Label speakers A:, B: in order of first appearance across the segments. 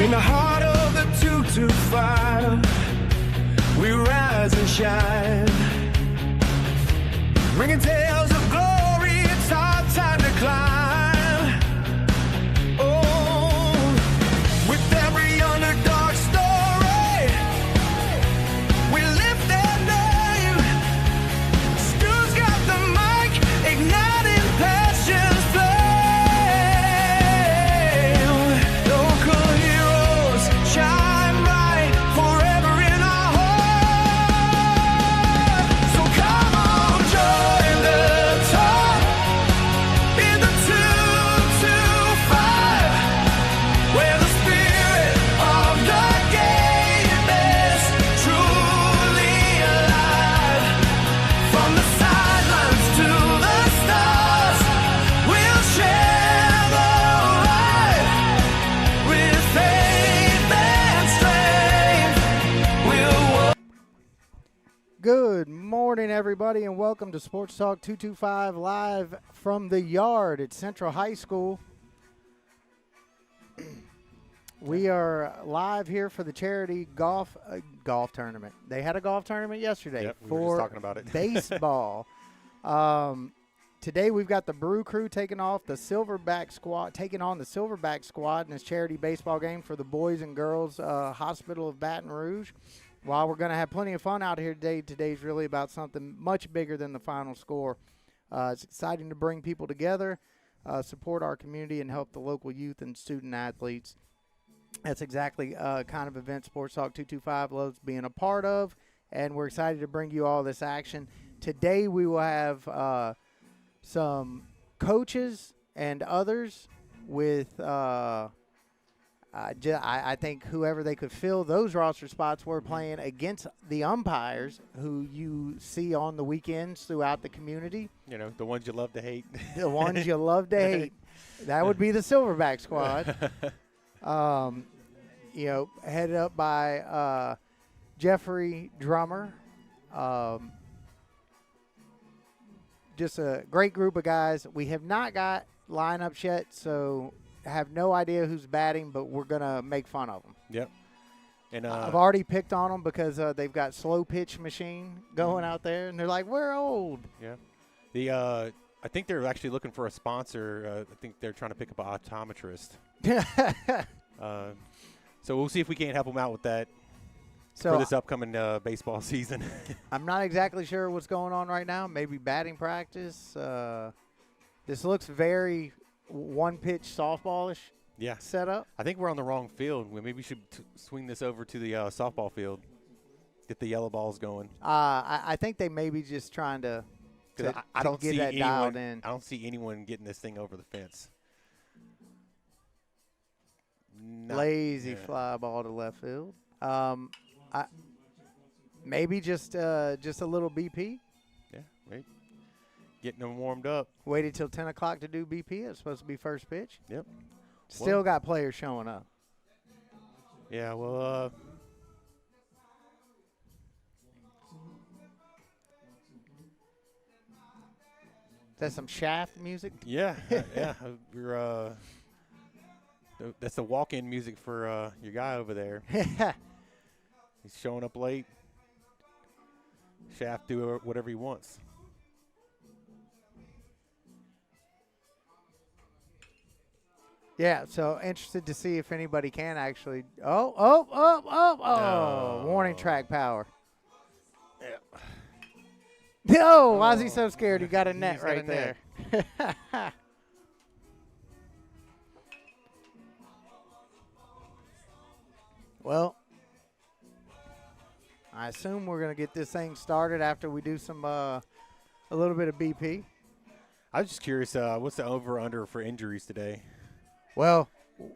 A: In the heart of the 225, we rise and shine, bringing tales of glory. It's our time to climb. Oh, with every underdog story, we lift their name. Stu's got the mic, igniting passion's flame. Local heroes shine bright forever in our heart. So come on, join the talk in the 225, where the spirit of the game is truly alive. From the sidelines to the stars, we'll share the ride. With faith and strength, we'll walk.
B: Good morning, everybody, and welcome to Sports Talk 225 live from the yard at Central High School. We are live here for the charity golf tournament. They had a golf tournament yesterday
C: Yep, we
B: for
C: were just talking about it.
B: baseball. Today we've got the Brew Crew taking on the Silverback squad in this charity baseball game for the Boys and Girls Hospital of Baton Rouge. While we're going to have plenty of fun out here today, today's really about something much bigger than the final score. It's exciting to bring people together, support our community, and help the local youth and student athletes. That's exactly kind of event Sports Talk 225 loves being a part of, and we're excited to bring you all this action. Today we will have some coaches and others with I think whoever they could fill those roster spots were playing against the umpires who you see on the weekends throughout the community.
C: You know, the ones you love to hate.
B: The ones you love to hate. That would be the Silverback squad. Headed up by Jeffrey Drummer. Just a great group of guys. We have not got lineups yet, so have no idea who's batting, but we're going to make fun of them.
C: Yep. And
B: I've already picked on them because they've got slow pitch machine going out there, and they're like, we're old.
C: Yeah. I think they're actually looking for a sponsor. I think they're trying to pick up an optometrist. So we'll see if we can't help them out with that for this upcoming baseball season.
B: I'm not exactly sure what's going on right now. Maybe batting practice. This looks very one-pitch softball-ish setup.
C: I think we're on the wrong field. Maybe we should swing this over to the softball field, get the yellow balls going.
B: I think they may be just trying to
C: I don't
B: get
C: see
B: that dialed in.
C: I don't see anyone getting this thing over the fence.
B: Lazy fly ball to left field. Maybe just a little BP.
C: Yeah, right. Getting them warmed up.
B: Waited till 10 o'clock to do BP. It's supposed to be first pitch.
C: Yep.
B: Still got players showing up.
C: Yeah, well,
B: Is that some Shaft music?
C: yeah, yeah. We're that's the walk-in music for your guy over there. He's showing up late. Shaft do whatever he wants.
B: Yeah, so interested to see if anybody can actually. Oh, warning track power.
C: Yeah.
B: No, why is he so scared? He got a net right there. Well, I assume we're going to get this thing started after we do some a little bit of BP.
C: I was just curious, what's the over/under for injuries today?
B: Well,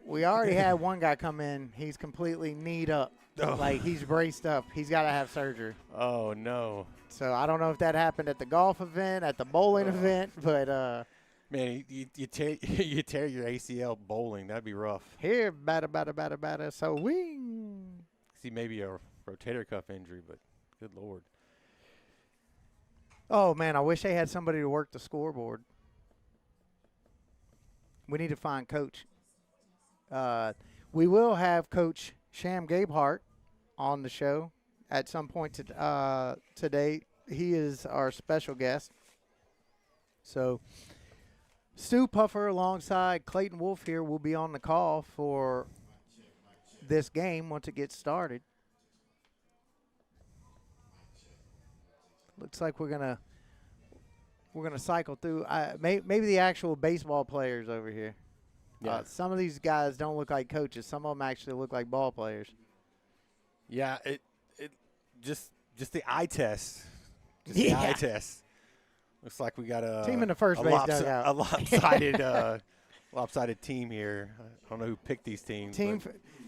B: we already had one guy come in. He's completely kneed up.
C: Oh.
B: Like, he's braced up. He's got to have surgery.
C: Oh, no.
B: So I don't know if that happened at the golf event, at the bowling event, but
C: man, you tear your ACL bowling. That'd be rough.
B: here, batter, so wing.
C: See, maybe a rotator cuff injury, but good Lord.
B: Oh, man, I wish they had somebody to work the scoreboard. We need to find Coach. We will have Coach Sham Gabehart on the show at some point today. He is our special guest. So Stu Puffer alongside Clayton Wolf here will be on the call for this game once it gets started. Looks like we're gonna cycle through. Maybe the actual baseball players over here.
C: Yeah.
B: Some of these guys don't look like coaches. Some of them actually look like ball players.
C: Yeah, it just the eye test. Just
B: Yeah.
C: the eye test. Looks like we got a
B: Team in the first base dugout.
C: a lopsided lopsided team here. I don't know who picked these teams.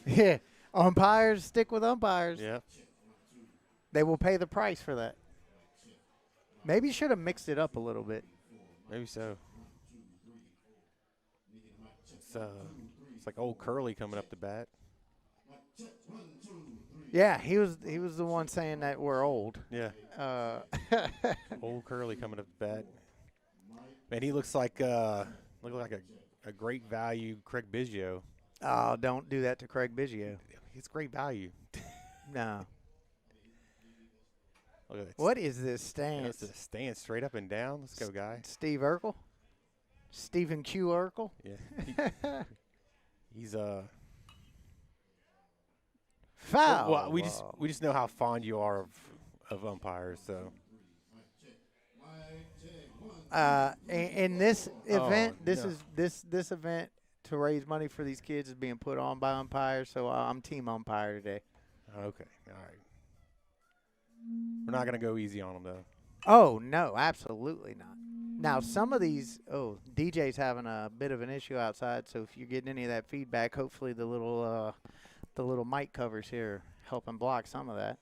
B: Yeah. Umpires stick with umpires.
C: Yeah.
B: They will pay the price for that. Maybe you should have mixed it up a little bit.
C: Maybe so. It's like old Curly coming up to bat.
B: Yeah, he was the one saying that we're old.
C: Yeah. Old Curly coming up to bat. Man, he looks like a great value Craig Biggio.
B: Oh, don't do that to Craig Biggio.
C: He's great value.
B: No.
C: Look at that.
B: What is this stance?
C: It's a stance straight up and down. Let's go, guy.
B: Steve Urkel? Stephen Q. Urkel?
C: Yeah. He's
B: foul.
C: Well, we just know how fond you are of umpires, so.
B: In this event,
C: no.
B: this event to raise money for these kids is being put on by umpires, so I'm team umpire today.
C: Okay, all right. We're not gonna go easy on them though.
B: Oh no, absolutely not. Now some of these, DJ's having a bit of an issue outside, so if you're getting any of that feedback, hopefully the little mic covers here helping block some of that.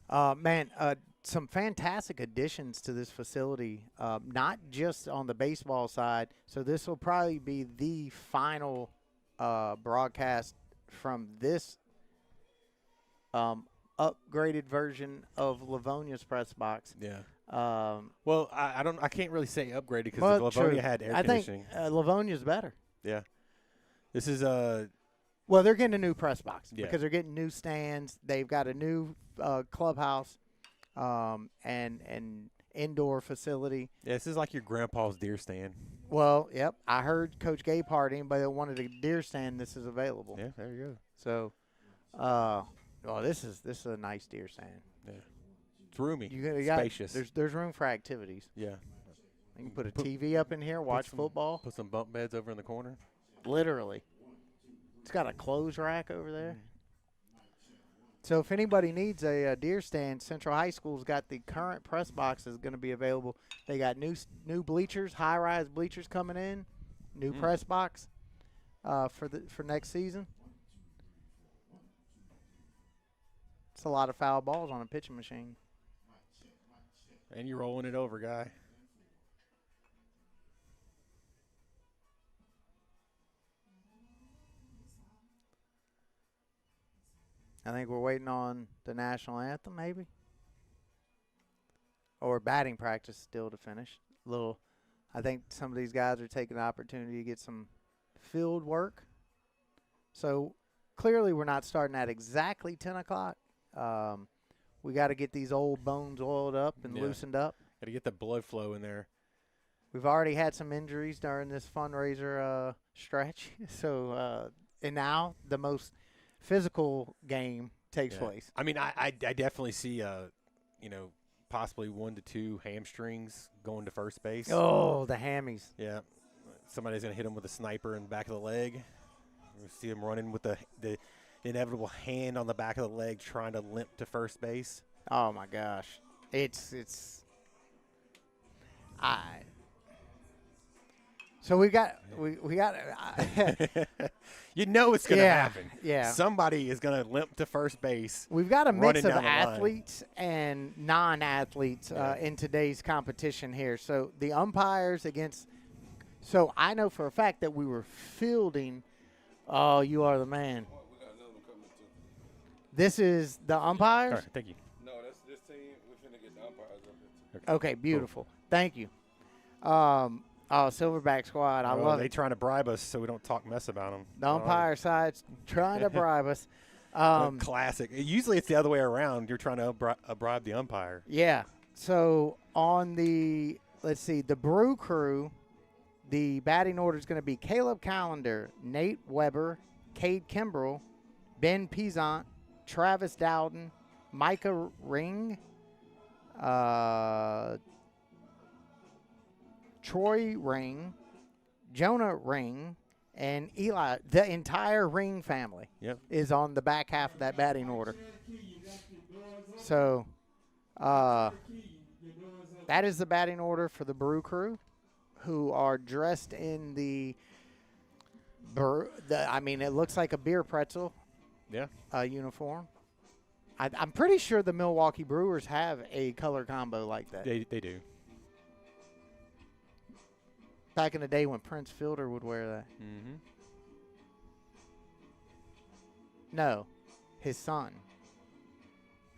C: Yep.
B: Some fantastic additions to this facility, not just on the baseball side. So this will probably be the final broadcast from this upgraded version of Livonia's press box.
C: Yeah.
B: Well,
C: I can't really say upgraded because
B: true.
C: Livonia had air conditioning.
B: I think Livonia's better.
C: Yeah. This is
B: Well, they're getting a new press box
C: Yeah.
B: because they're getting new stands. They've got a new clubhouse and indoor facility.
C: Yeah, this is like your grandpa's deer stand.
B: Well, yep. I heard Coach Gapehart, anybody that wanted a deer stand, this is available.
C: Yeah, there you go.
B: So, this is a nice deer stand.
C: Yeah. It's roomy.
B: Spacious. There's room for activities.
C: Yeah.
B: You can put a TV up in here, watch football.
C: Put some bunk beds over in the corner.
B: Literally. It's got a clothes rack over there. So if anybody needs a deer stand, Central High School's got the current press box is going to be available. They got new bleachers, high-rise bleachers coming in, new press box for next season. It's a lot of foul balls on a pitching machine.
C: And you're rolling it over, guy.
B: I think we're waiting on the national anthem, maybe, or batting practice still to finish. I think some of these guys are taking the opportunity to get some field work. So clearly, we're not starting at exactly 10 o'clock. We got to get these old bones oiled up and loosened up.
C: Got to get the blood flow in there.
B: We've already had some injuries during this fundraiser stretch. So and now the most physical game takes place.
C: I mean, I definitely see, possibly 1 to 2 hamstrings going to first base.
B: Oh, the hammies.
C: Yeah. Somebody's going to hit them with a sniper in the back of the leg. We see them running with the inevitable hand on the back of the leg trying to limp to first base.
B: Oh, my gosh. So we got
C: you know it's going to happen.
B: Yeah.
C: Somebody is going to limp to first base.
B: We've got a mix of
C: down the
B: athletes and non-athletes in today's competition here. So the umpires so I know for a fact that we were fielding. Oh, you are the man.
D: We got another one coming too.
B: This is the umpires?
C: All right, thank you.
D: No, that's this team. We're finna get the umpires up here too.
B: Okay, beautiful. Thank you. Oh, Silverback squad. I love
C: They
B: it.
C: trying to bribe us so we don't talk mess about them.
B: The umpire side's trying to bribe us.
C: Classic. Usually it's the other way around. You're trying to bribe the umpire.
B: Yeah. So on the, let's see, the Brew Crew, the batting order is going to be Caleb Callender, Nate Weber, Cade Kimbrell, Ben Pizant, Travis Dowden, Micah Ring, Troy Ring, Jonah Ring, and Eli. The entire Ring family is on the back half of that batting order. So that is the batting order for the Brew Crew, who are dressed in the I mean, it looks like a beer pretzel uniform. I'm pretty sure the Milwaukee Brewers have a color combo like that.
C: They do.
B: Back in the day when Prince Fielder would wear that.
C: Mm-hmm.
B: No, his son.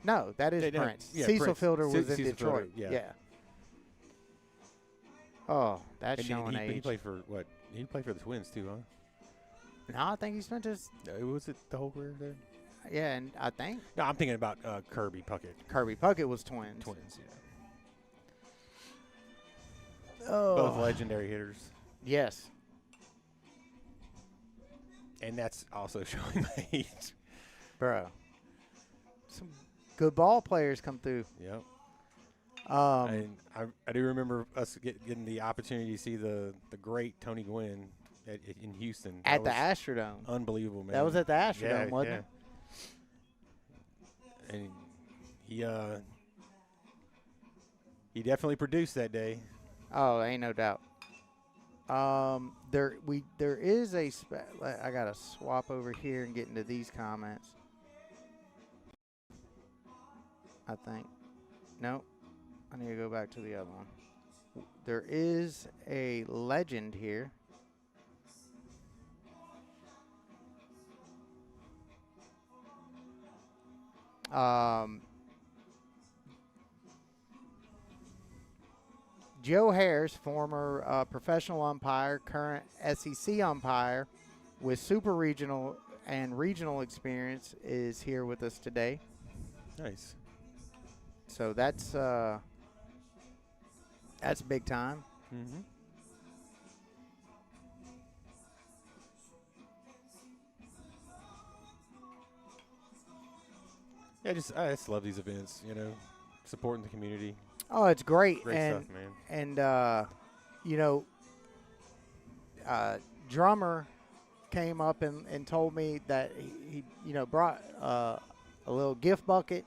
B: No, that is Prince.
C: Yeah,
B: Cecil
C: Prince.
B: Fielder was in
C: Cecil
B: Detroit.
C: Fielder, yeah.
B: Oh, that's
C: And
B: showing
C: he
B: age.
C: played for what? He played for the Twins too, huh?
B: No, I think he spent his.
C: Was it the whole career there?
B: Yeah, and I think
C: No, I'm thinking about Kirby Puckett.
B: Kirby Puckett was Twins.
C: Twins, yeah.
B: Oh.
C: Both legendary hitters.
B: Yes.
C: And that's also showing my age.
B: Bro. Some good ball players come through.
C: Yep. And I do remember us getting the opportunity to see the great Tony Gwynn in Houston.
B: At the Astrodome.
C: Unbelievable, man.
B: That was at the Astrodome, wasn't it?
C: And he definitely produced that day.
B: Oh, ain't no doubt. There is a I gotta swap over here and get into these comments. I think. Nope. I need to go back to the other one. There is a legend here. Joe Harris, former professional umpire, current SEC umpire with super regional and regional experience, is here with us today.
C: Nice.
B: So that's big time.
C: Mm-hmm. Yeah, I just love these events, supporting the community.
B: Oh, it's great.
C: Great
B: and,
C: stuff, man.
B: And, Drummer came up and told me that he brought a little gift bucket,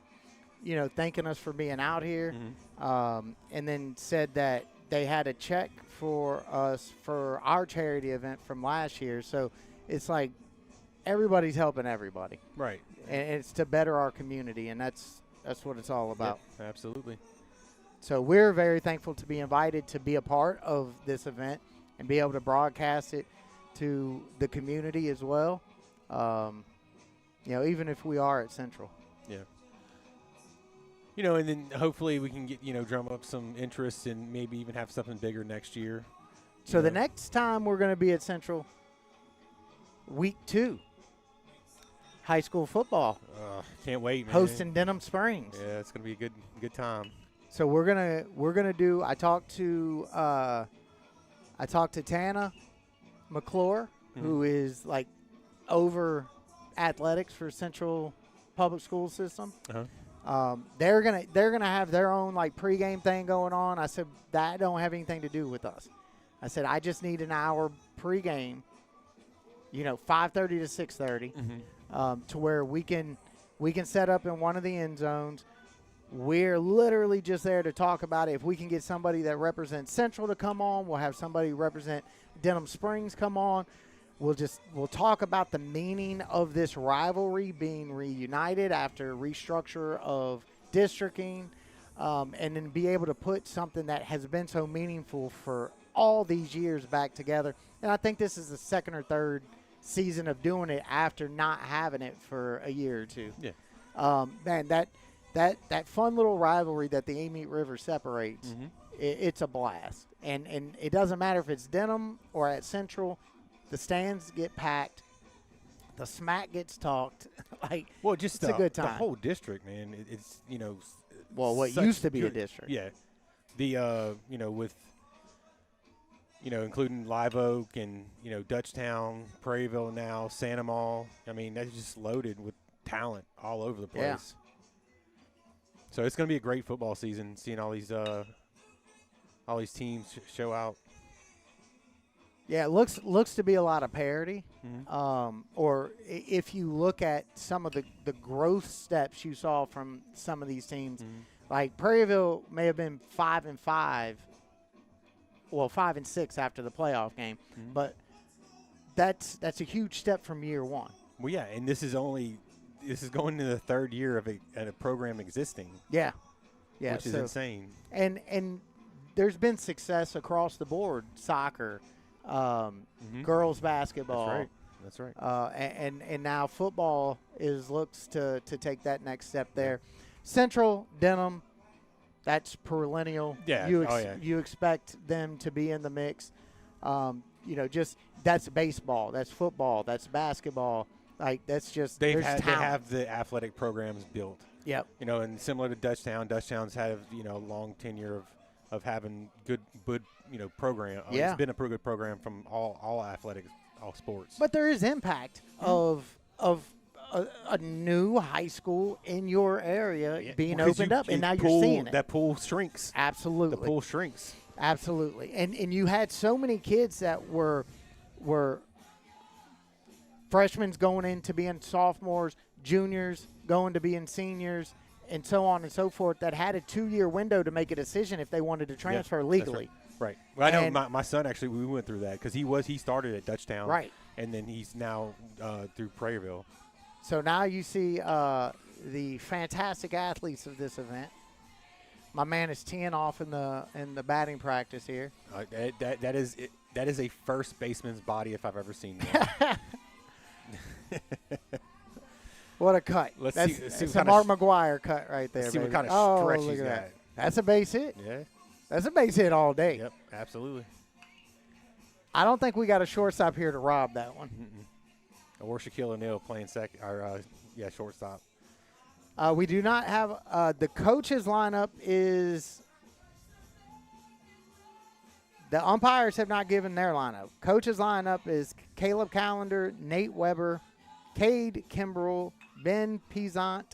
B: thanking us for being out here.
C: Mm-hmm.
B: And then said that they had a check for us for our charity event from last year. So it's like everybody's helping everybody.
C: Right.
B: And it's to better our community, and that's what it's all about.
C: Yep, absolutely.
B: So we're very thankful to be invited to be a part of this event and be able to broadcast it to the community as well. Even if we are at Central.
C: Yeah. And then hopefully we can get, drum up some interest and maybe even have something bigger next year.
B: So the next time we're going to be at Central, week 2. High school football.
C: Can't wait, man.
B: Hosting Denham Springs.
C: Yeah, it's gonna be a good time.
B: So we're gonna do. I talked to Tana McClure, who is like over athletics for Central Public School System.
C: Uh-huh.
B: They're gonna have their own like pregame thing going on. I said that don't have anything to do with us. I said I just need an hour pregame. 5:30 to 6:30. To where we can set up in one of the end zones. We're literally just there to talk about it. If we can get somebody that represents Central to come on, we'll have somebody represent Denham Springs come on. We'll talk about the meaning of this rivalry being reunited after restructure of districting, and then be able to put something that has been so meaningful for all these years back together. And I think this is the second or third season of doing it after not having it for a year or two.
C: Yeah.
B: Man, that fun little rivalry that the Amite River separates it's a blast. And it doesn't matter if it's Denham or at Central, the stands get packed, the smack gets talked.
C: Well, just
B: it's a good time.
C: The whole district, man. It's
B: Well, what
C: such
B: used to be a
C: good-
B: district.
C: Yeah, the with including Live Oak and Dutchtown, Prairieville now, Santa Mall. I mean, that's just loaded with talent all over the place.
B: Yeah.
C: So it's going to be a great football season, seeing all these teams show out.
B: Yeah, it looks to be a lot of parity.
C: Mhm.
B: Or if you look at some of the growth steps you saw from some of these teams, like Prairieville may have been 5-5, well 5-6 after the playoff game, but that's a huge step from year one.
C: Well, yeah, and this is going into the third year of a program existing.
B: Yeah,
C: which is insane.
B: And there's been success across the board: soccer, girls basketball.
C: That's right.
B: And now football looks to take that next step there. Central, Denham, that's perennial.
C: Yeah.
B: You expect them to be in the mix. Just that's baseball, that's football, that's basketball. Like that's just
C: They
B: talent.
C: have the athletic programs built.
B: Yep.
C: And similar to Dutchtown's had a long tenure of having good program.
B: Yeah.
C: It's been a pretty good program from all athletics, all sports.
B: But there is impact of a new high school in your area being opened up, and now you're seeing it.
C: That pool shrinks.
B: Absolutely.
C: The pool shrinks.
B: Absolutely. And you had so many kids that were freshmen going into being sophomores, juniors going to being seniors, and so on and so forth, that had a 2-year window to make a decision if they wanted to transfer legally.
C: Right. Well, I know my son actually, we went through that because he started at Dutchtown.
B: Right.
C: And then he's now through Prairieville.
B: So now you see the fantastic athletes of this event. My man is teeing off in the batting practice here.
C: That is a first baseman's body if I've ever seen one.
B: What a cut.
C: Let's
B: That's
C: see
B: a
C: what
B: Mark McGuire cut right there,
C: see what
B: baby.
C: kind of stretch
B: look
C: he's
B: at
C: got.
B: that. That's a base hit.
C: Yeah.
B: That's a base hit all day.
C: Yep. Absolutely.
B: I don't think we got a shortstop here to rob that one.
C: Or Shaquille O'Neal playing second. Or shortstop.
B: We do not have the coaches lineup is the umpires have not given their lineup. Coaches lineup is Caleb Callender, Nate Weber, Cade Kimbrell, Ben Peasant,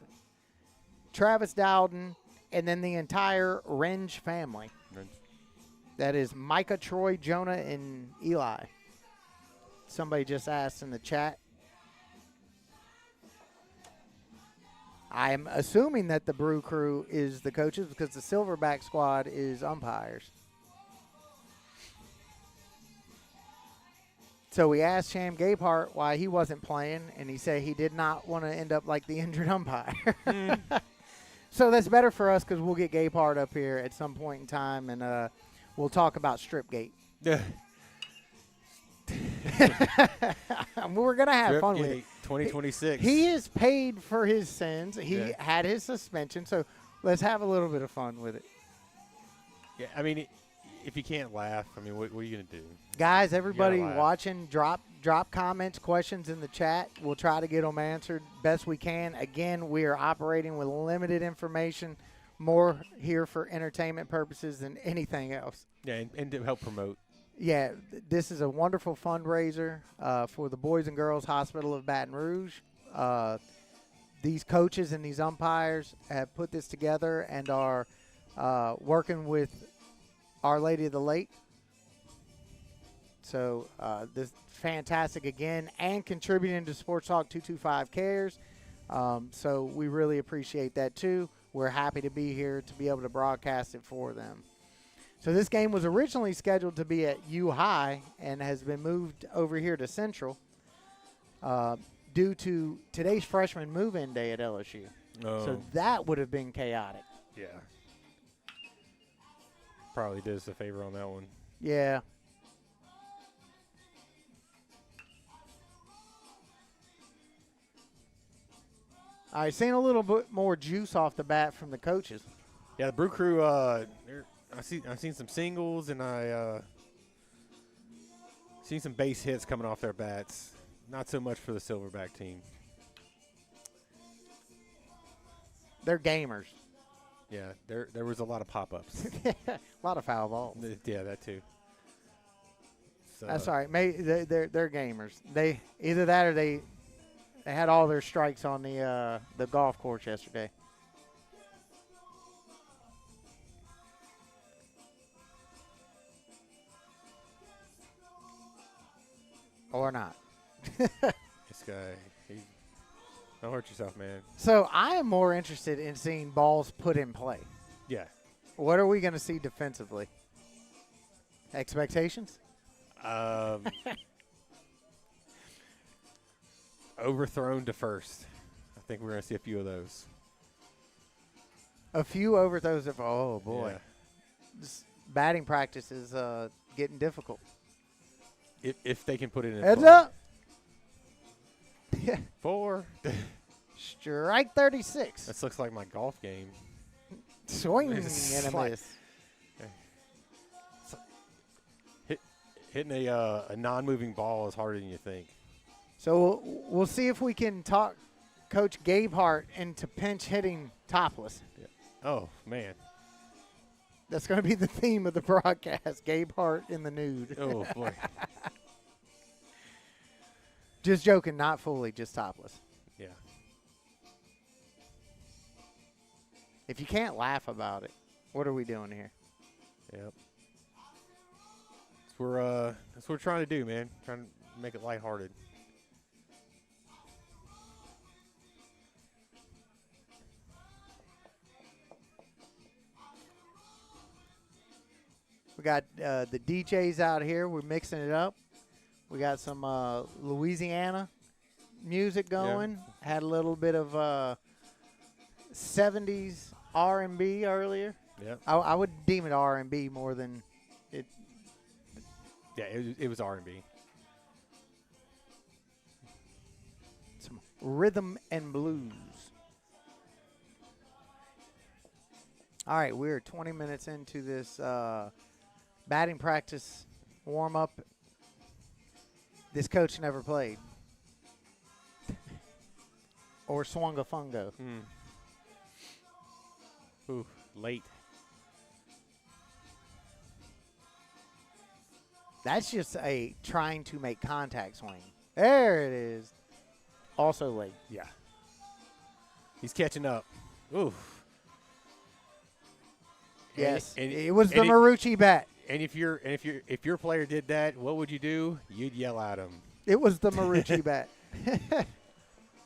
B: Travis Dowden, and then the entire Renge family. That is Micah, Troy, Jonah, and Eli. Somebody just asked in the chat. I'm assuming that the Brew Crew is the coaches because the Silverback squad is umpires. So we asked Sham Gapehart why he wasn't playing, and he said he did not want to end up like the injured umpire. So that's better for us because we'll get Gapehart up here at some point in time, and we'll talk about Stripgate.
C: Yeah.
B: We're going to have fun with it.
C: 2026.
B: He is paid for his sins. He had his suspension, so let's have a little bit of fun with it.
C: Yeah, I mean, if you can't laugh, I mean, what are you going to do?
B: Guys, everybody
C: laugh.
B: watching, drop comments, questions in the chat. We'll try to get them answered best we can. Again, we are operating with limited information, more here for entertainment purposes than anything else.
C: Yeah, and to help promote.
B: Yeah, this is a wonderful fundraiser for the Boys and Girls Hospital of Baton Rouge. These coaches and these umpires have put this together and are working with Our Lady of the Lake. So this fantastic again, and contributing to Sports Talk 225 Cares. So we really appreciate that too. We're happy to be here to be able to broadcast it for them. So this game was originally scheduled to be at U High and has been moved over here to Central due to today's freshman move-in day at LSU.
C: Oh.
B: So that would have been chaotic.
C: Yeah. Probably did us a favor on that one.
B: Yeah. All right, seeing a little bit more juice off the bat from the coaches.
C: Yeah, the Brew Crew, I've seen some singles, and I seen some base hits coming off their bats. Not so much for the Silverback team.
B: They're gamers.
C: Yeah, there was a lot of pop-ups.
B: A lot of foul balls.
C: Yeah, that too. So,
B: That's all right. Maybe they're gamers. They either that or they had all their strikes on the golf course yesterday. Or not.
C: This guy, don't hurt yourself, man.
B: So I am more interested in seeing balls put in play.
C: Yeah.
B: What are we going to see defensively? Expectations?
C: Overthrown to first. I think we're going to see a few of those.
B: A few overthrows of, oh, boy.
C: Yeah.
B: This batting practice is getting difficult.
C: If they can put it in.
B: Heads
C: play.
B: up.
C: 4.
B: Strike 36.
C: This looks like my golf game.
B: Swing and
C: It's
B: a
C: like-
B: miss.
C: Hitting a non-moving ball is harder than you think.
B: So we'll see if we can talk Coach Gabe Hart into pinch hitting topless.
C: Oh, man.
B: That's going to be the theme of the broadcast, Gabe Hart in the nude.
C: Oh, boy.
B: Just joking, not fully, just topless.
C: Yeah.
B: If you can't laugh about it, what are we doing here?
C: Yep. That's what we're trying to do, man. Trying to make it lighthearted.
B: We got the DJs out here. We're mixing it up. We got some Louisiana music going. Had a little bit of 70s R&B earlier.
C: Yep.
B: I would deem it R&B more than it.
C: Yeah, it was R&B.
B: Some rhythm and blues. All right, we're 20 minutes into this batting practice warm-up. This coach never played. Or swung a fungo.
C: Ooh, late.
B: That's just a trying to make contact swing. There it is. Also late.
C: Yeah. He's catching up. Ooh.
B: Yes,
C: And
B: it was the
C: and
B: Marucci bat.
C: And if your player did that, what would you do? You'd yell at him.
B: It was the Marucci bat.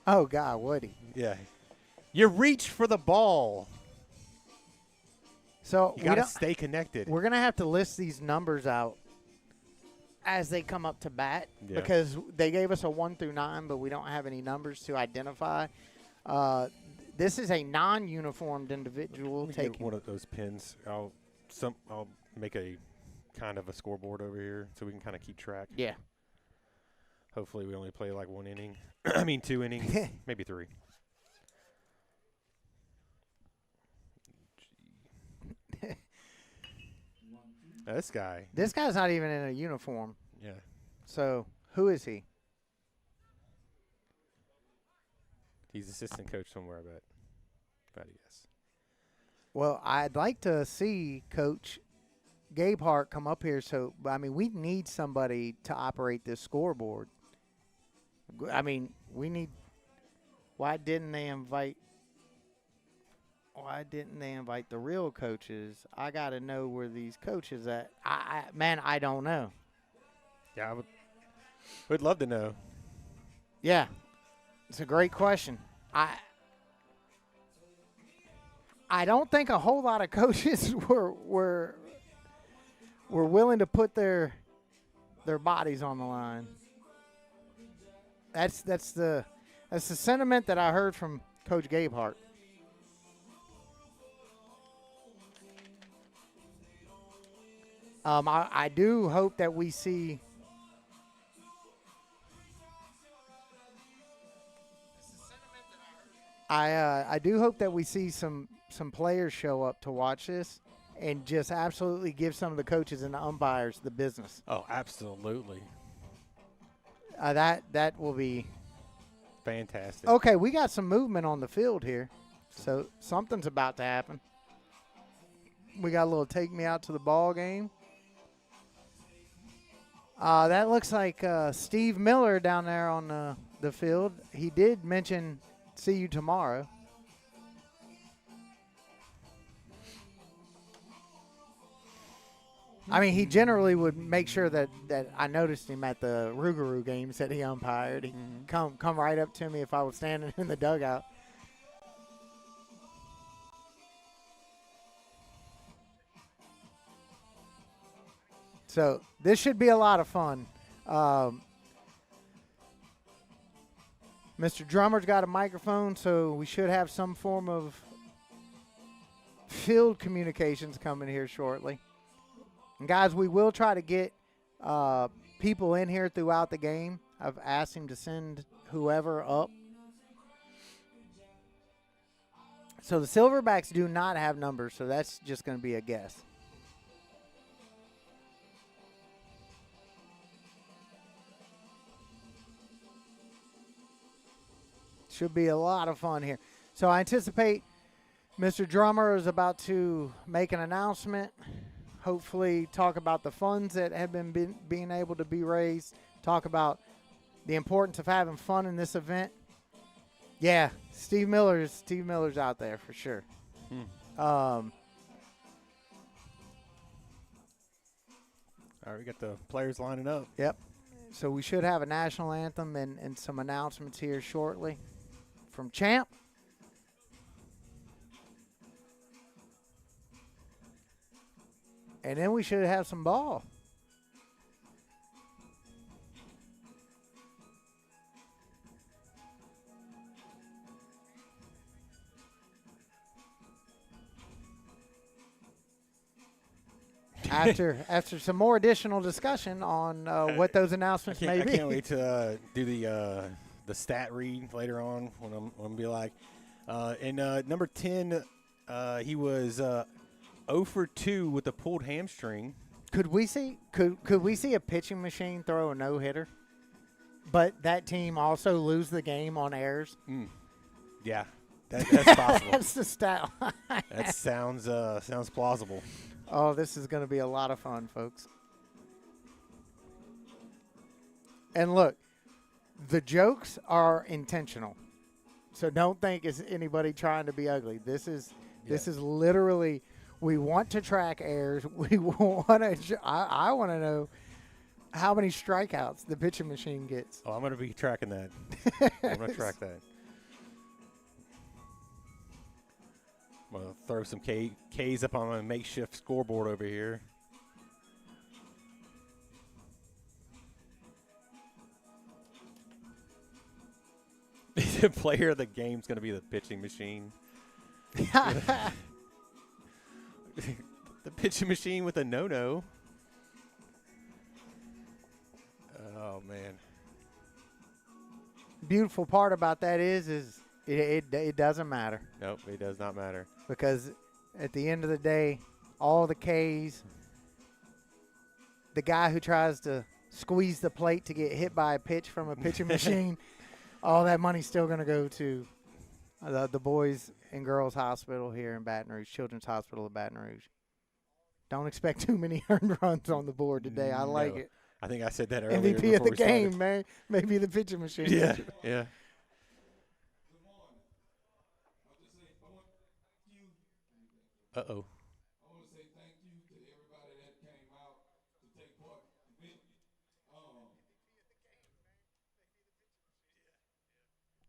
B: Oh, God, would he?
C: Yeah. You reach for the ball.
B: So
C: You got to stay connected.
B: we're going to have to list these numbers out as they come up to bat because they gave us a 1 through 9, but we don't have any numbers to identify. This is a non-uniformed individual
C: Let me get
B: taking
C: one of those pins. I'll make a kind of a scoreboard over here so we can kind of keep track.
B: Yeah.
C: Hopefully we only play like 1 inning. I mean 2 innings, maybe 3. This guy.
B: This guy's not even in a uniform.
C: Yeah.
B: So who is he?
C: He's assistant coach somewhere, I bet. If I had to guess.
B: Well, I'd like to see Coach Gabe Hart come up here. So, I mean, we need somebody to operate this scoreboard. I mean, we need. Why didn't they invite the real coaches? I got to know where these coaches at. I don't know.
C: Yeah, would love to know.
B: Yeah, it's a great question. I don't think a whole lot of coaches were willing to put their bodies on the line. That's the sentiment that I heard from Coach Gabe Hart. I do hope that we see. I do hope that we see some players show up to watch this, and just absolutely give some of the coaches and the umpires the business.
C: Oh, absolutely.
B: That will be
C: Fantastic.
B: okay. We got some movement on the field here, so something's about to happen. We got a little take me out to the ball game. That looks like Steve Miller down there on the field. He did mention see you tomorrow. I mean, he generally would make sure that I noticed him at the Rougarou games that he umpired. He'd come right up to me if I was standing in the dugout. So this should be a lot of fun. Mr. Drummer's got a microphone, so we should have some form of field communications coming here shortly. And guys, we will try to get people in here throughout the game. I've asked him to send whoever up. So the Silverbacks do not have numbers, so that's just going to be a guess. Should be a lot of fun here. So I anticipate Mr. Drummer is about to make an announcement. Hopefully talk about the funds that have been being able to be raised. Talk about the importance of having fun in this event. Yeah, Steve Miller's out there for sure.
C: All right, we got the players lining up.
B: Yep. So we should have a national anthem and some announcements here shortly from Champ. And then we should have some ball. After some more additional discussion on what those announcements may be.
C: I can't wait to do the stat read later on when I'm going to be like, and number 10, he was 0 for 2 with a pulled hamstring.
B: Could we see a pitching machine throw a no hitter, but that team also lose the game on errors?
C: Yeah, that's possible.
B: That's the stat line.
C: That sounds plausible.
B: Oh, this is going to be a lot of fun, folks. And look, the jokes are intentional, so don't think it's anybody trying to be ugly. This is literally. We want to track errors. We want to. I want to know how many strikeouts the pitching machine gets.
C: Oh, I'm going to be tracking that. I'm going to track that. I'm going to throw some K's up on my makeshift scoreboard over here. The player of the game is going to be the pitching machine. The pitching machine with a no-no. Oh, man.
B: Beautiful part about that is it doesn't matter.
C: Nope, it does not matter.
B: Because at the end of the day, all the K's, the guy who tries to squeeze the plate to get hit by a pitch from a pitching machine, all that money's still going to go to the Boys and Girls Hospital here in Baton Rouge, Children's Hospital of Baton Rouge. Don't expect too many earned runs on the board today. I like it.
C: I think I said that earlier.
B: MVP of the game, man. Maybe the pitching machine.
C: Yeah, yeah. Uh-oh.
D: I want to say thank you to everybody that came out to take part in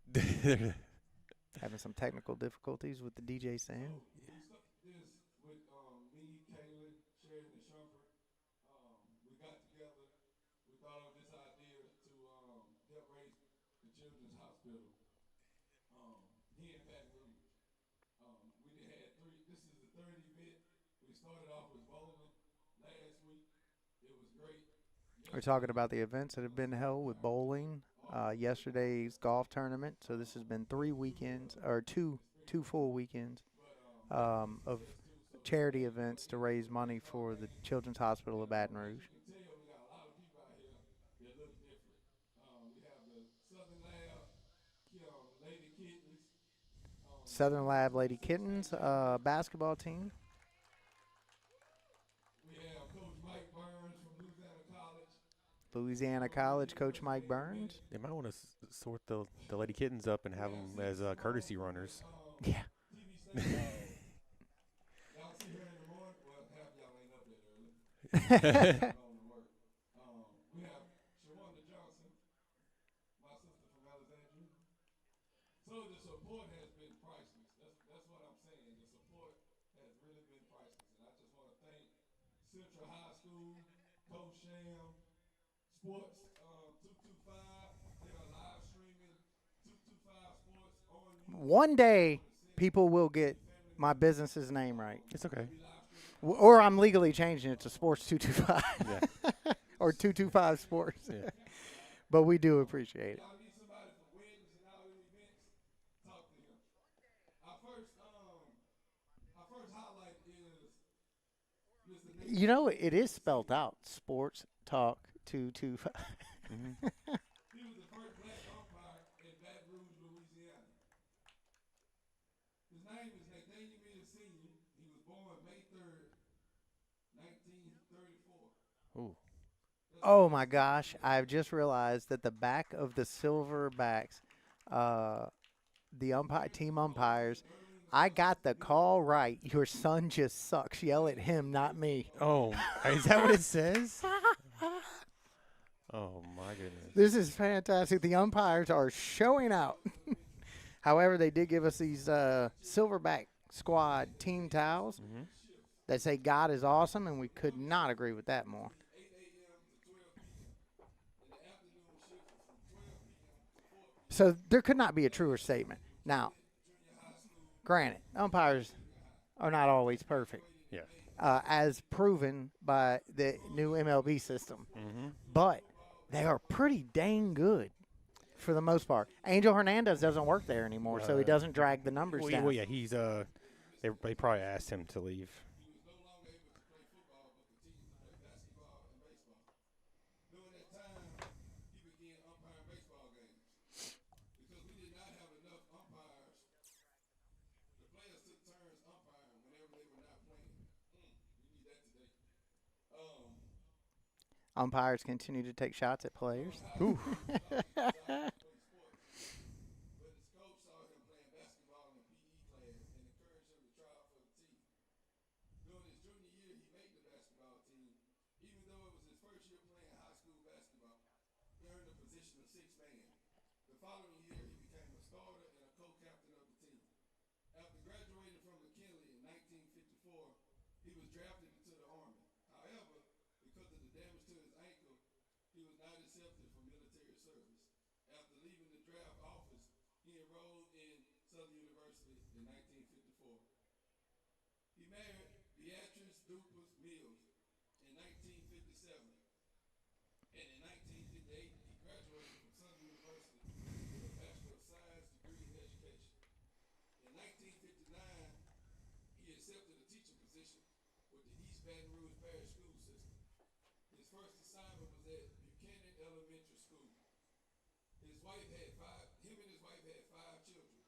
D: the event.
B: Having some technical difficulties with the DJ sound.
D: This with me, Kaylin, Sheridan, and Shumpert. We got together. We thought of this idea to help raise the Children's Hospital here in Baton Rouge. We had three. This is the third event. We started off with bowling last week. It was great.
B: We're talking about the events that have been held with bowling, yesterday's golf tournament. So this has been 3 weekends, or two full weekends of charity events to raise money for the Children's Hospital of Baton Rouge.
D: You can tell we got a lot of people out here that look different. We have the Southern Lab, Lady Kittens.
B: Southern Lab Lady
D: Southern
B: Kittens
D: Lab Lady Kittens.
B: basketball team.
D: We have Coach Mike Burns from Louisiana College.
B: Louisiana College coach Mike Burns.
C: They might want to sort the Lady Kittens up and have them as courtesy runners.
B: Yeah.
D: TV station. Y'all see her in the morning? Well, half y'all ain't up that early. On to work. We have Shawanda Johnson, my sister from Alexandria. So the support has been priceless. That's what I'm saying. The support has really been priceless, and I just want to thank Central High School, Coach Sham, Sports 225. They are live streaming 225 Sports on YouTube.
B: One day, people will get my business's name right.
C: It's okay.
B: Or I'm legally changing it to Sports 225
C: Yeah.
B: or 225 Sports.
C: Yeah.
B: But we do appreciate it.
D: Y'all need somebody for weddings and all them events? Talk to him. Our first highlight is Mr. Nate.
B: You know, it is spelled out. Sports Talk 225.
C: Mm-hmm.
D: He was the first black umpire in Baton Rouge, Louisiana. His name is Nathaniel Mills Sr. He was born May 3rd, 1934.
C: Ooh.
B: Oh my gosh! I've just realized that the back of the Silverbacks, the team umpires, I got the call right. Your son just sucks. Yell at him, not me.
C: Oh, is that what it says? Oh my goodness.
B: This is fantastic. The umpires are showing out. However, they did give us these Silverback squad team towels
C: Mm-hmm.
B: that say God is awesome, and we could not agree with that more.
D: 8 a.m. to 12 p.m. And the afternoon shift is from 12 p.m. to 4 p.m.
B: So there could not be a truer statement. Now, granted, umpires are not always perfect,
C: Yeah.
B: as proven by the new MLB system,
C: Mm-hmm.
B: but they are pretty dang good for the most part. Angel Hernandez doesn't work there anymore, so he doesn't drag the numbers down.
C: Well, yeah, he's they probably asked him to leave.
D: He was no longer able to play football, but continued to play basketball and baseball. During that time, he began umpiring baseball games. Because we did not have enough umpires, the players took turns umpiring whenever they were not playing. We need that today.
B: Umpires continue to take shots at players.
C: Ooh.
D: But his coach saw him playing basketball in PE class and encouraged him to try out for the team. During his junior year, he made the basketball team, even though it was his first year playing high school basketball. He earned the position of sixth man. The following year, he became a starter and a co-captain of the team. After graduating from McKinley in 1954, he was drafted into the Army. However, because of the damage to his ankle, he was not accepted for military service. After leaving the draft office, he enrolled in Southern University in 1954. He married Beatrice Dupas Mills in 1957. And in 1958, he graduated from Southern University with a Bachelor of Science degree in education. In 1959, he accepted a teaching position with the East Baton Rouge Parish School System. His first assignment was at Buchanan Elementary School. His wife had him and his wife had 5 children.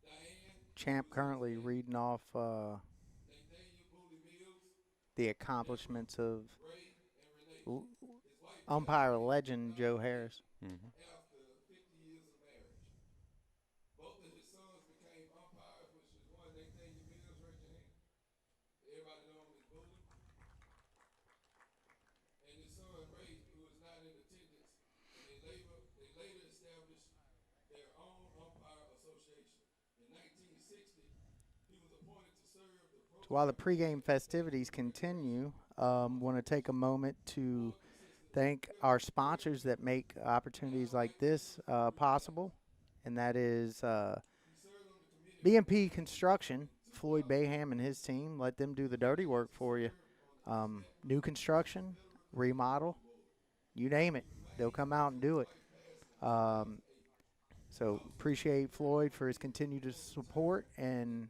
D: Diane,
B: Champ currently reading off
D: Nathaniel Booley Mills,
B: the accomplishments of
D: Ray, and Renee. His wife
B: umpire legend Joe Harris.
C: Mm-hmm.
D: after 50 years of marriage. Both of his sons became umpires, which is one Nathaniel Mills, raise your hand. Everybody know him as Booley. And his son Ray, who is not in attendance, they later established their own umpire association. In 1960, he was appointed to serve the pro.
B: While the pregame festivities continue, want to take a moment to thank our sponsors that make opportunities like this possible, and that is BMP Construction, Floyd Bayham and his team. Let them do the dirty work for you. New construction, remodel, you name it, they'll come out and do it. So appreciate Floyd for his continued support and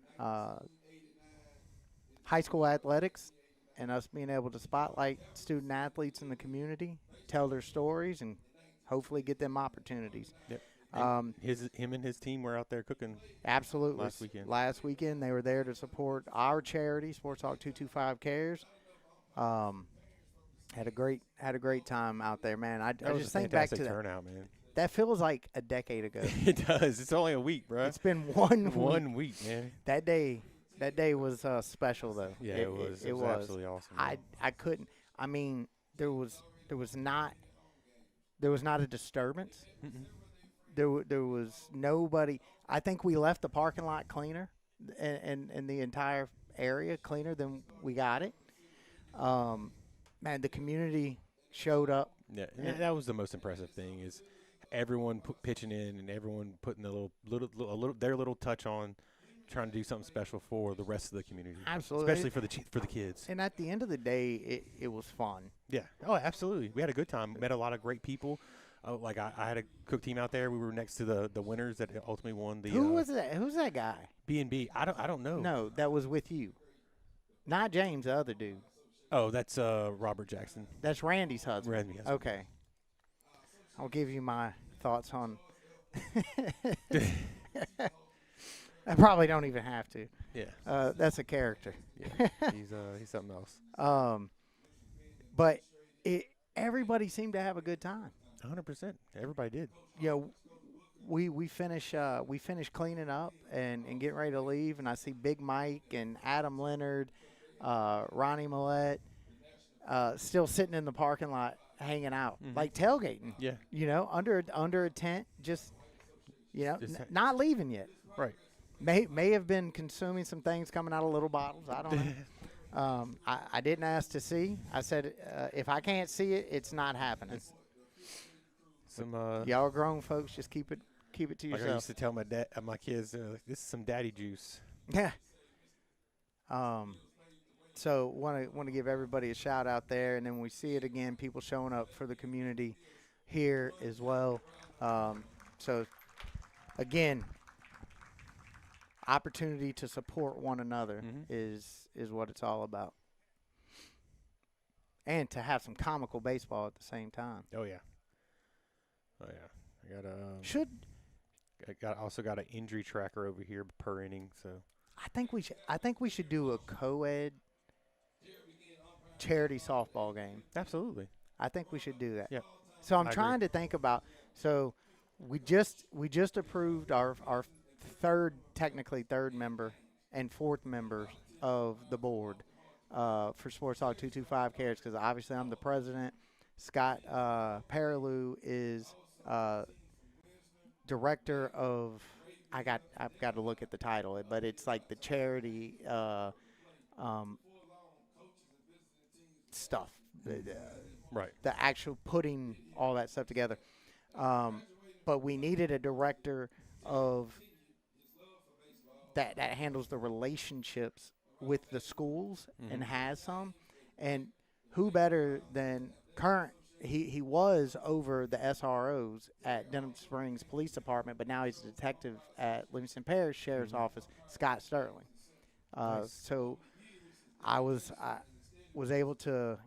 B: high school athletics and us being able to spotlight student athletes in the community, tell their stories, and hopefully get them opportunities.
C: Yep.
B: Um,
C: Him and his team were out there cooking.
B: Absolutely.
C: Last weekend.
B: Last weekend, they were there to support our charity, Sports Talk 225 Cares. Had a great time out there, man. I
C: That was
B: just
C: a
B: think back to
C: fantastic
B: that.
C: turnout, man.
B: That feels like a decade ago.
C: It does. It's only a week, bro.
B: It's been 1 week.
C: 1 week, man.
B: That day was special though.
C: Yeah, it was. It was absolutely awesome.
B: I couldn't. I mean, there was not a disturbance.
C: Mm-mm.
B: There was nobody. I think we left the parking lot cleaner, and the entire area cleaner than we got it. Man, the community showed up.
C: Yeah, and that was the most impressive thing is everyone pitching in and everyone putting their little touch on, trying to do something special for the rest of the community.
B: Absolutely.
C: Especially for the kids.
B: And at the end of the day, it was fun.
C: Yeah. Oh, absolutely. We had a good time. Met a lot of great people. Like I had a cook team out there. We were next to the winners that ultimately won the.
B: Who was that? Who's that guy?
C: B&B. I don't know.
B: No, that was with you. Not James, the other dude.
C: Oh, that's Robert Jackson.
B: That's Randy's husband.
C: Randy, yes.
B: Okay. I'll give you my thoughts on. I probably don't even have to.
C: Yeah.
B: That's a character.
C: Yeah. He's something else.
B: But everybody seemed to have a good time.
C: 100%. Everybody did.
B: You know, we finish cleaning up and getting ready to leave, and I see Big Mike and Adam Leonard, Ronnie Millette, still sitting in the parking lot hanging out, like tailgating.
C: Yeah.
B: You know, under a tent, just not leaving yet.
C: Right.
B: May have been consuming some things coming out of little bottles. I don't know. I didn't ask to see. I said if I can't see it, it's not happening. Y'all are grown folks. Just keep it to
C: like
B: yourself.
C: I used to tell my kids, this is some daddy juice.
B: Yeah. So want to give everybody a shout out there, and then we see it again. People showing up for the community here as well. So again, opportunity to support one another is what it's all about, and to have some comical baseball at the same time.
C: Oh yeah. I also got an injury tracker over here per inning. So
B: I think we should do a co-ed charity softball game.
C: absolutely.
B: I think we should do that.
C: Yeah.
B: So I'm
C: I
B: trying to think about. So we just approved our technically third member and fourth member of the board for Sports Talk 225 Cares, because obviously I'm the president. Scott Paraloo is director of. I've got to look at the title, but it's like the charity stuff.
C: Right.
B: The actual putting all that stuff together. But we needed a director of that handles the relationships with the schools and has some. And who better than he was over the SROs at Denham Springs Police Department, but now he's a detective at Livingston Parish Sheriff's Office, Scott Sterling.
C: Nice.
B: So I was able to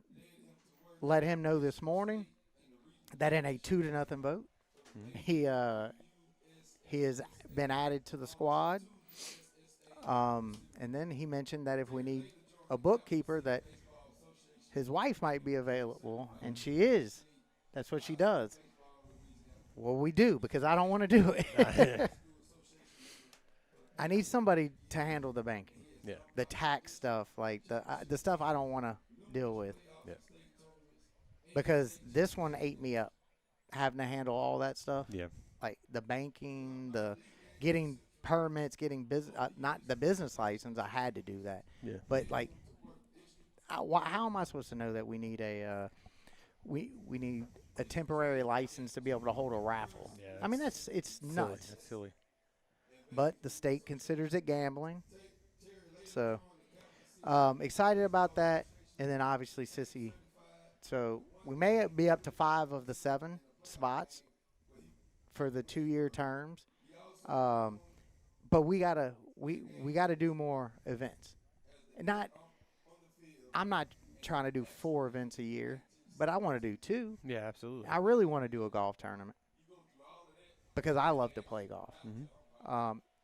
B: let him know this morning that in a 2-0 vote, he has been added to the squad. And then he mentioned that if we need a bookkeeper, that his wife might be available, and she is. That's what she does. Well, we do, because I don't want to do it. I need somebody to handle the banking.
C: Yeah.
B: The tax stuff, like the stuff I don't want to deal with.
C: Yeah.
B: Because this one ate me up, having to handle all that stuff.
C: Yeah.
B: Like the banking, the getting permits, getting not the business license. I had to do that.
C: Yeah.
B: But like, how am I supposed to know that we need we need a temporary license to be able to hold a raffle?
C: Yeah,
B: I mean, it's nuts.
C: That's silly.
B: But the state considers it gambling. So excited about that. And then obviously Sissy. So we may be up to 5 of the 7 spots for the 2-year terms. But we gotta do more events. I'm not trying to do 4 events a year, but I want to do 2.
C: Yeah, absolutely.
B: I really want to do a golf tournament because I love to play golf,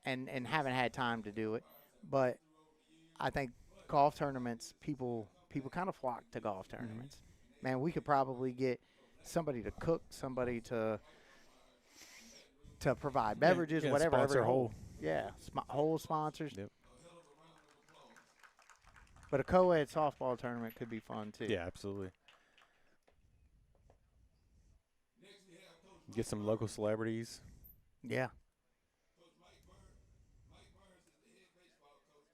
B: and haven't had time to do it. But I think golf tournaments, people kind of flock to golf tournaments. Man, we could probably get somebody to cook, somebody to provide beverages,
C: yeah,
B: whatever.
C: sponsor
B: every
C: hole.
B: Yeah, whole sponsors.
C: Yep.
B: But a co-ed softball tournament could be fun too.
C: Yeah, absolutely. Get some local celebrities.
B: Yeah.
D: Coach Mike Burns. Mike Burns is the head baseball coach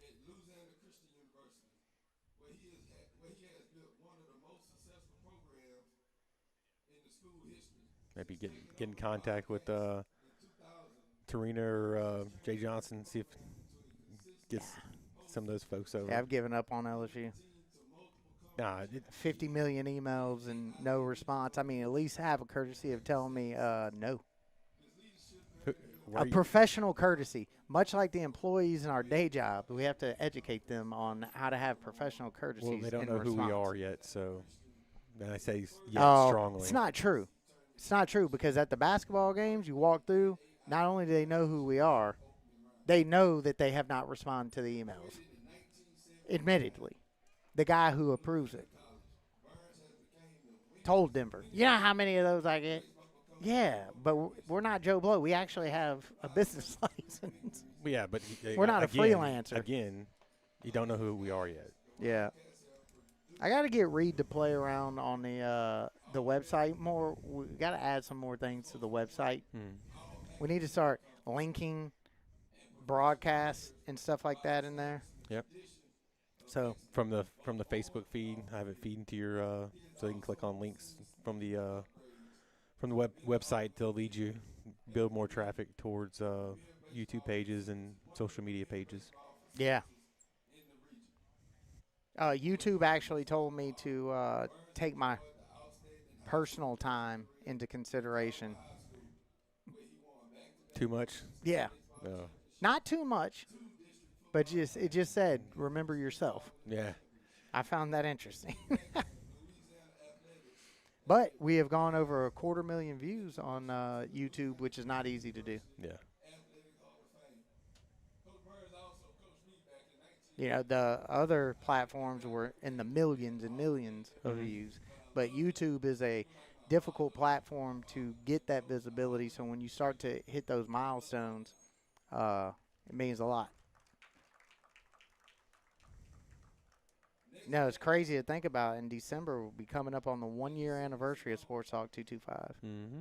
D: at Louisiana Christian University, where he has built one of the most successful programs in the school history.
C: Maybe get in contact with Tarina or Jay Johnson, see if gets some of those folks over.
B: Yeah, I've given up on LSU.
C: Nah,
B: 50 million emails and no response. I mean, at least have a courtesy of telling me no. A professional courtesy, much like the employees in our day job. We have to educate them on how to have professional courtesies.
C: Well, they don't
B: in
C: know who we
B: response.
C: are yet, so then I say strongly.
B: It's not true. It's not true because at the basketball games you walk through, not only do they know who we are, they know that they have not responded to the emails. Admittedly, the guy who approves it told Denver, you know how many of those I get? Yeah, but we're not Joe Blow. We actually have a business license.
C: Yeah, but
B: We're not a freelancer.
C: Again, you don't know who we are yet.
B: Yeah. I got to get Reed to play around on the website more. We got to add some more things to the website. We need to start linking broadcasts and stuff like that in there.
C: Yep.
B: So
C: From the Facebook feed, have it feed into your so you can click on links from the website to lead you, build more traffic towards YouTube pages and social media pages.
B: yeah. YouTube actually told me to take my personal time into consideration.
C: Too much?
B: Yeah.
C: No.
B: Not too much, but it just said, remember yourself.
C: Yeah.
B: I found that interesting. But we have gone over 250,000 views on YouTube, which is not easy to do.
C: Yeah.
B: You know, the other platforms were in the millions and millions of views. But YouTube is a difficult platform to get that visibility. So when you start to hit those milestones, it means a lot. No, it's crazy to think about. In December, we'll be coming up on the 1-year anniversary of Sports Talk 225.
C: Mm-hmm.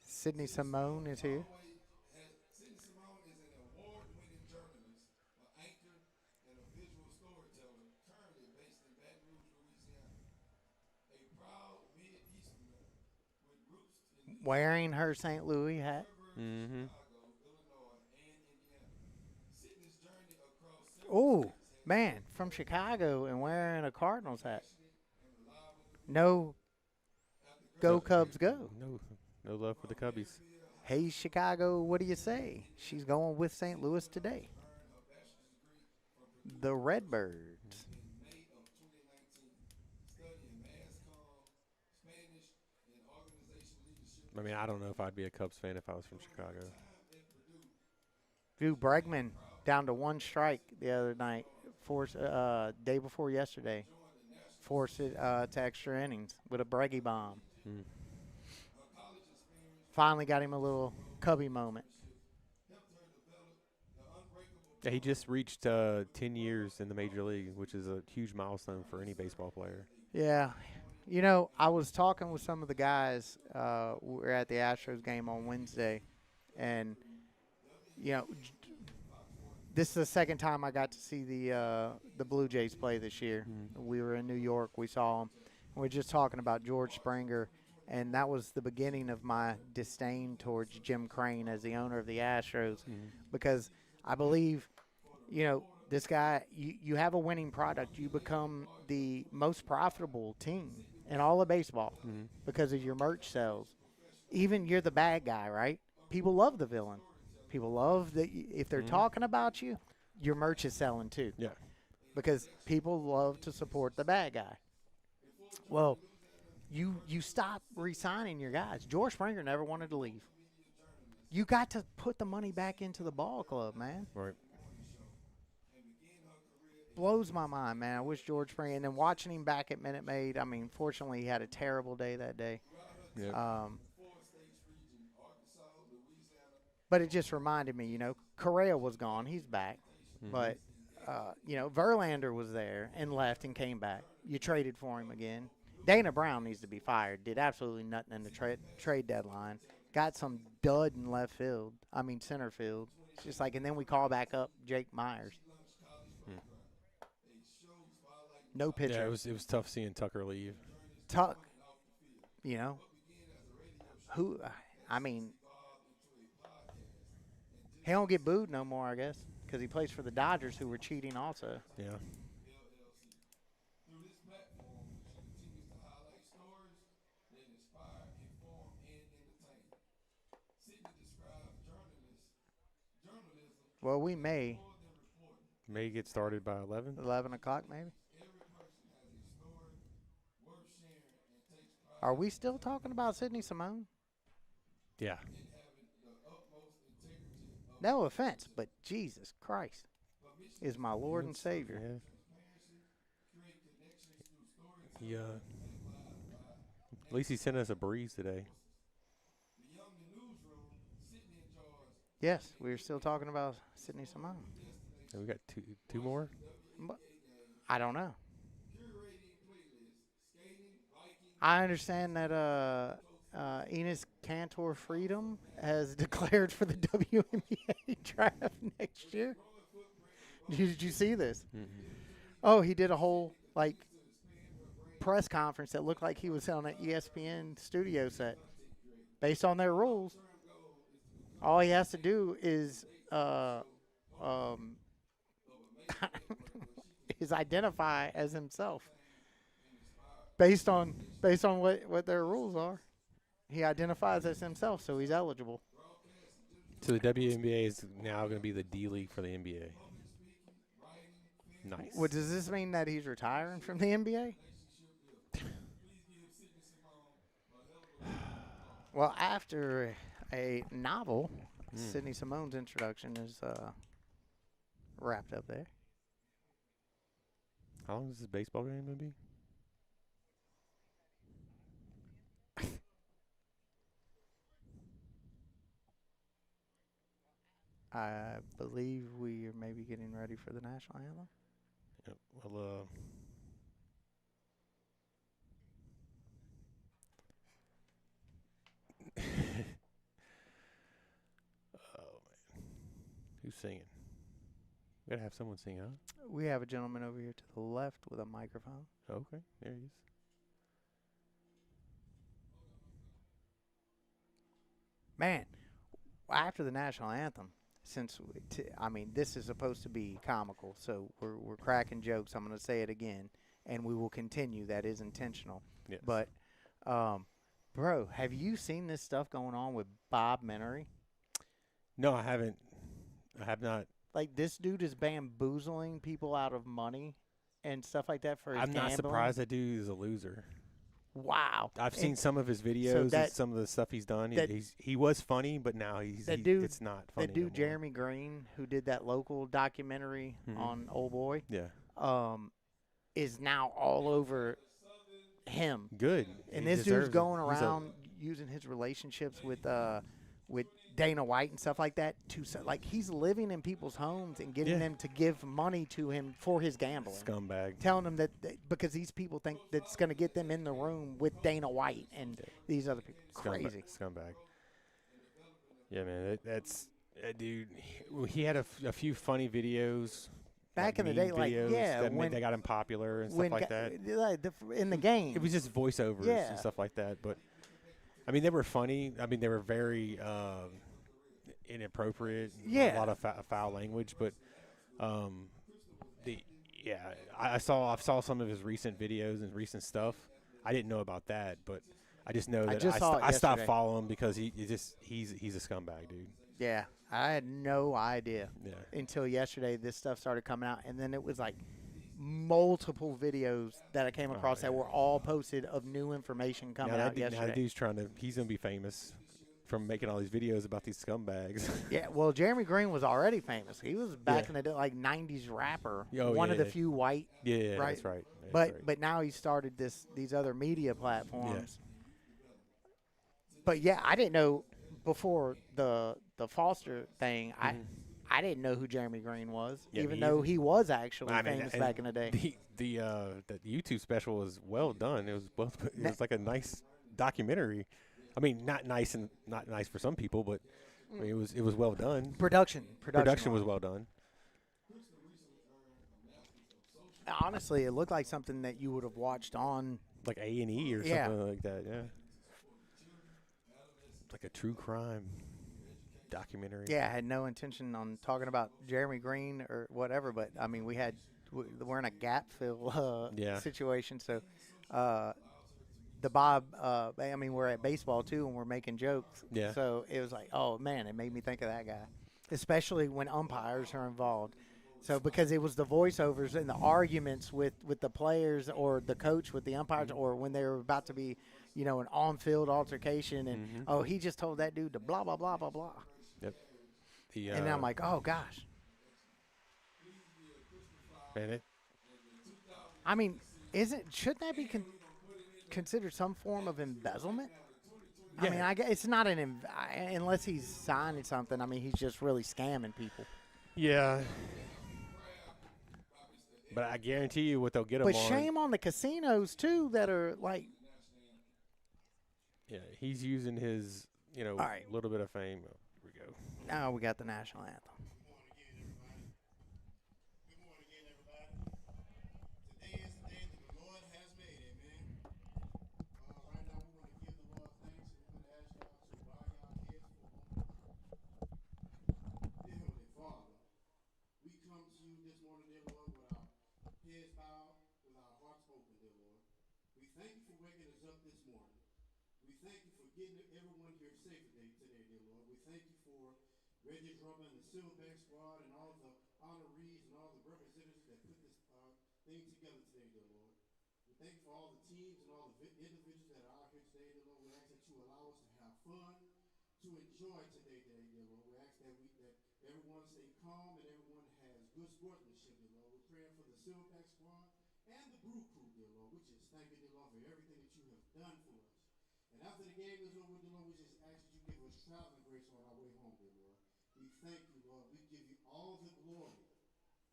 B: Sydney Simone is here.
D: Sydney Simone is an award-winning journalist, an anchor, and a visual storyteller, currently based in Baton Rouge, Louisiana. A proud Mid-Easterner with roots in
B: Wearing her St. Louis hat.
C: Mm-hmm.
D: Chicago, Illinois, and Indiana. Sydney's journey across
B: Oh, man, from Chicago and wearing a Cardinals hat. No, go Cubs, go.
C: No love for the Cubbies.
B: Hey, Chicago, what do you say? She's going with St. Louis today. The Redbirds.
D: in May of 2019, studying mass comm, Spanish, and organization leadership.
C: I mean, I don't know if I'd be a Cubs fan if I was from Chicago.
B: Drew Bregman down to 1 strike the other night, day before yesterday. Forced it to extra innings with a Breggy bomb. Finally got him a little Cubby moment.
C: Yeah, he just reached 10 years in the major league, which is a huge milestone for any baseball player.
B: Yeah. You know, I was talking with some of the guys. We were at the Astros game on Wednesday, and, you know, this is the second time I got to see the Blue Jays play this year. We were in New York. We saw them. We were just talking about George Springer, and that was the beginning of my disdain towards Jim Crane as the owner of the Astros, because I believe, you know, this guy, you have a winning product. You become the most profitable team in all of baseball because of your merch sales. even you're the bad guy, right? People love the villain. People love that if they're talking about you, your merch is selling too.
C: Yeah.
B: Because people love to support the bad guy. Well, you stop re-signing your guys. George Springer never wanted to leave. You got to put the money back into the ball club, man.
C: Right.
B: Blows my mind, man. I wish George Springer. And then watching him back at Minute Maid, I mean, fortunately, he had a terrible day that day.
C: Yeah.
B: But it just reminded me, Correa was gone. He's back. But, Verlander was there and left and came back. You traded for him again. Dana Brown needs to be fired. Did absolutely nothing in the trade deadline. Got some dud in center field. It's just like, and then we call back up Jake Myers. No pitcher.
C: Yeah, it was tough seeing Tucker leave.
B: Tuck, who, I mean, he don't get booed no more, I guess, because he plays for the Dodgers, who were cheating also.
C: Yeah.
D: Through this platform, she continues to highlight stories that inspire, inform, and entertain. Sydney describes journalism
B: Well, we may.
D: more than reporting.
C: May get started by 11.
B: 11 o'clock, maybe.
D: Every person has a story worth sharing and takes pride
B: Are we still talking about Sydney Simone?
C: Yeah.
D: in having the utmost integrity of
B: No offense, but Jesus Christ is my Lord and Savior.
C: Yeah.
D: create connections through storytelling.
C: He, at least he sent us a breeze today.
D: Beyond the newsroom, Sydney enjoys
B: Yes, we're still talking about Sydney Simone.
C: And we got two more.
B: But I don't know.
D: curating playlists, skating, biking,
B: I understand that Enos Cantor Freedom has declared for the WNBA draft next year. Did you see this? Oh, he did a whole press conference that looked like he was on an ESPN studio set. Based on their rules, all he has to do is is identify as himself. Based on what their rules are, he identifies as himself, so he's eligible.
C: So the WNBA is now going to be the D League for the NBA. Nice.
B: What does this mean, that he's retiring from the NBA? Well, after a novel, Sydney Simone's introduction is wrapped up there.
C: How long is this baseball game going to be?
B: I believe we are maybe getting ready for the national anthem.
C: Yep. Well, oh man, who's singing? We gotta have someone sing, huh?
B: We have a gentleman over here to the left with a microphone.
C: Okay, there he is.
B: Man, after the national anthem, this is supposed to be comical, so we're cracking jokes. I'm going to say it again, and we will continue. That is intentional.
C: Yes.
B: But, bro, have you seen this stuff going on with Bob Menery?
C: No, I haven't. I have not.
B: Like, this dude is bamboozling people out of money and stuff like that for his
C: I'm not
B: gambling.
C: surprised that dude is a loser.
B: Wow.
C: I've seen some of his videos and some of the stuff he's done. He was funny, but now it's not funny.
B: That dude, Jeremy Green, who did that local documentary on Old Boy, is now all over him.
C: Good.
B: And this dude's going around using his relationships with Dana White and stuff like that he's living in people's homes and getting them to give money to him for his gambling.
C: Scumbag.
B: Telling them that because these people think that's going to get them in the room with Dana White and these other people. Crazy.
C: Scumbag. Yeah, man. That's dude. He had a few funny videos.
B: Back in the day,
C: when they got him popular and stuff like that.
B: In the game.
C: It was just voiceovers and stuff like that. But, I mean, they were funny. I mean, they were very inappropriate. A lot of foul language. But, I saw some of his recent videos and recent stuff. I didn't know about that. But I just know
B: I
C: that
B: just saw it
C: I stopped
B: yesterday.
C: following him because he's a scumbag, dude.
B: Yeah, I had no idea
C: Yeah.
B: until yesterday this stuff started coming out, and then it was like multiple videos that I came
C: Oh,
B: across
C: yeah.
B: that were all posted of new information coming out
C: Now the
B: yesterday.
C: dude's he's gonna be famous from making all these videos about these scumbags.
B: Yeah, well, Jeremy Green was already famous. He was back
C: Yeah.
B: in the day, like '90s rapper,
C: Oh,
B: one of the
C: yeah.
B: few white,
C: Yeah,
B: right?
C: that's right. That's right.
B: But now he started these other media
C: Yeah.
B: platforms. But yeah, I didn't know before the Foster thing. I didn't know who Jeremy Green was,
C: Yeah,
B: even
C: me
B: though
C: either.
B: he was actually
C: I mean,
B: famous
C: and
B: back in the day.
C: the YouTube special was well done. It was it
B: Na-
C: was like a nice documentary. I mean, not nice for some people, but I mean, it was well done.
B: Production
C: Was
B: wise.
C: well done.
B: Honestly, it looked like something that you would have watched on.
C: Like A&E or
B: Yeah.
C: something like that. Yeah. Like a true crime documentary.
B: Yeah, I had no intention on talking about Jeremy Green or whatever, but I mean, we're in a gap fill
C: Yeah.
B: situation, so the Bob. I mean, we're at baseball too, and we're making jokes.
C: Yeah.
B: So it was like, oh man, it made me think of that guy, especially when umpires are involved. So because it was the voiceovers and the arguments with the players or the coach with the umpires, or when they were about to be, an on-field altercation, and oh, he just told that dude to blah blah blah blah blah,
C: Yep. The
B: and I'm like, oh gosh.
C: man, it,
B: I mean, shouldn't that be considered some form of embezzlement? I mean,
C: Yeah.
B: I guess it's not unless he's signing something. I mean, he's just really scamming people.
C: yeah. But I guarantee you, what they'll get him
B: But
C: on.
B: shame on the casinos too that are like,
C: Yeah, he's using his
B: all right,
C: little bit of fame. Oh, here we go.
B: now we got the national anthem.
E: Good morning again, everybody. Today is the day that the Lord has made, amen. Right now, we want to give the Lord thanks, and we're going to ask y'all to bow your heads for a moment. Dear Heavenly Father, we come to you this morning, dear Lord, with our heads bowed, with our hearts open, dear Lord. We thank you for waking us up this morning. We thank you for getting everyone here safe today, dear Lord. We thank you for Reggie Drummond and the Silverback squad and all the honorees and all the representatives that put this thing together today, dear Lord. We thank you for all the teams and all the individuals that are out here today, dear Lord. We ask that you allow us to have fun, to enjoy today, dear Lord. We ask that everyone stay calm and everyone has good sportsmanship, dear Lord. We're praying for the Silverback squad and the Brew Crew, dear Lord. We just thank you, dear Lord, for everything that you have done for us. And after the game is over, dear Lord, we just ask that you give us traveling grace on our way home, dear Lord. We thank you, Lord. We give you all the glory,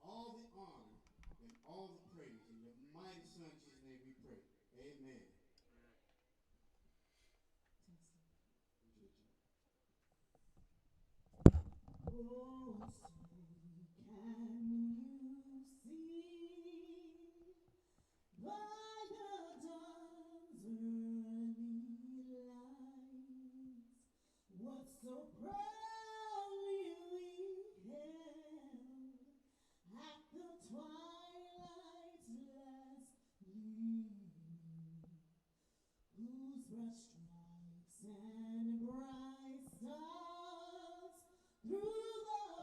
E: all the honor, and all the praise. In your mighty Son, Jesus' name, we pray. Amen. Oh, so can you see by the dawn's early light what so proudly we hailed at the twilight's last gleaming, whose broad stripes and bright stars through the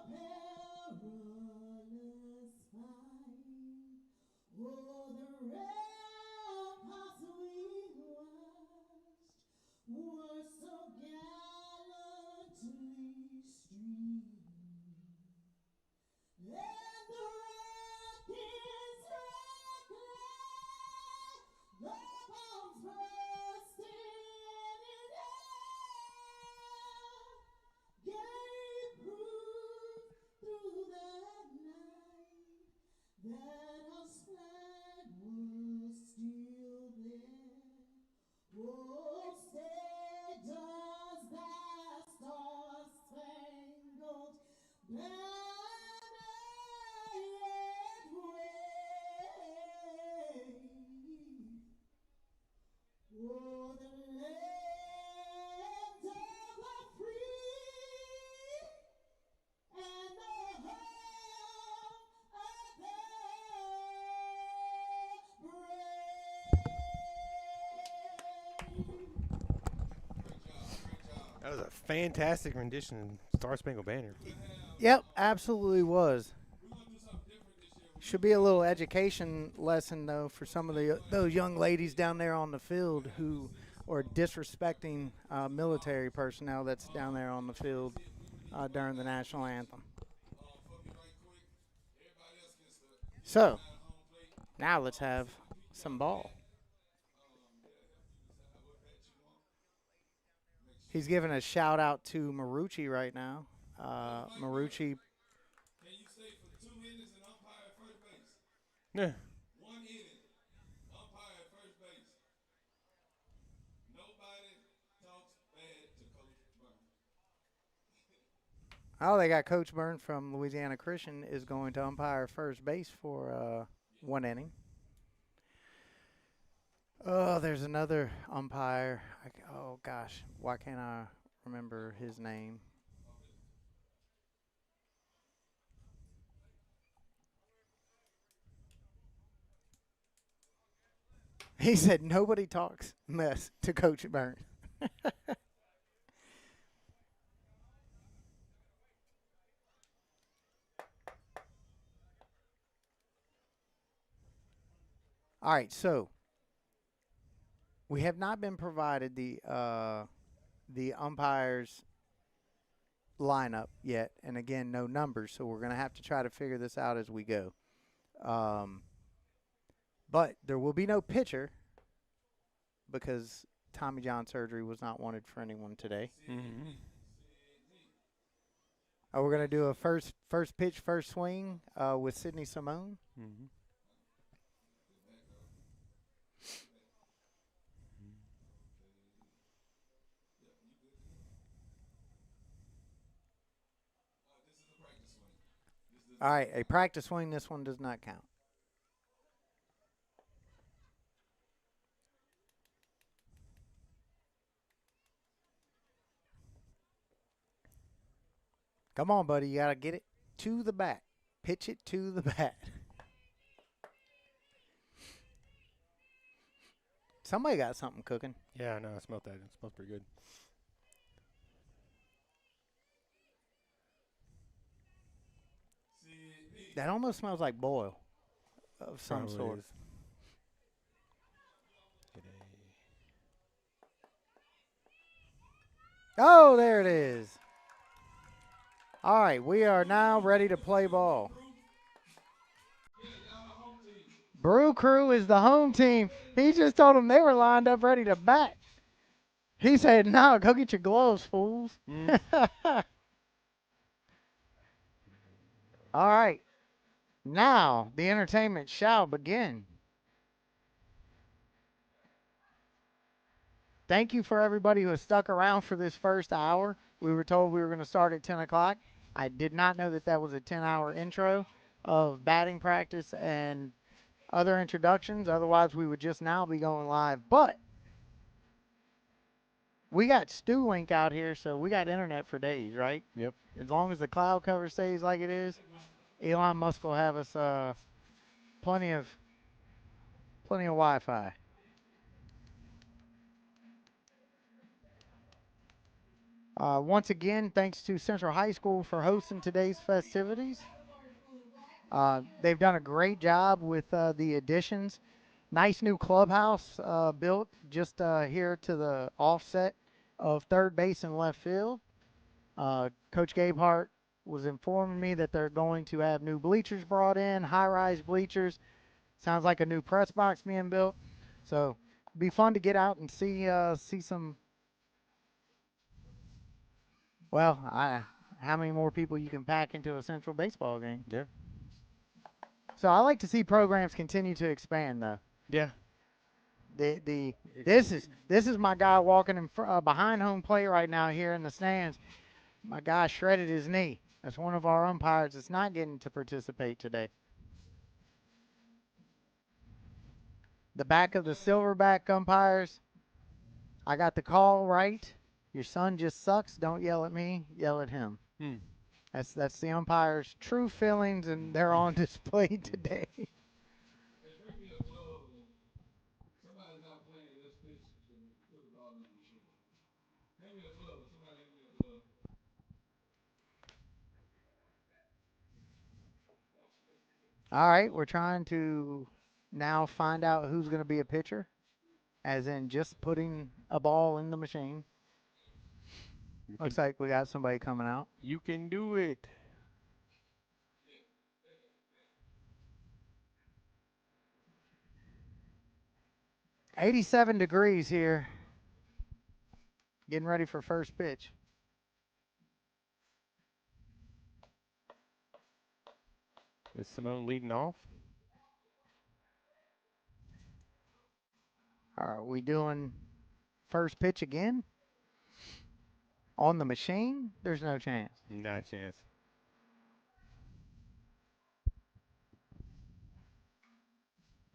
C: That was a fantastic rendition of Star Spangled Banner.
B: Yep, absolutely was. Should be a little education lesson though for some of those young ladies down there on the field who are disrespecting military personnel that's down there on the field during the national anthem. So now let's have some ball. He's giving a shout out to Marucci right now. Marucci.
D: Can you stay for 2 minutes and umpire at first base?
C: Yeah.
D: 1 inning, umpire at first base. Nobody talks bad to Coach Burns.
B: Oh, they got Coach Burns from Louisiana Christian is going to umpire first base for 1 inning. Oh, there's another umpire. Oh, gosh. Why can't I remember his name? He said nobody talks mess to Coach Burns. All right, so we have not been provided the umpires lineup yet, and again, no numbers. So we're going to have to try to figure this out as we go. But there will be no pitcher because Tommy John surgery was not wanted for anyone today.
C: Mm-hmm.
B: We're going to do a first pitch, first swing with Sidney Simone.
C: Mm-hmm.
B: All right, a practice swing. This one does not count. Come on, buddy. You got to get it to the bat. Pitch it to the bat. Somebody got something cooking.
C: Yeah, I know. I smelled that. It smells pretty good.
B: That almost smells like boil of some
C: Probably
B: sort.
C: is.
B: Oh, there it is. All right, we are now ready to play ball. Brew Crew is the home team. He just told them they were lined up ready to bat. He said, no, go get your gloves, fools. All right. Now the entertainment shall begin. Thank you for everybody who has stuck around for this first hour. We were told we were going to start at 10 o'clock. I did not know that that was a 10-hour intro of batting practice and other introductions. Otherwise, we would just now be going live. But we got Stu Link out here, so we got internet for days, right?
C: Yep.
B: As long as the cloud cover stays like it is, Elon Musk will have us plenty of Wi-Fi. Once again, thanks to Central High School for hosting today's festivities. They've done a great job with the additions. Nice new clubhouse built just here to the offset of third base and left field. Coach Gabehart was informing me that they're going to have new bleachers brought in, high-rise bleachers. Sounds like a new press box being built. So it'd be fun to get out and see some. Well, how many more people you can pack into a Central baseball game?
C: Yeah.
B: So I like to see programs continue to expand, though.
C: Yeah.
B: This is my guy walking behind home plate right now here in the stands. My guy shredded his knee. That's one of our umpires that's not getting to participate today. The back of the silverback umpires. I got the call right. Your son just sucks. Don't yell at me. Yell at him. That's the umpire's true feelings, and they're on display today.
D: Somebody's not playing this pitch. Put the ball on the field. Hand me the glove. Somebody
B: All right, we're trying to now find out who's going to be a pitcher, as in just putting a ball in the machine. Looks like we got somebody coming out.
C: You can do it.
B: 87 degrees here. Getting ready for first pitch.
C: Is Simone leading off?
B: Are we doing first pitch again? On the machine? There's no chance.
C: Not a chance.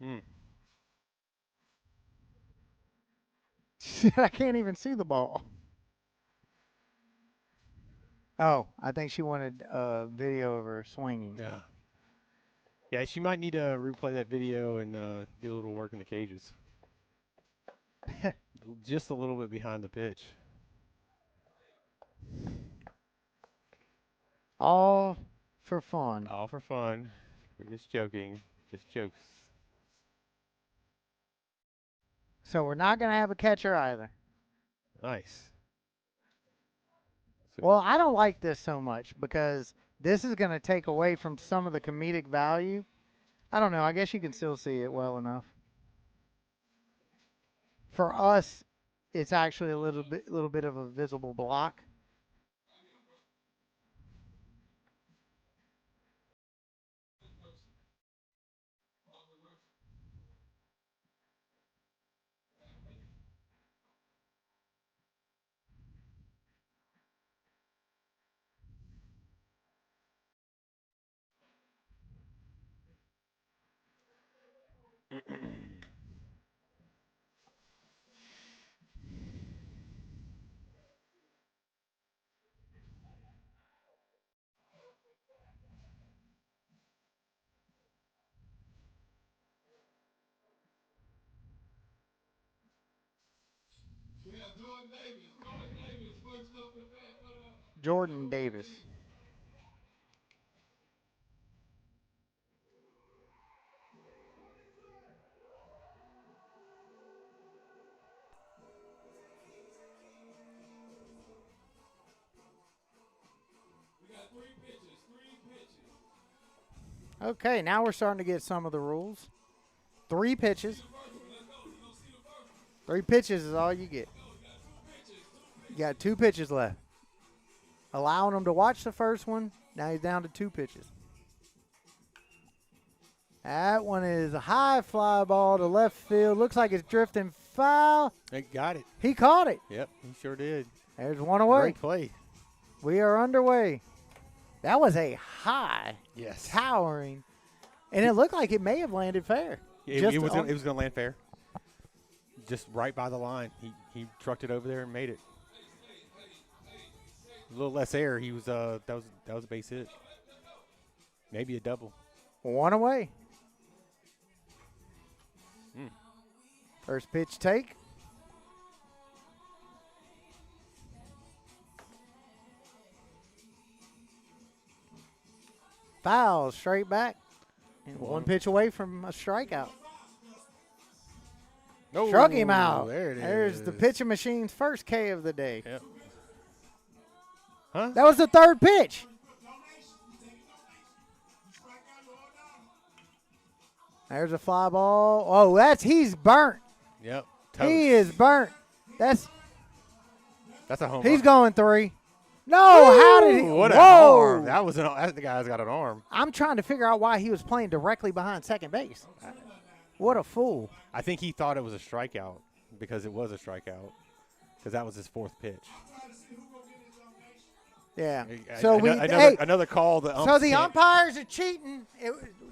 C: Hmm.
B: I can't even see the ball. Oh, I think she wanted a video of her swinging.
C: Yeah. Yeah, she might need to replay that video and do a little work in the cages. Just a little bit behind the pitch.
B: All for fun.
C: All for fun. We're just joking. Just jokes.
B: So we're not going to have a catcher either.
C: Nice.
B: Well, I don't like this so much because this is going to take away from some of the comedic value. I don't know. I guess you can still see it well enough. For us, it's actually a little bit of a visible block.
D: Yeah, Jordan Davis. Jordan Davis punched up the bat. What up?
B: Jordan Davis.
D: We got three pitches. Three pitches.
B: Okay, now we're starting to get some of the rules. 3 pitches.
D: First one, let's go. You gonna see the first one?
B: 3 pitches is all you get.
D: No, we got two pitches.
B: You got 2 pitches left. Allowing him to watch the first one. Now he's down to 2 pitches. That one is a high fly ball to left field. Looks like it's drifting foul.
C: They got it.
B: He caught it.
C: Yep, he sure did.
B: There's one away.
C: Great play.
B: We are underway. That was a high,
C: Yes.
B: towering, and it looked like it may have landed fair.
C: It
B: Just
C: was
B: on-
C: going to land fair. Just right by the line. He trucked it over there and made it. A little less air. He was that was a base hit. Maybe a double.
B: One away. First pitch take. Foul, straight back. And one pitch away from a strikeout.
C: No,
B: Struck him out.
C: There it is.
B: There's the pitching machine's first K of the day.
C: Yep. Huh?
B: That was the third pitch. There's a fly ball. Oh, he's burnt.
C: Yep.
B: He
C: Toast.
B: is burnt. That's
C: a home
B: he's
C: run.
B: going 3. No, how did he?
C: What a
B: Whoa!
C: arm. That was the guy's got an arm.
B: I'm trying to figure out why he was playing directly behind second base. What a fool.
C: I think he thought it was a strikeout because it was a strikeout because that was his 4th pitch.
B: Yeah. So
C: another call.
B: So the umpires are cheating.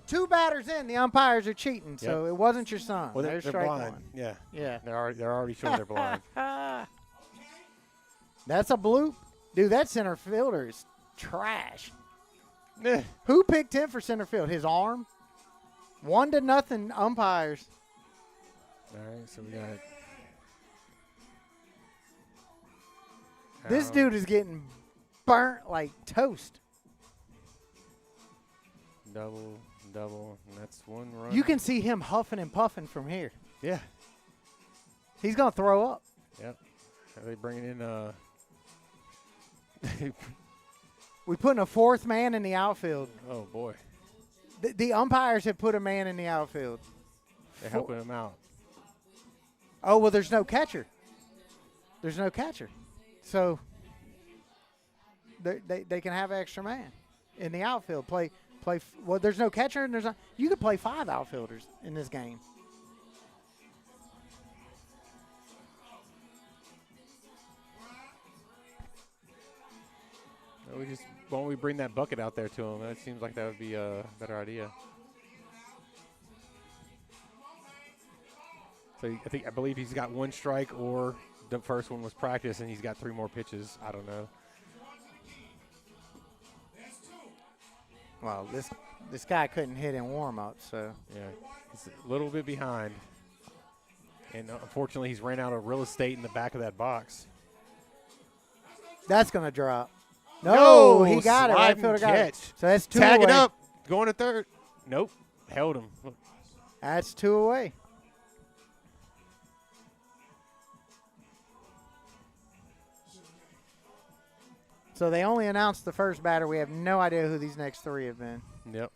B: 2 batters in, the umpires are cheating. So it wasn't your son.
C: Well, they're
B: There's strike
C: blind.
B: 1.
C: Yeah.
B: Yeah.
C: They're already showing they're blind.
B: That's a bloop. Dude, that center fielder is trash.
C: Eh.
B: Who picked him for center field? His arm? 1-0 umpires.
C: All right, so we got.
B: This dude is getting burnt like toast.
C: double, double, and that's one run.
B: You can see him huffing and puffing from here.
C: Yeah.
B: He's going to throw up.
C: Yep. Are they bringing in
B: We putting a fourth man in the outfield.
C: oh, boy.
B: The umpires have put a man in the outfield.
C: They're helping him out.
B: Oh, well, there's no catcher. There's no catcher. So they can have an extra man in the outfield. Well, there's no catcher, and you could play 5 outfielders in this game.
C: Why don't we bring that bucket out there to him? That seems like that would be a better idea. So I believe he's got 1 strike, or the first one was practice, and he's got 3 more pitches. I don't know.
B: Well, this guy couldn't hit in warm-up, so.
C: Yeah, he's a little bit behind. And unfortunately, he's ran out of real estate in the back of that box.
B: That's going to drop. No, he got it. Right
C: sliding
B: fielder got it.
C: catch.
B: So that's 2
C: Tag
B: away.
C: it up. Going to third. Nope. Held him.
B: That's 2 away. So they only announced the first batter. We have no idea who these next 3 have been.
C: Yep.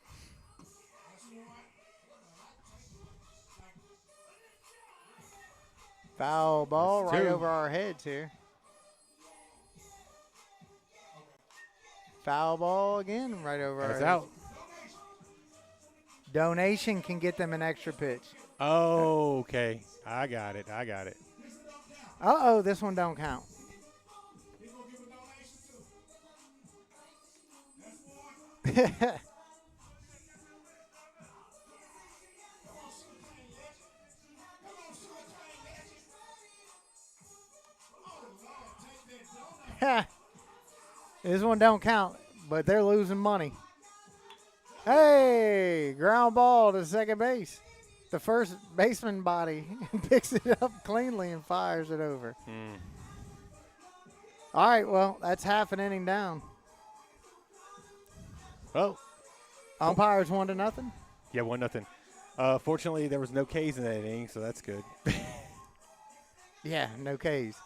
B: Foul ball
C: That's
B: right
C: 2.
B: over our heads here. Foul ball again right over our
C: That's
B: heads.
C: out.
B: Donation can get them an extra pitch.
C: Oh, okay. I got it.
B: Uh-oh, this one don't count. This one don't count, but they're losing money. Hey, ground ball to second base. The first baseman body picks it up cleanly and fires it over. All right, well, that's half an inning down.
C: Oh.
B: Umpires 1-0.
C: Yeah, 1-0. Fortunately, there was no Ks in that inning, so that's good.
B: Yeah, no Ks.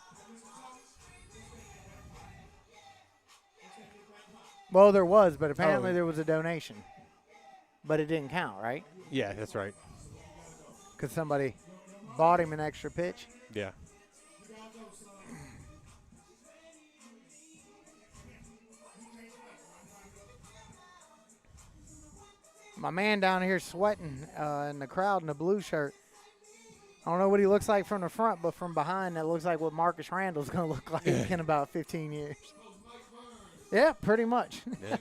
B: Well, there was, but apparently there was a donation. But it didn't count, right?
C: Yeah, that's right.
B: Because somebody bought him an extra pitch.
C: Yeah.
B: My man down here sweating in the crowd in the blue shirt. I don't know what he looks like from the front, but from behind, that looks like what Marcus Randall's going to look like in about 15 years. Yeah, pretty much.
C: Yeah.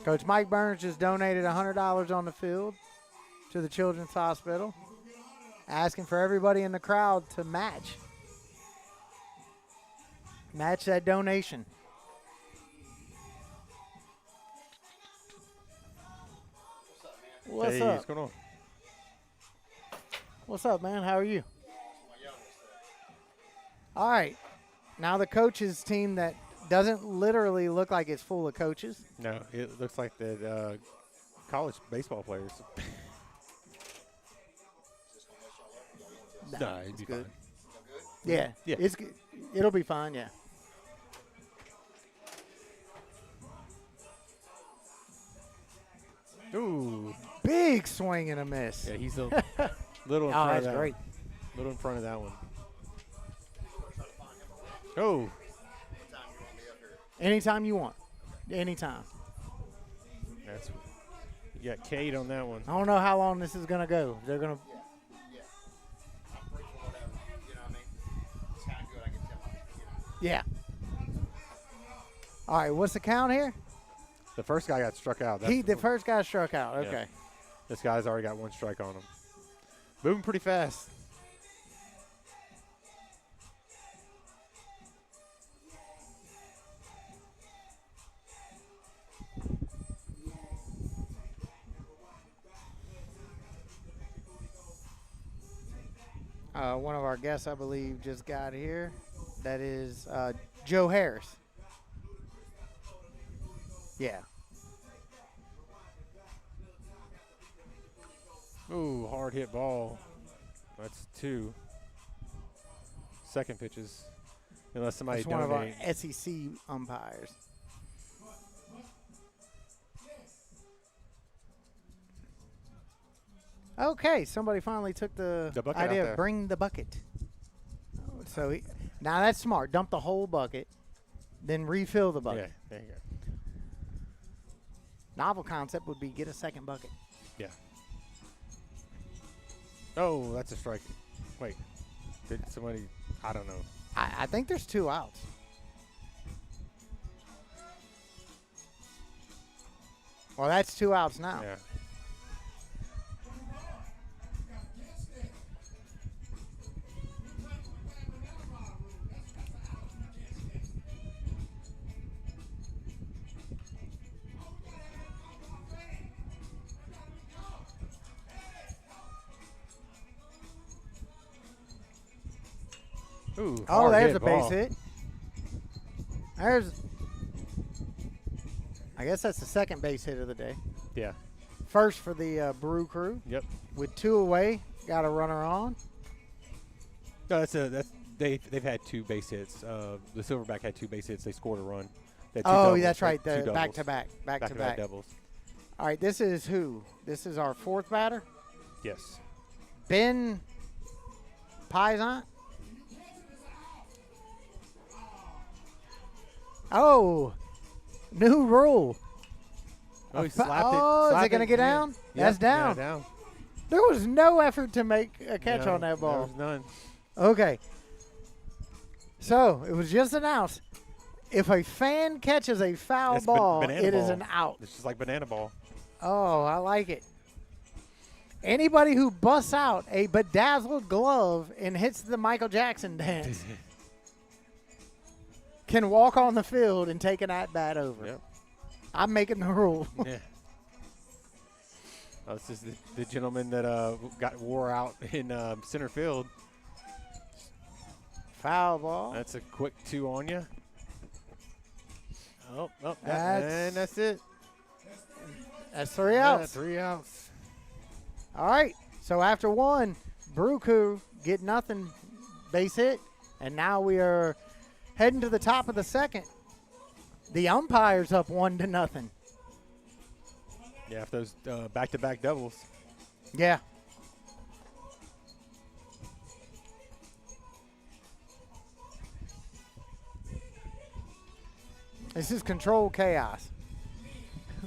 B: Coach Mike Burns just donated $100 on the field to the Children's Hospital, asking for everybody in the crowd to match that donation. What's
C: Hey,
B: up?
C: what's going on?
B: What's up, man? How are you? All right. Now the coaches team that doesn't literally look like it's full of coaches.
C: No, it looks like that college baseball players. No, it'd be
B: good.
C: fine.
B: Yeah.
C: Yeah.
B: It's good. It'll be fine, yeah.
C: Ooh.
B: Big swing and a miss.
C: Yeah, he's a little in
B: Oh,
C: front of
B: that's
C: that
B: great.
C: one. Little in front of that one. Oh.
B: Anytime you want. Anytime.
C: That's you got Cade on that one.
B: I don't know how long this is going to go. They're going to.
E: I'm free for whatever. You know what I mean? It's kind of good. I can tell.
B: Yeah. All right, what's the count here?
C: The first guy got struck out. That's
B: The first guy struck out.
C: Yeah.
B: Okay.
C: This guy's already got 1 strike on him. Moving pretty fast.
B: one of our guests, I believe, just got here. That is Joe Harris. Yeah.
C: Ooh, hard hit ball. That's 2. Second pitches. Unless somebody
B: That's one of our
C: donate.
B: SEC umpires. Okay, somebody finally took the
C: bucket
B: idea
C: out
B: of
C: there.
B: bring the bucket. So now that's smart. Dump the whole bucket, then refill the
C: Yeah,
B: bucket.
C: there you go.
B: Novel concept would be get a second bucket.
C: Yeah. Oh, that's a strike. Wait. Did somebody, I don't know.
B: I think there's 2 outs. Well, that's 2 outs now.
C: Yeah. Ooh,
B: Oh,
C: hard
B: there's
C: hit
B: a base
C: ball.
B: hit. I guess that's the second base hit of the day.
C: Yeah.
B: First for the Brew Crew.
C: Yep.
B: With 2 away, got a runner on.
C: No, they've had 2 base hits. The Silverback had 2 base hits. They scored a run. They had 2
B: Oh,
C: doubles,
B: that's right.
C: 2
B: The
C: doubles.
B: back-to-back. Back-to-back.
C: doubles.
B: All right, this is who? This is our 4th batter.
C: Yes.
B: Ben Paisan. Oh, new rule.
C: Oh, he slapped it.
B: Oh, is
C: slapped
B: it going to get
C: yeah.
B: down?
C: Yep,
B: That's down.
C: Yeah, down.
B: There was no effort to make a catch
C: No,
B: on that ball.
C: There was none.
B: Okay. So, it was just an out. If a fan catches a foul
C: It's
B: ball,
C: banana
B: it is
C: ball.
B: an out.
C: It's just like banana ball.
B: Oh, I like it. Anybody who busts out a bedazzled glove and hits the Michael Jackson dance can walk on the field and take an at-bat over.
C: Yep.
B: I'm making the rule.
C: Yeah. Oh, this is the gentleman that wore out in center field.
B: Foul ball.
C: That's a quick 2 on you. Oh,
B: That's-
C: and that's it.
B: That's 3
C: Yeah,
B: outs.
C: 3 outs.
B: All right. So after 1, Bruku get nothing base hit, and now we are heading to the top of the 2nd. The umpire's up 1-0.
C: Yeah, if those back-to-back doubles.
B: Yeah. This is controlled chaos.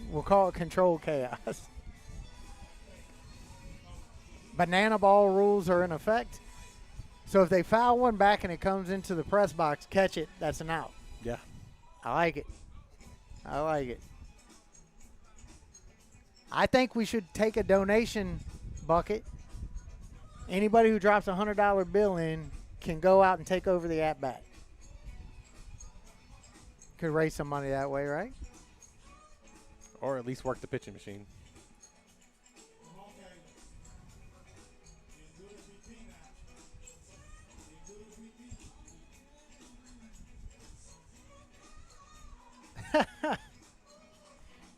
B: We'll call it controlled chaos. Banana ball rules are in effect. So if they foul one back and it comes into the press box, catch it, that's an out.
C: Yeah.
B: I like it. I like it. I think we should take a donation bucket. Anybody who drops a $100 bill in can go out and take over the at-bat. Could raise some money that way, right?
C: Or at least work the pitching machine.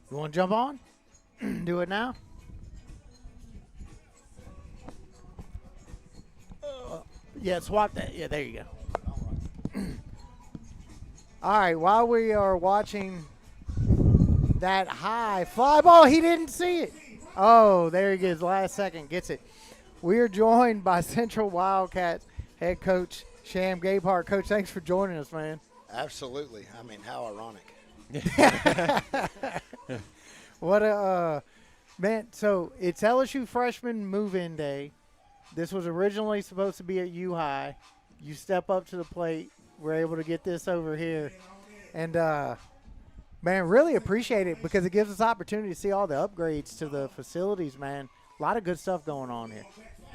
B: You want to jump on? Do it now? Yeah, swap that. Yeah, there you go. All right, while we are watching that high fly ball, he didn't see it. Oh, there he goes. Last second, gets it. We are joined by Central Wildcats head coach Sham Gapehart. Coach, thanks for joining us, man.
E: Absolutely. I mean, how ironic.
B: What a man! So it's LSU freshman move-in day. This was originally supposed to be at U High. You step up to the plate. We're able to get this over here, and man, really appreciate it because it gives us opportunity to see all the upgrades to the facilities. Man, a lot of good stuff going on here.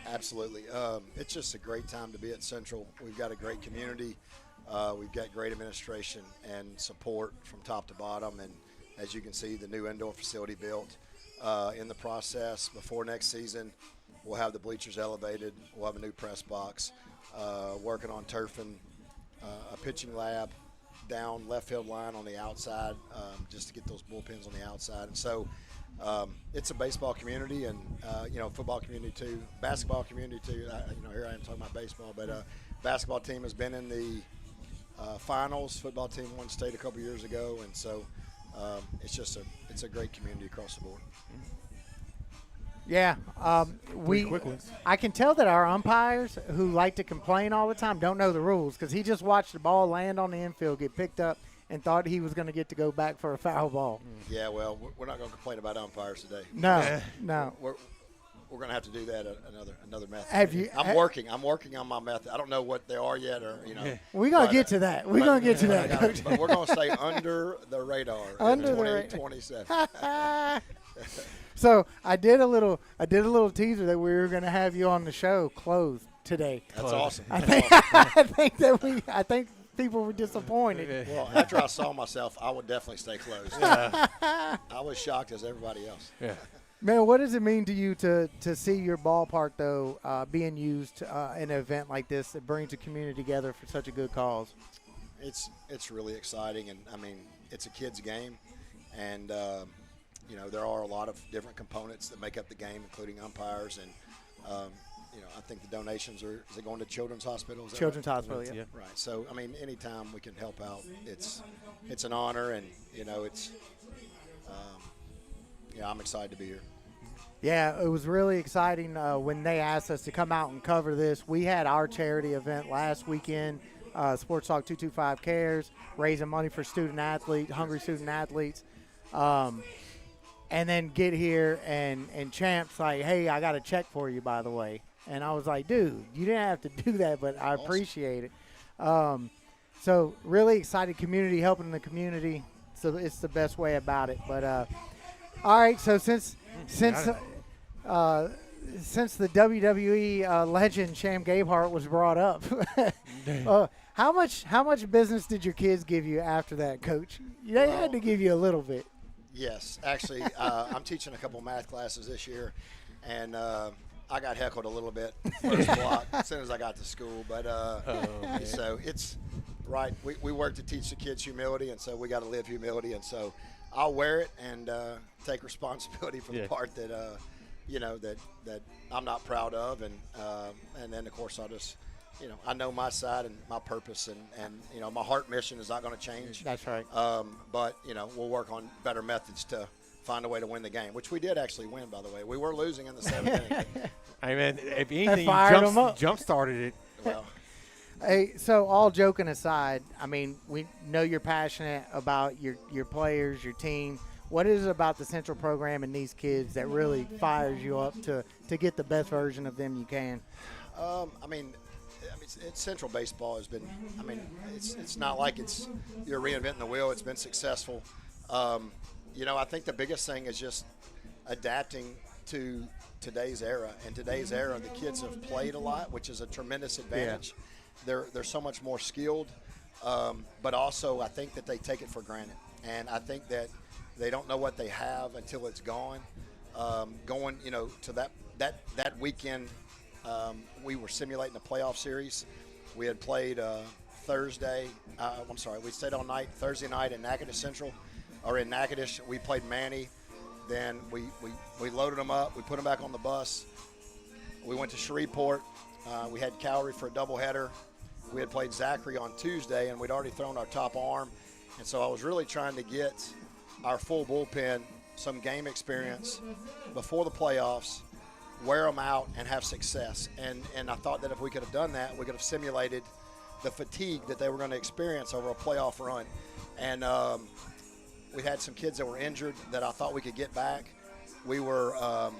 E: Absolutely. It's just a great time to be at Central. We've got a great community. We've got great administration and support from top to bottom. And as you can see, the new indoor facility built in the process before next season.
F: We'll have the bleachers elevated. We'll have a new press box. Working on turfing, a pitching lab down left field line on the outside, just to get those bullpens on the outside. And so it's a baseball community, and football community too, basketball community too. Here I am talking about baseball, but basketball team has been in the finals. Football team won state a couple years ago, and so it's a great community across the board.
B: Yeah, I can tell that our umpires, who like to complain all the time, don't know the rules, because he just watched the ball land on the infield, get picked up, and thought he was going to get to go back for a foul ball.
F: Yeah, well, we're not going to complain about umpires today.
B: No.
F: We're going to have to do that another method.
B: Have you?
F: I'm working on my method. I don't know what they are yet, or
B: We're going to get to that. We're going to get to that, Coach.
F: But we're going to stay under the radar.
B: Under the radar.
F: 2027.
B: So I did a little teaser that we were going to have you on the show closed today.
F: That's awesome.
B: I think people were disappointed.
F: Well, after I saw myself, I would definitely stay closed. I was shocked as everybody else.
C: Yeah.
B: Man, what does it mean to you to see your ballpark, though, being used in an event like this that brings the community together for such a good cause?
F: It's really exciting, and, I mean, it's a kid's game, and, there are a lot of different components that make up the game, including umpires, and, I think the donations is it going to Children's Hospital?
B: Children's Hospital, yeah.
F: Right. So, I mean, anytime we can help out, it's an honor, and, I'm excited to be here.
B: Yeah, it was really exciting when they asked us to come out and cover this. We had our charity event last weekend, Sports Talk 225 Cares, raising money for hungry student athletes. And then get here and Champ's like, hey, I got a check for you, by the way. And I was like, dude, you didn't have to do that, but I appreciate it. So really excited community, helping the community. So it's the best way about it. But all right, so since the WWE legend Sham Gabehart was brought up, how much business did your kids give you after that, Coach? They had to give you a little bit.
F: Yes, actually, I'm teaching a couple math classes this year, and I got heckled a little bit first block as soon as I got to school. But so it's right. We work to teach the kids humility, and so we got to live humility. And so I'll wear it and take responsibility for the part that that I'm not proud of, and then of course I'll just. I know my side and my purpose, and my heart mission is not going to change.
B: That's right.
F: But we'll work on better methods to find a way to win the game, which we did actually win, by the way. We were losing in the seventh inning.
C: I mean, if anything, jump started it.
F: Well,
B: hey, so all joking aside, I mean, we know you're passionate about your players, your team. What is it about the Central program and these kids that really fires you up to get the best version of them you can?
F: It's Central baseball has been. It's not like you're reinventing the wheel. It's been successful. I think the biggest thing is just adapting to today's era. In today's era, the kids have played a lot, which is a tremendous advantage. Yeah. They're so much more skilled, but also I think that they take it for granted, and I think that they don't know what they have until it's gone. Going, to that weekend. We were simulating a playoff series. We had played Thursday. We stayed all night Thursday night in Natchitoches Central, or in Natchitoches. We played Manny. Then we loaded them up. We put them back on the bus. We went to Shreveport. We had Calgary for a doubleheader. We had played Zachary on Tuesday, and we'd already thrown our top arm. And so I was really trying to get our full bullpen some game experience before the playoffs, wear them out, and have success. And I thought that if we could have done that, we could have simulated the fatigue that they were going to experience over a playoff run. And we had some kids that were injured that I thought we could get back. We were, I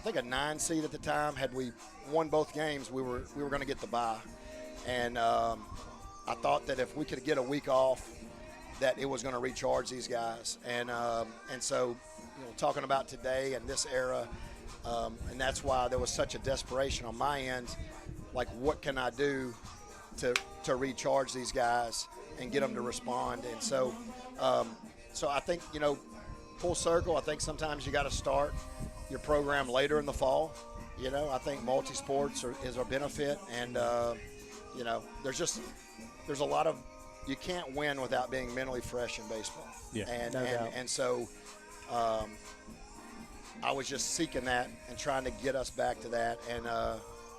F: think, a 9 seed at the time. Had we won both games, we were going to get the bye. And I thought that if we could get a week off, that it was going to recharge these guys. And so, talking about today and this era. And that's why there was such a desperation on my end, like what can I do to recharge these guys and get them to respond. And so I think, full circle, I think sometimes you got to start your program later in the fall. You know, I think multi-sports is a benefit, and you know, there's a lot of, you can't win without being mentally fresh in baseball.
C: Yeah,
F: and
B: no doubt.
F: and so I was just seeking that and trying to get us back to that, and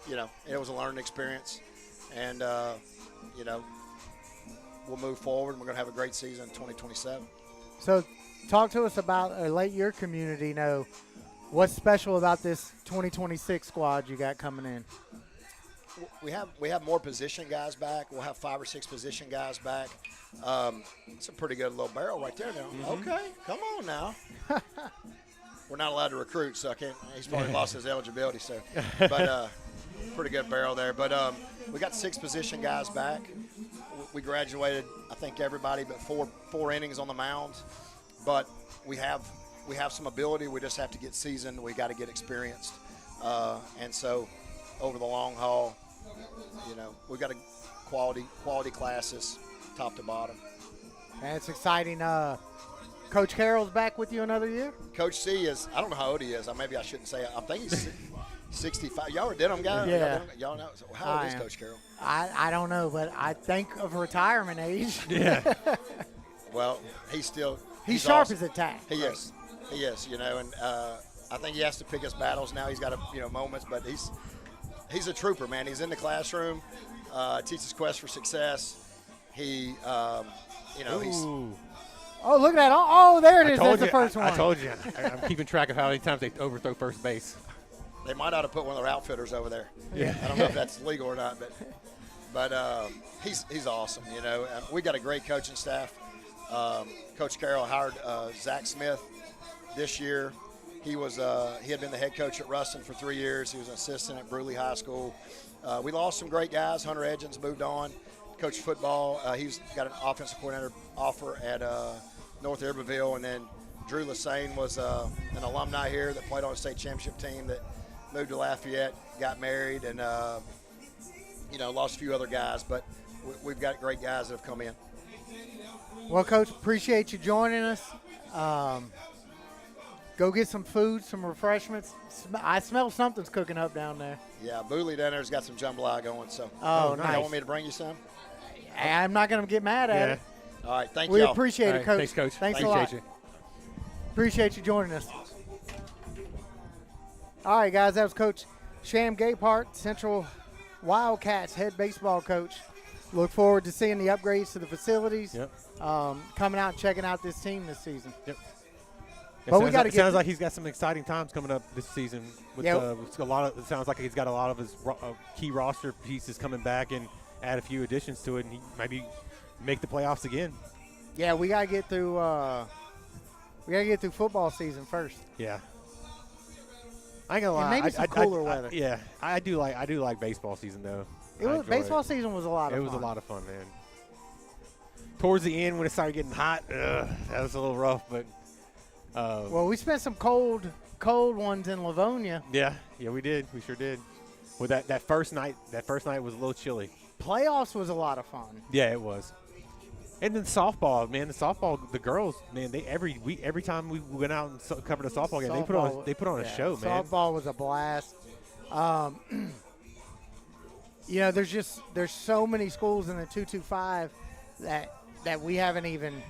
F: you know, it was a learning experience, and you know, we'll move forward. We're going to have a great season in 2027.
B: So talk to us about, or let your community know what's special about this 2026 squad you got coming in.
F: We have more position guys back. We'll have 5 or 6 position guys back. It's a pretty good little barrel right there now. Okay, come on now. We're not allowed to recruit, so I can't. He's probably lost his eligibility, so. But pretty good barrel there. But we got 6 position guys back. We graduated, I think, everybody but four innings on the mound. But we have some ability. We just have to get seasoned. We got to get experienced. And so over the long haul, you know, we got a quality classes, top to bottom.
B: And it's exciting. Coach Carroll's back with you another year?
F: Coach C is, I don't know how old he is. Maybe I shouldn't say it. I think he's 65. Y'all are Denham guys?
B: Yeah.
F: Y'all know. So how old is
B: am.
F: Coach Carroll?
B: I don't know, but I think of retirement age.
C: Yeah.
F: Well, he's still.
B: He's sharp
F: awesome.
B: as a tack.
F: He is. He is, you know, and I think he has to pick his battles now. He's got, moments, but he's a trooper, man. He's in the classroom, teaches quest for success. He, he's.
C: Ooh.
B: Oh, look at that. Oh, there it is.
C: I told
B: That's the
C: you,
B: first
C: I
B: one.
C: told you. I'm keeping track of how many times they overthrow first base.
F: They might ought to put one of their outfitters over there.
C: Yeah.
F: I don't know if that's legal or not, but he's awesome. You know, we got a great coaching staff. Coach Carroll hired Zach Smith this year. He had been the head coach at Ruston for 3 years. He was an assistant at Bruley High School. We lost some great guys. Hunter Edgens moved on. Coached football. He's got an offensive coordinator offer at North Iberville, and then Drew Lassane was an alumni here that played on a state championship team that moved to Lafayette, got married, and lost a few other guys. But we've got great guys that have come in.
B: Well, Coach, appreciate you joining us. Go get some food, some refreshments. I smell something's cooking up down there.
F: Yeah, Booley down there's got some jambalaya going. So,
B: Oh,
F: you
B: nice.
F: want me to bring you some?
B: I'm not going to get mad at it.
F: All right, thank
B: We
F: you.
B: appreciate
C: All
B: it,
C: right,
B: Coach.
C: thanks, Coach.
B: Thanks a
C: Appreciate
B: lot.
C: you.
B: Appreciate you joining us. All right, guys, that was Coach Sham Gapehart, Central Wildcats head baseball coach. Look forward to seeing the upgrades to the facilities.
C: Yep.
B: Coming out and checking out this team this season.
C: Yep.
B: But we gotta
C: It
B: get
C: sounds
B: to-
C: like he's got some exciting times coming up this season. With,
B: Yeah.
C: with a lot of, it sounds like he's got a lot of his key roster pieces coming back and add a few additions to it, and he maybe make the playoffs again.
B: Yeah, we gotta get through. Football season first.
C: Yeah. I ain't gonna lie.
B: maybe some cooler weather.
C: Yeah, I do like baseball season though.
B: Baseball season was a lot of fun.
C: It was a lot of fun, man. Towards the end, when it started getting hot, that was a little rough, but.
B: Well, we spent some cold ones in Livonia.
C: Yeah, we did. We sure did. Well, that first night was a little chilly.
B: Playoffs was a lot of fun.
C: Yeah, it was. And then softball, man. The girls, man. Every time we went out and covered a softball game, they put on a show, man.
B: Softball was a blast. There's so many schools in the 225 that we haven't even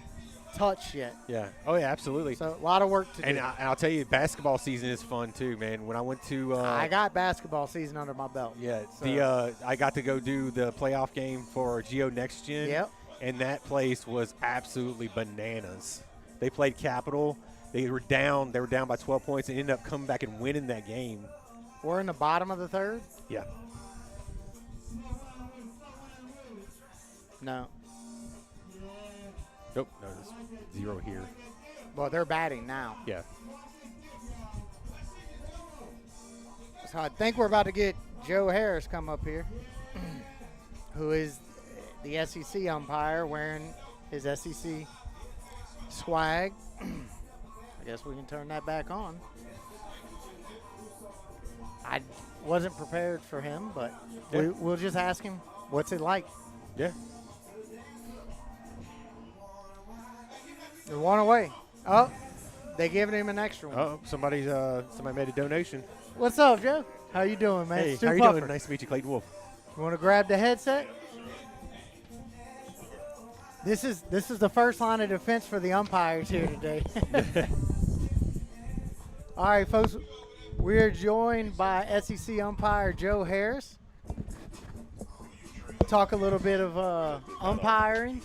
B: touched yet.
C: Yeah. Oh yeah, absolutely.
B: So a lot of work to
C: And
B: do.
C: I'll tell you, basketball season is fun too, man. When I went to,
B: I got basketball season under my belt.
C: yeah,
B: So-
C: I got to go do the playoff game for Geo Next Gen.
B: Yep.
C: And that place was absolutely bananas. They played Capital. They were down by 12 points and ended up coming back and winning that game.
B: We're in the bottom of the third.
C: Yeah.
B: No.
C: Nope. No, there's 0 here.
B: Well, they're batting now.
C: Yeah.
B: So I think we're about to get Joe Harris come up here, who is the SEC umpire wearing his SEC swag. I guess we can turn that back on. I wasn't prepared for him, but
C: Yeah.
B: we'll just ask him, what's it like?
C: Yeah.
B: They're one away. Oh, They giving him an extra one.
C: Oh, somebody made a donation.
B: What's up, Joe? How you doing, man?
C: Hey,
B: Stu
C: how you
B: Puffer.
C: doing? Nice to meet you, Clayton Wolf.
B: You want to grab the headset? This is the first line of defense for the umpires here today. All right, folks. We are joined by SEC umpire Joe Harris. Talk a little bit of umpiring.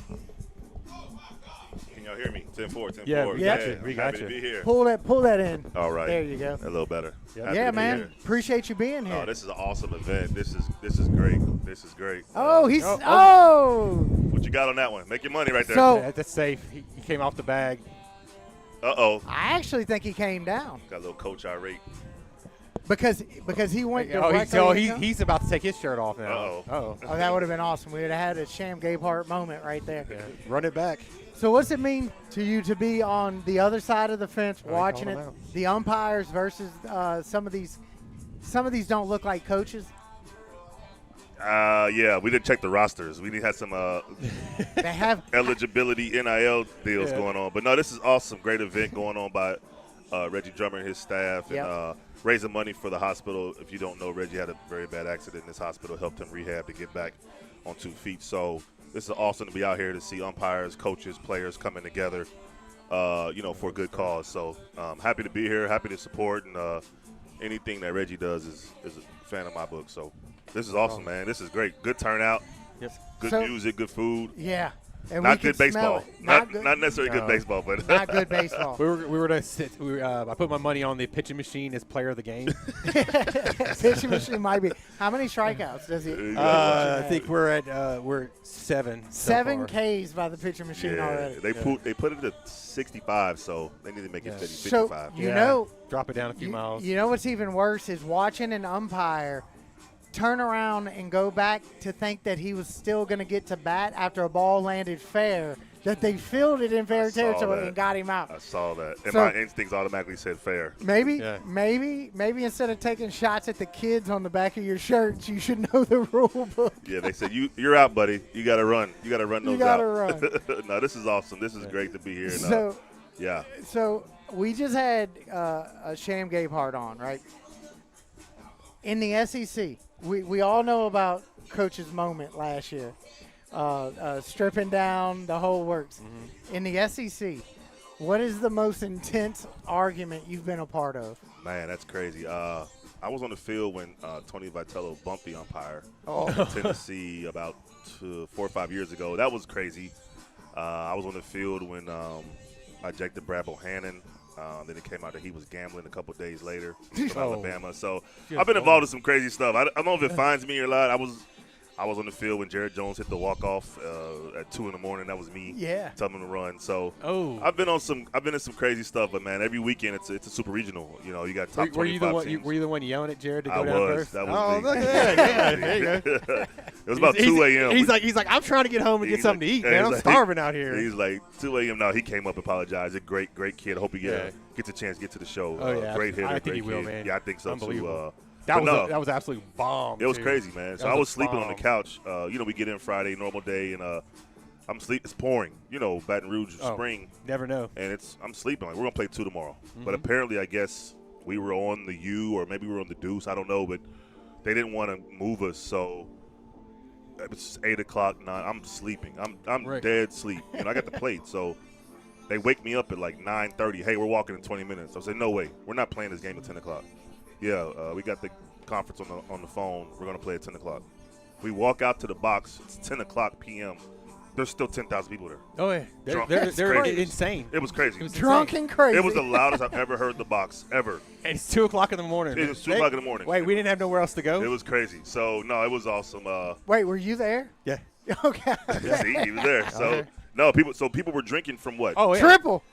G: Can y'all hear me? 10-4, 10-4.
C: Yeah, we got you. We got
G: happy
C: you.
G: to be here.
B: Pull that in.
G: All right.
B: There you go.
G: A little better. Happy
B: Yeah,
G: to be
B: man.
G: here.
B: Appreciate you being here.
G: Oh, this is an awesome event. This is great. This is great.
B: He's
G: What you got on that one? Make your money right there.
B: So-
C: Yeah, that's safe. He came off the bag.
G: Uh-oh.
B: I actually think he came down
G: Got a little coach irate.
B: because he went
C: Oh,
B: directly.
C: he's about to take his shirt off now.
G: Uh-oh.
C: Oh,
B: Oh, that would have been awesome. We would have had a Sham Gabehart moment right there.
C: yeah. Run it back.
B: So what's it mean to you to be on the other side of the fence
C: Right,
B: watching
C: call
B: it?
C: them out.
B: The umpires versus some of these don't look like coaches.
G: Yeah, we didn't check the rosters. We had some
B: They have
G: eligibility NIL deals
C: Yeah.
G: going on. But no, this is awesome. Great event going on by Reggie Drummer and his staff,
B: Yep.
G: and raising money for the hospital. If you don't know, Reggie had a very bad accident in this hospital, helped him rehab to get back on 2 feet. So this is awesome to be out here to see umpires, coaches, players coming together, for a good cause. So happy to be here, happy to support, and anything that Reggie does is a fan of my book. So this is awesome, man. This is great. Good turnout,
C: Yep.
G: good
B: So-
G: music, good food.
B: yeah. And
G: Not
B: we
G: good
B: can smell
G: baseball.
B: it.
G: Not necessarily good
C: No.
G: baseball, but
B: Not good baseball.
C: We were to sit. I put my money on the pitching machine as player of the game.
B: Pitching machine might be. How many strikeouts does he?
C: I think we're 7. so
B: 7
C: far.
B: Ks by the pitching machine already.
G: they put it at 65, so they need to make it
C: Yeah.
G: 50,
B: So
G: 55.
B: you
C: Yeah.
B: know,
C: Drop it down a few miles.
B: You know what's even worse is watching an umpire turn around and go back to think that he was still going to get to bat after a ball landed fair, that they fielded in fair
G: saw
B: territory
G: that.
B: and got him out.
G: I saw that, and
B: So-
G: my instincts automatically said fair.
B: Maybe,
C: Yeah.
B: maybe instead of taking shots at the kids on the back of your shirts, you should know the rule book.
G: Yeah, they said you're out, buddy. You got to run. You got to run those
B: You gotta
G: out.
B: run.
G: No, this is awesome. This is great to be here. And,
B: So,
G: yeah,
B: so we just had a Sham Gabehart on, right? In the SEC, we all know about Coach's moment last year, stripping down the whole works. In the SEC, what is the most intense argument you've been a part of?
G: man, that's crazy. I was on the field when Tony Vitello bumped the umpire
B: Oh.
G: in Tennessee about 4 or 5 years ago. That was crazy. I was on the field when I ejected Brad Bohannon. Then it came out that he was gambling a couple days later from Alabama. So
C: Good
G: I've been
C: Lord.
G: involved in some crazy stuff. I don't know if it finds me or not. I was on the field when Jared Jones hit the walk-off at 2 in the morning. That was me.
B: Yeah.
G: Telling him to run. So
C: Oh.
G: I've been in some crazy stuff, but man, every weekend it's a super regional. You know, you got top
C: Were you the
G: 25
C: one?
G: teams.
C: Were you the one yelling at Jared to go
G: I
C: down
G: was.
C: first?
G: That was
C: oh,
G: me.
C: look at that. Yeah, there you go.
G: It was about 2 a.m.
C: He's like, I'm trying to get home and get
G: He's
C: something
G: like-
C: to eat, man. I'm
G: he's like-
C: starving out here.
G: He's like 2 a.m. now. He came up and apologized. A great kid. I hope he
C: Yeah.
G: gets a chance to get to the show.
C: Oh, yeah.
G: Great hitter.
C: I think he
G: great
C: will,
G: kid.
C: man.
G: Yeah, I think so too.
C: Unbelievable.
G: But no,
C: that was absolute bomb.
G: it was
C: too.
G: crazy, man.
C: That
G: So I was
C: a
G: sleeping on the
C: bomb.
G: couch. We get in Friday, normal day, and I'm sleep. It's pouring. Baton Rouge
C: Oh,
G: spring,
C: Never know.
G: and I'm sleeping. Like we're gonna play 2 tomorrow.
C: Mm-hmm.
G: But apparently, I guess we were on the U or maybe we were on the Deuce. I don't know, but they didn't want to move us, so it's 8 o'clock. 9. I'm sleeping. I'm
C: Right.
G: dead sleep. I got the plate, so they wake me up at like 9:30. Hey, we're walking in 20 minutes. I said, no way. We're not playing this game at 10 o'clock. Yeah, we got the conference on the phone. We're gonna play at 10 o'clock. We walk out to the box. It's 10 o'clock p.m. There's still 10,000 people there.
C: Oh yeah,
G: Drunk.
C: they're
G: It's crazy.
C: insane.
G: It was crazy.
C: It was
B: Drunk
C: insane.
B: and crazy.
G: It was the loudest I've ever heard the box ever.
C: And it's 2:00 in the morning.
G: It was 2 o'clock in the morning.
C: Wait, we didn't have nowhere else to go.
G: It was crazy. So no, it was awesome.
B: Wait, were you there?
C: yeah.
B: Okay.
G: See, he was there. So
C: Okay.
G: no, people were drinking from what?
C: Oh yeah.
B: Triple.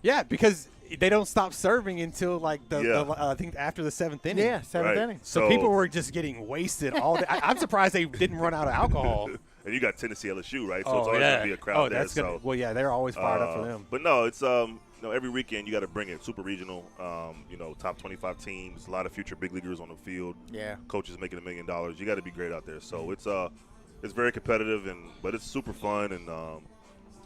C: Yeah, because they don't stop serving until like
G: Yeah.
C: I think after the 7th inning.
B: Yeah, seventh
G: Right.
B: inning.
C: So people were just getting wasted all day. I'm surprised they didn't run out of alcohol.
G: And you got Tennessee LSU, right? So
C: Oh
G: it's always
C: yeah.
G: gonna be a crowd there.
C: That's gonna.
G: So
C: Well, yeah, they're always fired up for them.
G: But no, it's every weekend you got to bring it. Super regional, top 25 teams, a lot of future big leaguers on the field.
B: Yeah.
G: Coaches making $1 million. You got to be great out there. So it's very competitive, but it's super fun and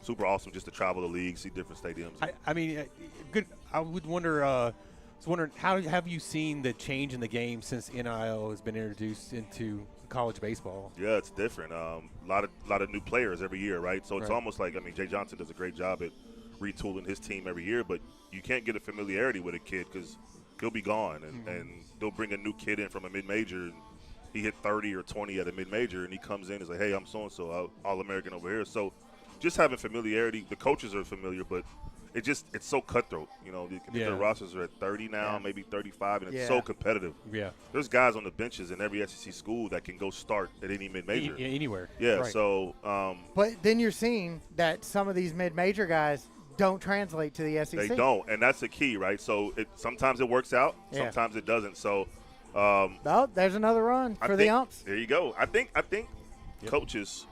G: super awesome just to travel the league, see different stadiums.
C: I mean, good. I would wonder. Was wondering, how have you seen the change in the game since NIL has been introduced into college baseball?
G: Yeah, it's different. Lot of new players every year, right? So it's
C: Right.
G: almost like, I mean, Jay Johnson does a great job at retooling his team every year, but you can't get a familiarity with a kid because he'll be gone, and they'll bring a new kid in from a mid-major, and he hit 30 or 20 at a mid-major, and he comes in and is like, hey, I'm so-and-so, All-American over here. So just having familiarity, the coaches are familiar, but it's so cutthroat. You know, the rosters are at 30 now, maybe 35, and it's so competitive.
C: Yeah.
G: There's guys on the benches in every SEC school that can go start at any mid-major.
C: Anywhere.
G: Yeah,
C: Right.
G: so
B: But then you're seeing that some of these mid-major guys don't translate to the SEC.
G: they don't, and that's the key, right? So sometimes it works out,
B: Yeah.
G: sometimes it doesn't. So
B: Oh, there's another run for the umps.
G: There you go. I think coaches,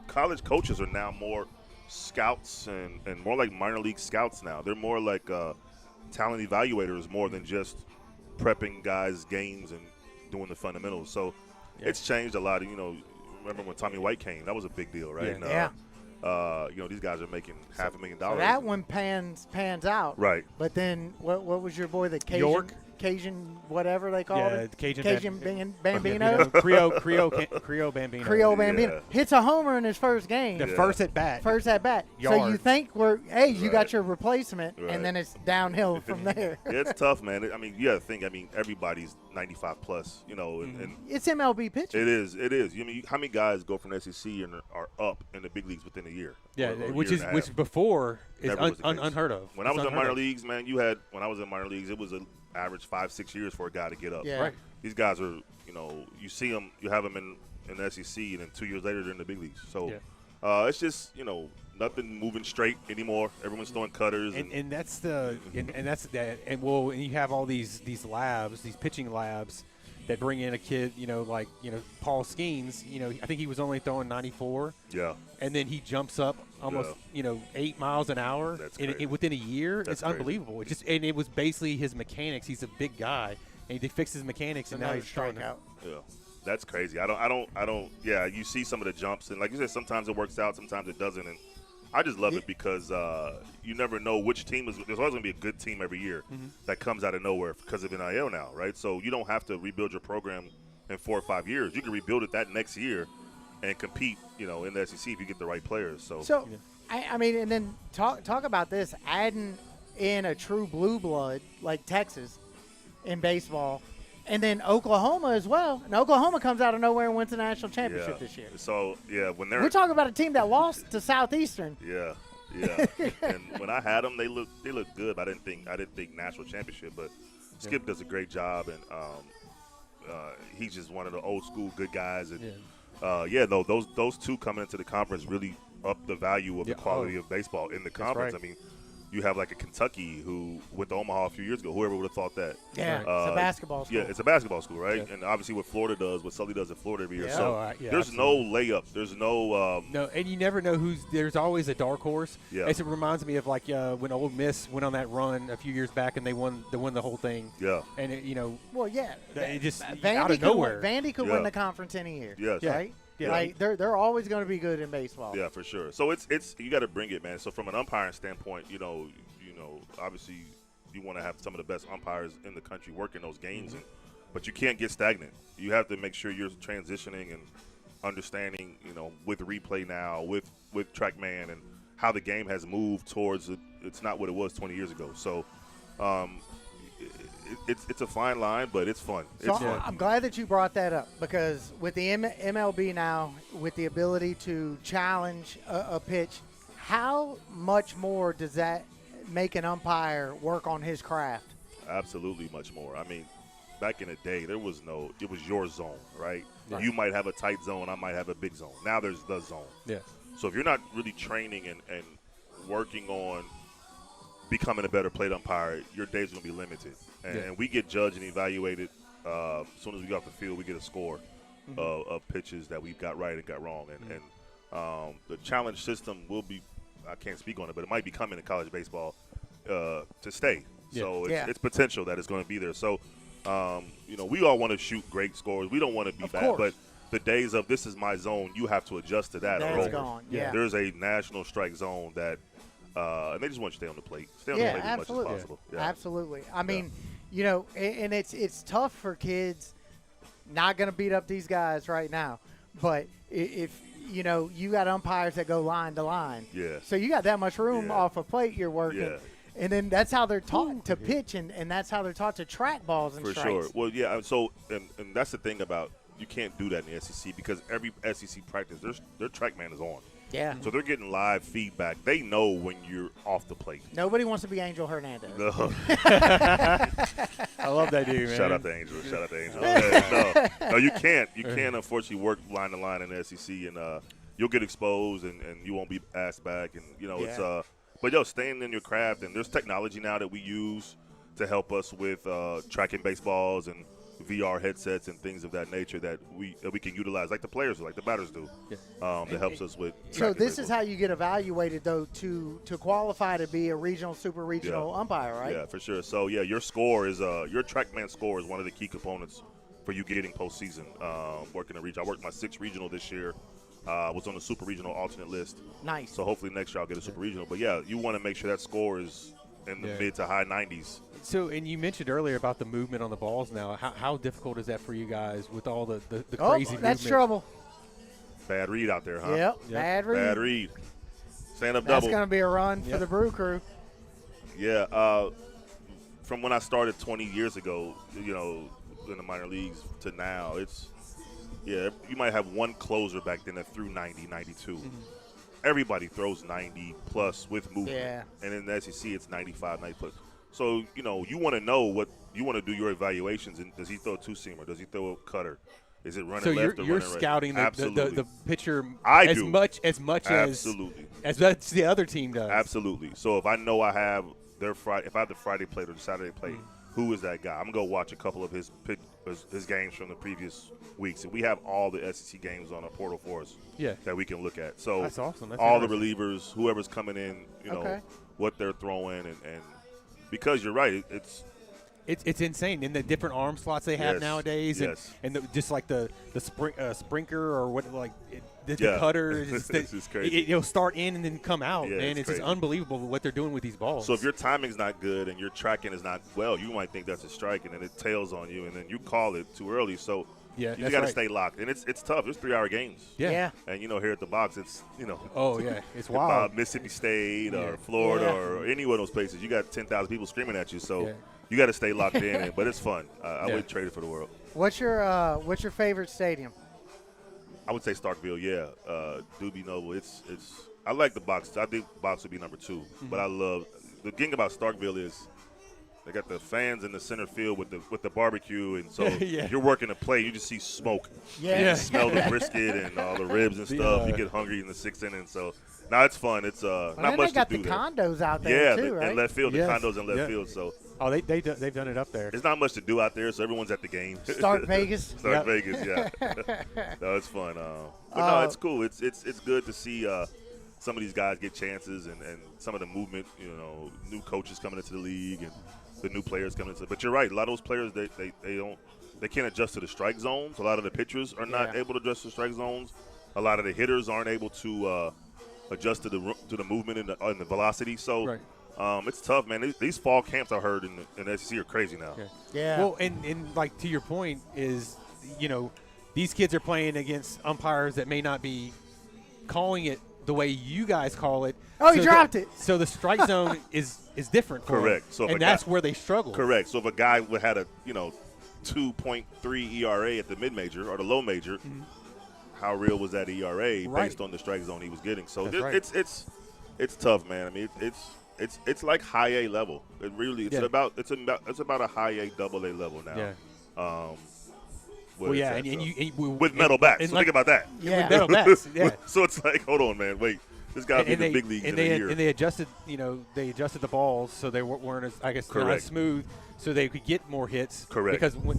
G: college coaches are now more scouts and more like minor league scouts now. They're more like talent evaluators more than just prepping guys' games and doing the fundamentals. So it's changed a lot. You know, remember when Tommy White came? That was a big deal, right?
B: Yeah.
G: You know, these guys are making $500,000.
B: So that one pans out.
G: Right.
B: But then what was your boy, the Cajun?
C: York?
B: Cajun, whatever they call
C: Yeah,
B: it?
C: the Cajun
B: Bambino?
C: Creole Bambino.
B: Creole Bambino.
G: Yeah.
B: Hits a homer in his first game.
C: The first at bat.
B: First at bat. So you
C: Yard.
B: think you got
G: Right.
B: your replacement,
G: Right.
B: and then it's downhill from there.
G: Yeah, it's tough, man. I mean, you got to think. I mean, everybody's 95 plus, you know, and
B: It's MLB pitching.
G: it is. You mean, how many guys go from the SEC and are up in the big leagues within a year?
C: Yeah,
G: Or a
C: which
G: year
C: is
G: and a half?
C: which before is
G: Never was the case.
C: unheard of.
G: When I
C: It's
G: was in
C: unheard
G: minor
C: of.
G: leagues, man, when I was in minor leagues, it was an average 5-6 years for a guy to get up.
B: Yeah.
C: Right.
G: These guys are, you know, you see them, you have them in the SEC, and then 2 years later they're in the big leagues. So it's just, you know, nothing moving straight anymore. Everyone's throwing cutters.
C: And that's the and that's that and you have all these labs, these pitching labs that bring in a kid, you know, like, you know, Paul Skeens, you know, I think he was only throwing 94.
G: Yeah.
C: And then he jumps up almost, you know, 8 miles an hour
G: That's crazy.
C: within a year.
G: That's
C: It's unbelievable. It was basically his mechanics. He's a big guy, and he fixed his mechanics, and now
B: Another
C: he's throwing
B: strikeout.
G: Yeah, that's crazy. I don't. Yeah, you see some of the jumps, and like you said, sometimes it works out, sometimes it doesn't, and I just love it because you never know which team is. There's always going to be a good team every year that comes out of nowhere because of NIL now, right? So you don't have to rebuild your program in 4 or 5 years. You can rebuild it that next year and compete, you know, in the SEC if you get the right players. So
B: I mean, and then talk about this, adding in a true blue blood like Texas in baseball, and then Oklahoma as well. And Oklahoma comes out of nowhere and wins the national championship this year.
G: So when they're
B: We're talking about a team that lost to Southeastern.
G: Yeah. And when I had them, they looked good. I didn't think national championship, but Skip does a great job, and he's just one of the old school good guys. And those two coming into the conference really up the value of the quality of baseball in the conference.
C: right.
G: I mean, you have like a Kentucky who went to Omaha a few years ago. Whoever would have thought that?
B: Yeah, it's a basketball school.
G: Yeah, it's a basketball school, right?
C: Yeah.
G: And obviously what Florida does, what Sully does at Florida every year.
B: Yeah.
G: So there's
C: absolutely.
G: no layup. There's no
C: No, and you never know there's always a dark horse.
G: Yeah.
C: It reminds me of like when Ole Miss went on that run a few years back and they won the whole thing.
G: Yeah.
C: And it,
B: Well, yeah.
C: It just
B: Vandy
C: out of nowhere.
B: Vandy could
G: Yeah.
B: win the conference any year.
G: Yes.
B: Right?
C: Yeah.
B: Like they're always going to be good in baseball.
G: Yeah, for sure. So it's you got to bring it, man. So from an umpiring standpoint, you know, obviously you want to have some of the best umpires in the country working those games, but you can't get stagnant. You have to make sure you're transitioning and understanding, you know, with replay now, with TrackMan, and how the game has moved towards it's not what it was 20 years ago. So it's a fine line, but it's fun.
B: So
G: It's fun.
B: I'm glad that you brought that up, because with the MLB now, with the ability to challenge a pitch, how much more does that make an umpire work on his craft?
G: Absolutely much more. I mean, back in the day, it was your zone, right? You might have a tight zone, I might have a big zone. Now there's the zone.
C: Yeah.
G: So if you're not really training and working on becoming a better plate umpire, your days are going to be limited. And we get judged and evaluated as soon as we get off the field. We get a score of pitches that we've got right and got wrong. And the challenge system will be, I can't speak on it, but it might be coming to college baseball to stay. So it's potential that it's going to be there. So, we all want to shoot great scores. We don't want to be bad.
B: course.
G: But the days of this is my zone, you have to adjust to that.
B: That's
G: are over.
B: gone. Yeah.
G: There's a national strike zone that and they just want you to stay on the plate, stay on the plate as much as possible. Yeah.
B: Absolutely. I mean, you know, and it's tough for kids. Not going to beat up these guys right now, but if you know you got umpires that go line to line, so you got that much room off a plate you're working, and then that's how they're taught to pitch, and that's how they're taught to track balls and
G: for
B: strikes.
G: sure. Well, yeah. So and that's the thing about you can't do that in the SEC because every SEC practice their track man is on.
B: Yeah.
G: So they're getting live feedback. They know when you're off the plate.
B: Nobody wants to be Angel Hernandez.
G: No.
C: I love that dude, man.
G: Shout out to Angel. Shout out to Angel. Yeah, no, you can't. You can't, unfortunately, work line to line in the SEC, and you'll get exposed, and you won't be asked back. And, you know, it's but, yo, staying in your craft, and there's technology now that we use to help us with tracking baseballs and VR headsets and things of that nature that we can utilize, like the players, like the batters do. That helps us with.
B: So this is how you get evaluated, though, to qualify to be a regional, super regional umpire, right?
G: Yeah, for sure. So your score is your TrackMan score is one of the key components for you getting postseason. Working a region, I worked my 6th regional this year. Was on the super regional alternate list.
B: Nice.
G: So hopefully next year I'll get a super regional. But yeah, you want to make sure that score is in the mid to high 90s.
C: So, and you mentioned earlier about the movement on the balls now. How difficult is that for you guys with all the crazy movement?
B: That's trouble.
G: Bad read out there, huh?
B: Yep. Bad read.
G: Bad read. Stand up
B: That's
G: double.
B: going to be a run for the Brew Crew.
G: Yeah. From when I started 20 years ago, you know, in the minor leagues to now, you might have one closer back then that threw 90, 92. Mm-hmm. Everybody throws 90 plus with movement.
B: Yeah.
G: And in the SEC, it's 95, 90 plus. So, you know, you want to know what you want to do your evaluations. And does he throw a two-seamer? Does he throw a cutter? Is it running left or running right?
C: So you're scouting the pitcher
G: Absolutely.
C: as much as the other team does.
G: Absolutely. So if I know I have if I have the Friday plate or the Saturday plate, who is that guy? I'm gonna go watch a couple of his games from the previous weeks, and we have all the SEC games on a portal for us. That we can look at. So
C: that's awesome. That's
G: all the relievers, whoever's coming in, you know, what they're throwing, and because you're right,
C: it's insane in the different arm slots they have nowadays, and just like the sprinkler or what the cutter.
G: This is crazy.
C: It'll start in and then come out, man. It's
G: crazy.
C: just unbelievable what they're doing with these balls.
G: So if your timing's not good and your tracking is not well, you might think that's a strike, and then it tails on you, and then you call it too early. So you got to stay locked, and it's tough. It's 3-hour games.
B: Yeah.
G: And you know, here at the box, it's
C: it's wild.
G: Mississippi State or Florida or any one of those places, you got 10,000 people screaming at you. So you got to stay locked in, but it's fun. I wouldn't trade it for the world.
B: What's your favorite stadium?
G: I would say Starkville, Doobie Noble. It's I like the box. I think box would be number 2. But I love the thing about Starkville is they got the fans in the center field with the barbecue, and so you're working a play, you just see smoke. You smell the brisket and all the ribs and stuff. You get hungry in the 6th inning. So now it's fun. It's not much to do there.
B: They got the condos out there too, right?
G: In left field, the condos in left field. So.
C: Oh, they've done it up there.
G: There's not much to do out there, so everyone's at the game.
B: Stark Vegas.
G: Vegas, yeah. No, it's fun. But no, it's cool. It's good to see some of these guys get chances and some of the movement. You know, new coaches coming into the league and the new players coming into. But you're right. A lot of those players they can't adjust to the strike zones. A lot of the pitchers are not able to adjust to strike zones. A lot of the hitters aren't able to adjust to the movement and the velocity. So. Right. It's tough, man. These fall camps I heard in the SEC are crazy now.
B: Yeah.
C: Well, and like to your point is, you know, these kids are playing against umpires that may not be calling it the way you guys call it.
B: Oh, you dropped it.
C: So the strike zone is different.
G: Correct. So
C: that's where they struggle.
G: Correct. So if a guy had a 2.3 ERA at the mid major or the low major, how real was that ERA based on the strike zone he was getting? So it's tough, man. I mean, it's like high A level. It really it's about a high A, double A level now.
C: Yeah.
G: With metal bats. So think about that.
C: Yeah. With metal bats. Yeah.
G: So it's like, hold on, man, wait. This guy be in the big leagues in a year.
C: And they adjusted, the balls so they weren't as not as smooth, so they could get more hits.
G: Correct.
C: Because when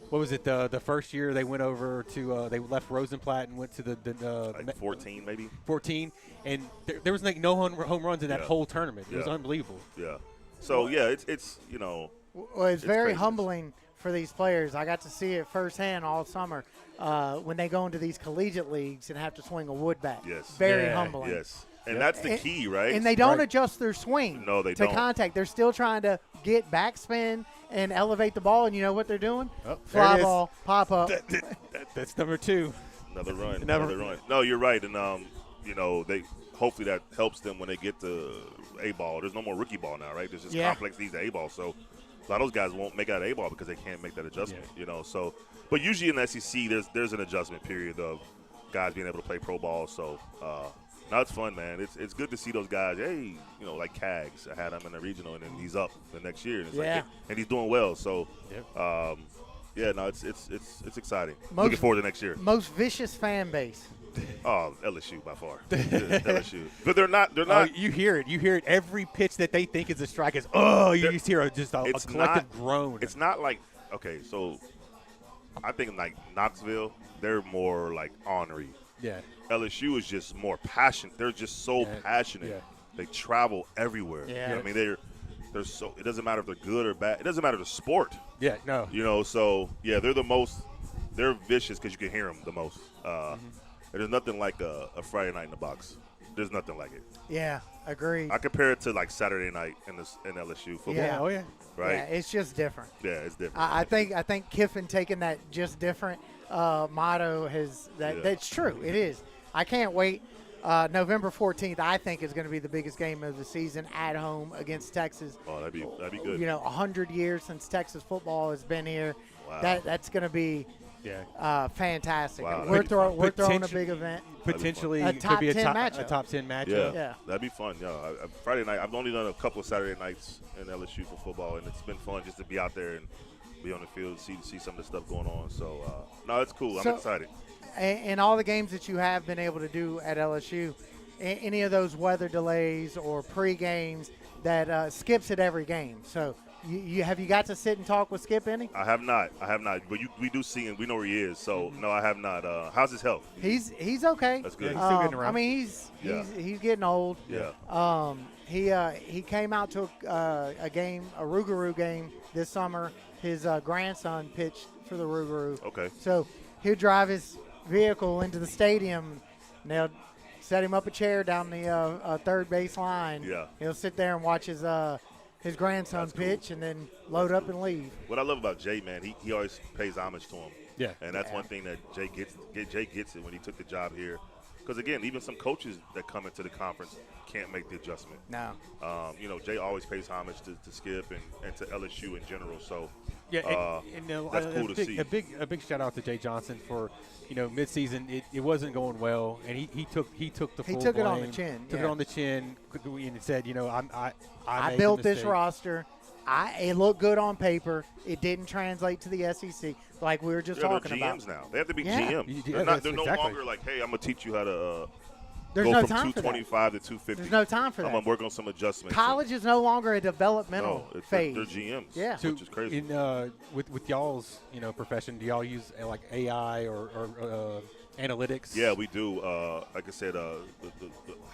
C: what was it? The first year they went over to they left Rosenblatt and went to the
G: 14 maybe.
C: 14, and there was like no home runs in that whole tournament. It was unbelievable.
G: Yeah. So it's
B: Well, it's very humbling for these players. I got to see it firsthand all summer when they go into these collegiate leagues and have to swing a wood bat.
G: Yes.
B: Very humbling.
G: Yes. And that's the key, right?
B: And they don't
C: Right.
B: adjust their swing
G: No, they
B: to
G: don't.
B: contact. They're still trying to get backspin and elevate the ball. And you know what they're doing?
C: Oh, there
B: Fly
C: it is.
B: ball, pop up.
C: That's number 2.
G: Another run.
C: Never-
G: Another run. No, you're right. And, they hopefully that helps them when they get to A-ball. There's no more rookie ball now, right? There's just
B: Yeah.
G: complex needs to A-ball. So a lot of those guys won't make out A-ball because they can't make that adjustment, So, but usually in the SEC, there's an adjustment period of guys being able to play pro ball. So, now it's fun, man. It's good to see those guys. Hey, like Cags. I had him in the regional, and then he's up the next year, and it's
B: Yeah.
G: and he's doing well. So,
C: Yep.
G: it's exciting.
B: Most-
G: Looking forward to next year.
B: Most vicious fan base.
G: Oh, LSU by far. LSU, but they're not. They're
C: Oh,
G: not.
C: you hear it. You hear it. Every pitch that they think is a strike is, you
G: They're-
C: just hear just a
G: it's
C: collective
G: not-
C: groan.
G: It's not like so. I think like Knoxville, they're more like ornery.
C: yeah.
G: LSU is just more passionate. They're just so
C: Yeah.
G: passionate.
C: Yeah.
G: They travel everywhere.
B: Yeah.
G: I mean, they're so. It doesn't matter if they're good or bad. It doesn't matter the sport.
C: Yeah. No.
G: So yeah, they're the most. They're vicious because you can hear them the most. There's nothing like a Friday night in the box. There's nothing like it.
B: Yeah, agreed.
G: I compare it to like Saturday night in LSU football.
B: Yeah.
C: Oh yeah.
G: Right.
B: Yeah, it's just different.
G: Yeah, it's different.
B: I think Kiffin taking that just different motto that's true. It is. I can't wait. November 14th, I think, is going to be the biggest game of the season at home against Texas.
G: Oh, that'd be good.
B: 100 years since Texas football has been here.
G: Wow.
B: That's going to be fantastic.
G: Wow,
B: We're
G: that'd be
B: throwing a
C: Potential-
B: big event.
C: Potentially
B: A
C: could
B: top
C: be a
B: 10
C: top
B: matchup.
C: a top 10 matchup.
G: Yeah,
B: Yeah.
G: that'd be fun. Yeah, Friday night. I've only done a couple of Saturday nights in LSU for football, and it's been fun just to be out there and be on the field, see some of the stuff going on. So, no, it's cool.
B: So-
G: I'm excited.
B: And all the games that you have been able to do at LSU, any of those weather delays or pre-games that Skip's at every game. So you have you got to sit and talk with Skip any?
G: I have not. But we do see him. We know where he is. So, no, I have not. How's his health?
B: He's okay.
G: That's good.
C: He's still getting around.
B: I mean, he's he's getting old.
G: Yeah.
B: He came out to a game, a Rougarou game this summer. His grandson pitched for the Rougarou.
G: Okay.
B: So he'll drive his vehicle into the stadium, and they'll set him up a chair down the third base line.
G: Yeah.
B: He'll sit there and watch his grandson
G: That's cool.
B: pitch, and then load up and leave.
G: What I love about Jay, man, he always pays homage to him.
C: Yeah.
G: And that's one thing that Jay gets it when he took the job here. Because, again, even some coaches that come into the conference can't make the adjustment.
B: No.
G: Jay always pays homage to Skip and to LSU in general. So,
C: Yeah,
G: that's cool to see.
C: A big shout out to Jay Johnson for, midseason it wasn't going well, and he took the full
B: took it on the
C: blame,
B: chin,
C: took
B: yeah.
C: it on the chin, and said, I
B: I
C: made the
B: built this
C: mistake.
B: roster. It looked good on paper. It didn't translate to the SEC, like we were just
G: they're
B: talking
G: GMs
B: about.
G: now. They have to be
B: Yeah.
G: GMs.
C: Yeah,
G: They're no
C: exactly.
G: longer like, hey, I'm going to teach you how to
B: There's
G: go
B: no
G: from
B: time for that.
G: 225 to 250.
B: There's no time for
G: I'm
B: that.
G: going to work on some adjustments.
B: College is no longer a developmental
G: No,
B: phase.
G: they're GMs,
B: Yeah.
C: So
G: which is crazy.
C: with y'all's profession, do y'all use like AI or analytics?
G: Yeah, we do. Like I said, the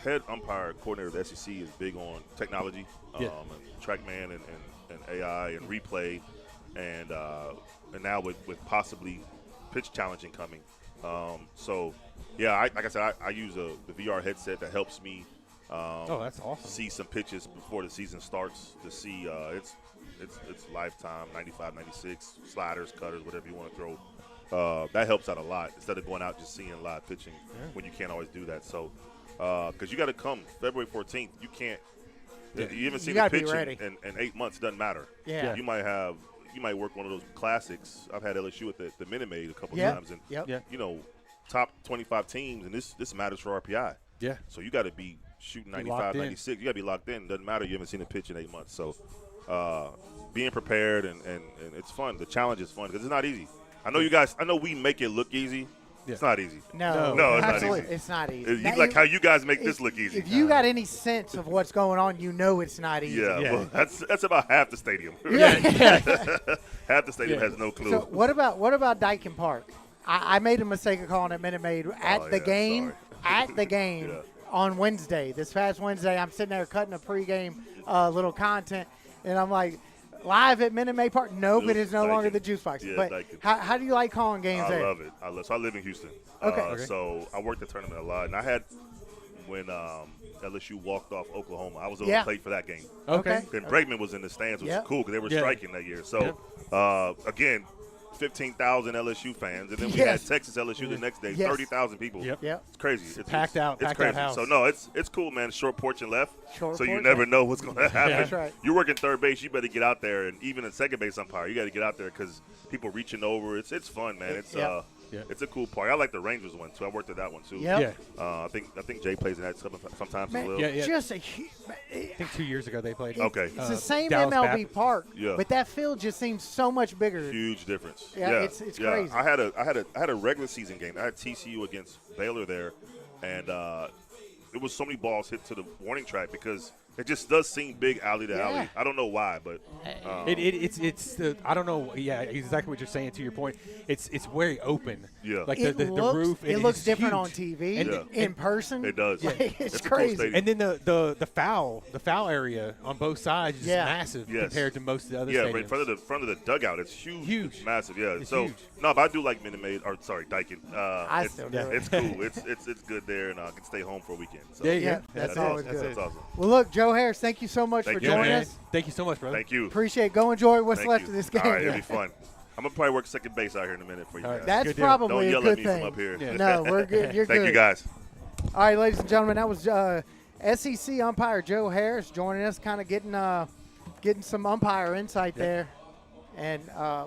G: head umpire coordinator of the SEC is big on technology,
C: Yeah.
G: and TrackMan and AI and replay, and now with possibly pitch challenging coming. So, yeah, like I said, I use the VR headset that helps me
C: Oh, that's awesome.
G: see some pitches before the season starts to see it's lifetime, 95, 96, sliders, cutters, whatever you want to throw. That helps out a lot instead of going out just seeing live pitching when you can't always do that. So, because you got to come February 14th, you can't.
C: Yeah.
G: You haven't seen
B: gotta
G: the
B: be
G: pitch
B: ready.
G: in 8 months. Doesn't matter.
B: Yeah.
G: You might work one of those classics. I've had LSU at the Minute Maid a couple
B: Yep.
G: times, and
B: Yep.
C: Yeah.
G: top 25 teams, and this matters for RPI.
C: Yeah.
G: So you got to be shooting
C: Be
G: 95,
C: locked in.
G: 96. You got to be locked in. Doesn't matter. You haven't seen a pitch in 8 months. So being prepared and it's fun. The challenge is fun because it's not easy. I know you guys. I know we make it look easy.
C: Yeah.
G: It's not easy.
B: No,
G: No, it's not
B: absolutely,
G: easy.
B: it's not easy.
G: You,
B: Now,
G: like how you guys make this look easy.
B: If you got any sense of what's going on, you know it's not easy.
G: Yeah,
C: Yeah.
G: well, that's about half the stadium.
B: Yeah.
G: Half the stadium
C: Yeah.
G: has no clue.
B: So what about Dyken Park? I made a mistake of calling it Minute Maid at the
G: yeah,
B: game.
G: sorry.
B: At the game
G: Yeah.
B: on Wednesday, this past Wednesday, I'm sitting there cutting a pregame little content, and I'm like, live at Minute Maid Park. No, but it's no
G: Dyken.
B: longer the juice box.
G: Yeah,
B: but
G: Dyken.
B: how do you like calling games
G: I
B: there?
G: love it. So I live in Houston.
B: Okay.
G: So I worked the tournament a lot, and I had when LSU walked off Oklahoma. I was on
B: Yeah.
G: the plate for that game.
B: Okay.
G: And Bregman was in the stands, which
B: Yep.
G: was cool because they were
C: Yeah.
G: striking that year. So, again, 15,000 LSU fans, and then we
B: Yes.
G: had Texas LSU the next day,
B: Yes.
G: 30,000 people.
C: Yep.
B: Yep.
G: It's crazy. It's
C: packed out
G: crazy.
C: house.
G: So no, it's cool, man. Short porch and left.
B: Short
G: so you
B: porch,
G: never
B: yeah.
G: know what's going to happen.
B: That's right.
G: You're working third base, you better get out there, and even a second base umpire, you got to get out there because people reaching over. It's fun, man. It's
B: Yep.
G: it's a cool park. I like the Rangers one too. I worked at that one too.
B: Yep.
C: Yeah.
G: I think Jay plays in that sometimes
B: Man,
G: as well.
C: Yeah.
B: just a
C: I think 2 years ago they played.
G: Okay.
B: It's the same
C: Dallas
B: MLB
C: Baptist.
B: park,
G: Yeah.
B: but that field just seems so much bigger.
G: Huge difference.
B: Yeah, it's crazy.
G: I had a regular season game. I had TCU against Baylor there, and it was so many balls hit to the warning track because it just does seem big alley to
B: Yeah.
G: alley. I don't know why, but
C: It's I don't know. Yeah, exactly what you're saying. To your point, it's very open.
G: Yeah.
C: Like
B: It
C: the
B: looks,
C: roof.
B: It
C: is
B: looks different
C: huge.
B: on TV.
C: And-
B: In person,
G: it does.
B: Like, it's
G: a cool
B: crazy.
G: stadium.
C: And then the foul area on both sides is
B: Yeah.
C: massive
G: Yes.
C: compared to most of the other
G: Yeah,
C: stadiums.
G: right in front of the dugout, it's huge.
C: Huge.
G: It's massive, yeah.
C: It's
G: so
C: huge.
G: no, but I do like Minute Maid, or sorry, Daikin.
B: I
G: it's,
B: still do.
G: It's cool. It's good there, and I can stay home for a weekend. So
C: There you
B: Yeah,
C: go.
B: that's
G: awesome.
B: always good.
G: That's awesome.
B: Well, look, Joe Harris, thank you so much
G: Thank
B: for
G: you,
B: joining
G: man.
B: us.
C: Thank you so much, brother.
G: Thank you.
B: Appreciate. Go enjoy what's
G: Thank
B: left
G: you.
B: of this game.
G: All right, it'll be fun. I'm gonna probably work second base out here in a minute for you
C: All right.
G: guys.
B: That's
C: Good deal.
B: probably
G: Don't
B: a
G: yell
B: good
G: at me
B: thing.
G: from up here.
C: Yeah.
B: No, we're good. You're
G: Thank
B: good.
G: you, guys.
B: All right, ladies and gentlemen, that was SEC umpire Joe Harris joining us, kind of getting some umpire insight there, and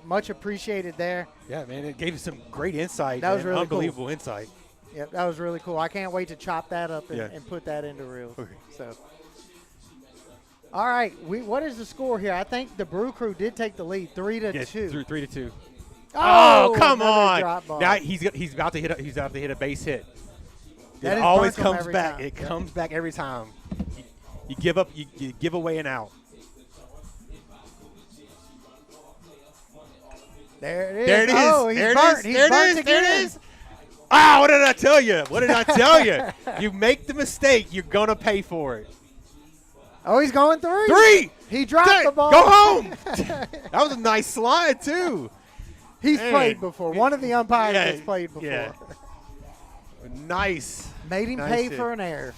B: much appreciated there.
C: Yeah, man, it gave us some great insight.
B: That was
C: and
B: really cool.
C: unbelievable insight.
B: Yep, that was really cool. I can't wait to chop that up and,
C: Yeah.
B: and put that into reels.
C: Okay.
B: So, all right, what is the score here? I think the Brew Crew did take the lead, 3-2.
C: Yes, 3-2.
B: Oh,
C: come
B: another
C: on!
B: drop ball.
C: Now he's about to hit a base hit.
B: That
C: It
B: is
C: always
B: Buncombe
C: comes
B: every
C: back.
B: time.
C: It comes back every time. You give up. You give away an out.
B: There it is.
C: There it is.
B: Oh, he's
C: there
B: burnt.
C: it is.
B: He's
C: there
B: burnt
C: it is.
B: again.
C: There it is. Ah, what did I tell you? What did I tell you? You make the mistake, you're gonna pay for it.
B: Oh, he's going 3.
C: 3.
B: He dropped
C: Dang,
B: the ball.
C: Go home. That was a nice slide too.
B: He's
C: Dang.
B: played before. One of the umpires
C: Yeah,
B: has played before.
C: yeah. Nice.
B: Made him
C: Nice
B: pay
C: hit.
B: for an error.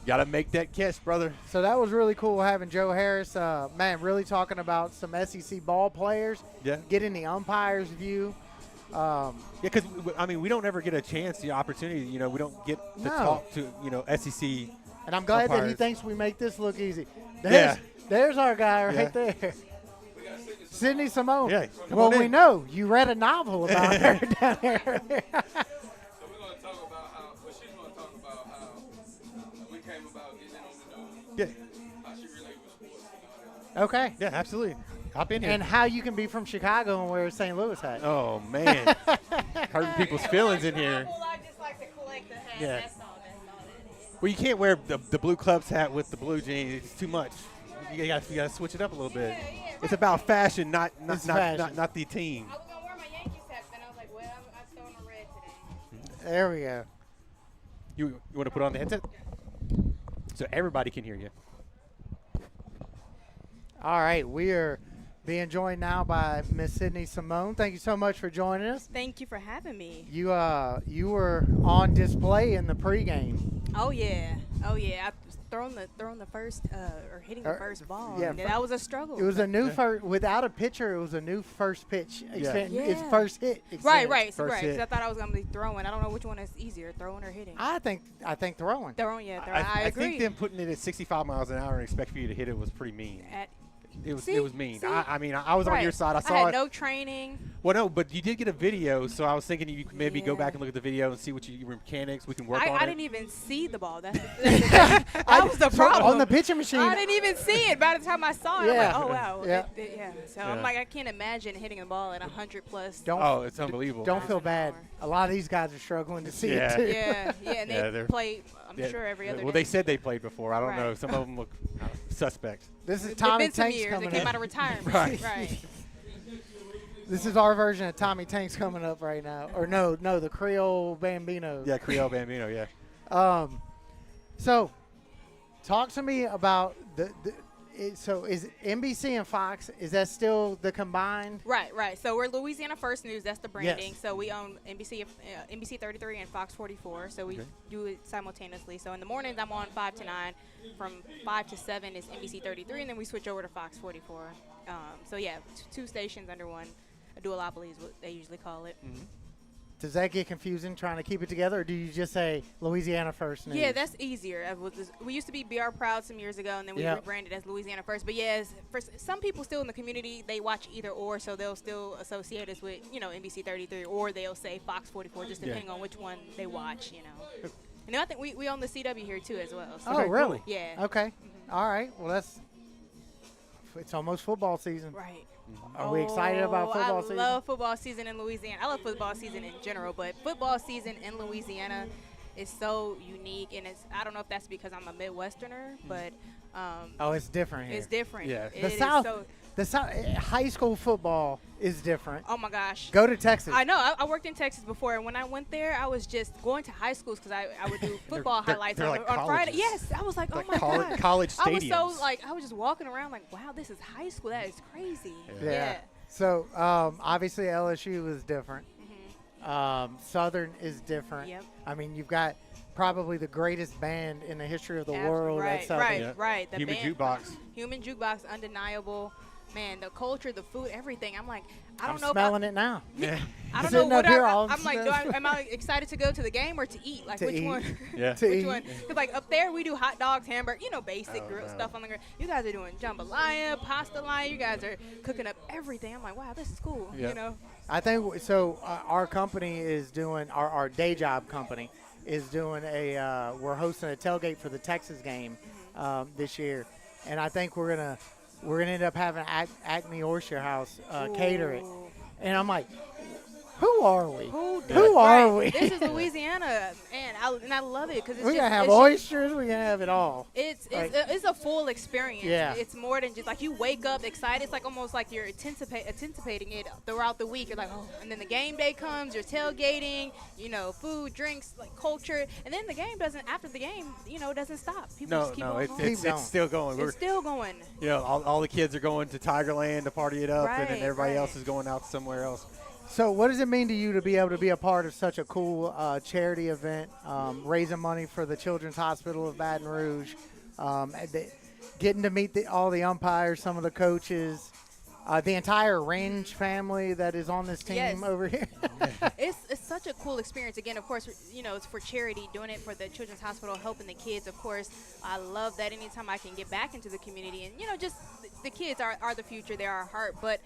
C: Got to make that catch, brother.
B: So that was really cool having Joe Harris. Man, really talking about some SEC ball players.
C: Yeah.
B: Getting the umpire's view.
C: Yeah, because I mean, we don't ever get a chance, the opportunity. You know, we don't get to
B: No.
C: talk to SEC.
B: And I'm glad that he
C: Umpires.
B: thinks we make this look easy.
C: Yeah.
B: There's our guy right
C: Yeah.
B: there. Sidney Simone.
C: Yeah, come
B: Well,
C: on
B: we
C: in.
B: know you read a novel about her down there.
D: So we're going to talk about she's going to talk about how we came about getting it on the news,
C: Yeah,
D: how she related with sports and all that.
B: Okay.
C: yeah, absolutely. Hop in here.
B: And how you can be from Chicago and wear a St. Louis hat.
C: Oh man, hurting people's feelings in here.
H: I just like to collect the hats.
C: Yeah.
H: That's all it is.
C: Well, you can't wear the blue clubs hat with the blue jeans. It's too much. You got to switch it up a little bit.
H: Yeah,
C: It's about fashion, not
B: It's fashion.
C: not the team.
H: I was going to wear my Yankees hat, then I was like, well, I'm throwing a red today.
B: There we go.
C: You want to put on the headset so everybody can hear you.
B: All right, we are being joined now by Miss Sidney Simone. Thank you so much for joining us.
H: Thank you for having me.
B: You were on display in the pregame.
H: Oh yeah. I was throwing the first or hitting the first ball.
B: yeah,
H: and that was a struggle.
B: It was a new first without a pitcher. It was a new first pitch. It's
H: Yeah.
B: first hit.
H: right.
B: experience.
C: First
H: Right.
C: hit.
H: 'Cause I thought I was gonna be throwing. I don't know which one is easier, throwing or hitting.
B: I think throwing.
H: Throwing, yeah. Throwing. I
C: I
H: agree.
C: think them putting it at 65 miles an hour and expect for you to hit it was pretty mean. It was
H: See?
C: mean.
H: See?
C: I mean, I was on
H: Right.
C: your side. I
H: I
C: saw
H: had
C: it.
H: no training.
C: Well, no, but you did get a video, so I was thinking you could maybe go
H: Yeah.
C: back and look at the video and see what your mechanics. We can work on
H: I
C: it.
H: didn't even see the ball. That's that was the
B: So
H: problem.
B: on the pitching machine.
H: I didn't even see it. By the time I saw it,
B: Yeah.
H: I'm like, oh wow.
B: Yeah.
H: Yeah. So
C: Yeah.
H: I'm like, I can't imagine hitting a ball at 100 plus.
B: Don't
C: Oh, it's unbelievable.
B: don't feel
H: Miles an
B: bad.
H: hour.
B: A lot of these guys are struggling to see
C: Yeah.
B: it too.
H: Yeah, and
C: Yeah,
H: they
C: they're-
H: played. I'm
C: Yeah.
H: sure every other.
C: Well,
H: day.
C: they said they played before. I don't
H: Right.
C: know. Some of them look suspect.
B: This is
H: It's
B: Tommy
H: been some
B: Tanks
H: years.
B: coming
H: They came
B: up.
H: out of retirement.
C: Right.
H: Right.
B: This is our version of Tommy Tanks coming up right now. Or no, the Creole Bambino.
C: Yeah, Creole Bambino. Yeah.
B: So, talk to me about So is NBC and Fox, is that still the combined?
H: Right. So we're Louisiana First News. That's the branding.
B: Yes.
H: So we own NBC 33 and Fox 44. So we do it simultaneously. So in the mornings, I'm on 5 to 9. From 5 to 7 is NBC 33, and then we switch over to Fox 44. So yeah, two stations under one. A duopoly is what they usually call it.
B: Does that get confusing trying to keep it together, or do you just say Louisiana First News?
H: Yeah, that's easier. We used to be BR Proud some years ago, and then we rebranded as Louisiana First. But yeah, for some people still in the community, they watch either or, so they'll still associate us with, NBC 33, or they'll say Fox 44, just depending on which one they watch, And then I think we own the CW here too as well. So.
B: Oh, really?
H: Yeah.
B: Okay. All right. Well, it's almost football season.
H: Right.
B: Are we excited about football season?
H: I love football season in Louisiana. I love football season in general, but football season in Louisiana is so unique, and I don't know if that's because I'm a Midwesterner, but
B: it's different here.
H: it's different.
C: Yeah.
B: The South, high school football is different.
H: Oh my gosh.
B: Go to Texas.
H: I know. I worked in Texas before, and when I went there, I was just going to high schools because I would do football highlights
C: they're
H: on,
C: like
H: on Friday.
C: colleges.
H: Yes, I was like,
C: Like
H: oh my god.
C: college
H: I was
C: stadiums.
H: so I was just walking around like, wow, this is high school. That is crazy.
B: Yeah. So obviously LSU is different. Southern is different.
H: Yep.
B: I mean, you've got probably the greatest band in the history of the world at Southern.
H: Right. The
C: Human
H: band,
C: Jukebox.
H: Human Jukebox, undeniable. Man, the culture, the food, everything. I'm like, I don't
B: I'm
H: know.
B: smelling it now.
C: Yeah.
H: I don't
B: Sitting
H: know what
B: up here all
H: I'm like.
B: smelling.
H: Am I excited to go to the game or to eat? Like
B: To
H: which
B: eat.
H: one?
C: Yeah.
B: To
H: Which
B: eat.
H: one? Because like up there we do hot dogs, hamburger, basic
C: Oh,
H: grilled
C: no.
H: stuff on the grill. You guys are doing jambalaya, pasta line. You guys are cooking up everything. I'm like, wow, this is cool.
C: Yeah.
B: I think so. Our company is doing our day job company is doing we're hosting a tailgate for the Texas game this year, and I think we're gonna end up having Acme Oyster House cater it,
H: Ooh.
B: and I'm like, who are we?
H: Who
B: are we?
H: This is Louisiana, and I love it because it's
B: We're
H: just,
B: gonna have
H: it's just-
B: oysters. We're gonna have it all.
H: It's
B: Like-
H: it's a full experience.
B: Yeah.
H: It's more than just like you wake up excited. It's like almost like you're anticipating it throughout the week. You're like, oh, and then the game day comes. You're tailgating. Food, drinks, like culture, and then the game doesn't. After the game, it doesn't stop. People just keep on
C: it's,
H: going.
C: it's,
B: Keep
C: it's still going.
H: It's still going.
C: All the kids are going to Tigerland to party it up, and then
H: Right,
C: everybody
H: right.
C: else is going out somewhere else.
B: So, what does it mean to you to be able to be a part of such a cool charity event, raising money for the Children's Hospital of Baton Rouge, getting to meet all the umpires, some of the coaches, the entire Range family that is on this team
H: Yes.
B: over here?
H: It's such a cool experience. Again, of course, it's for charity, doing it for the Children's Hospital, helping the kids. Of course, I love that anytime I can get back into the community. And, just the kids are the future. They're our heart. But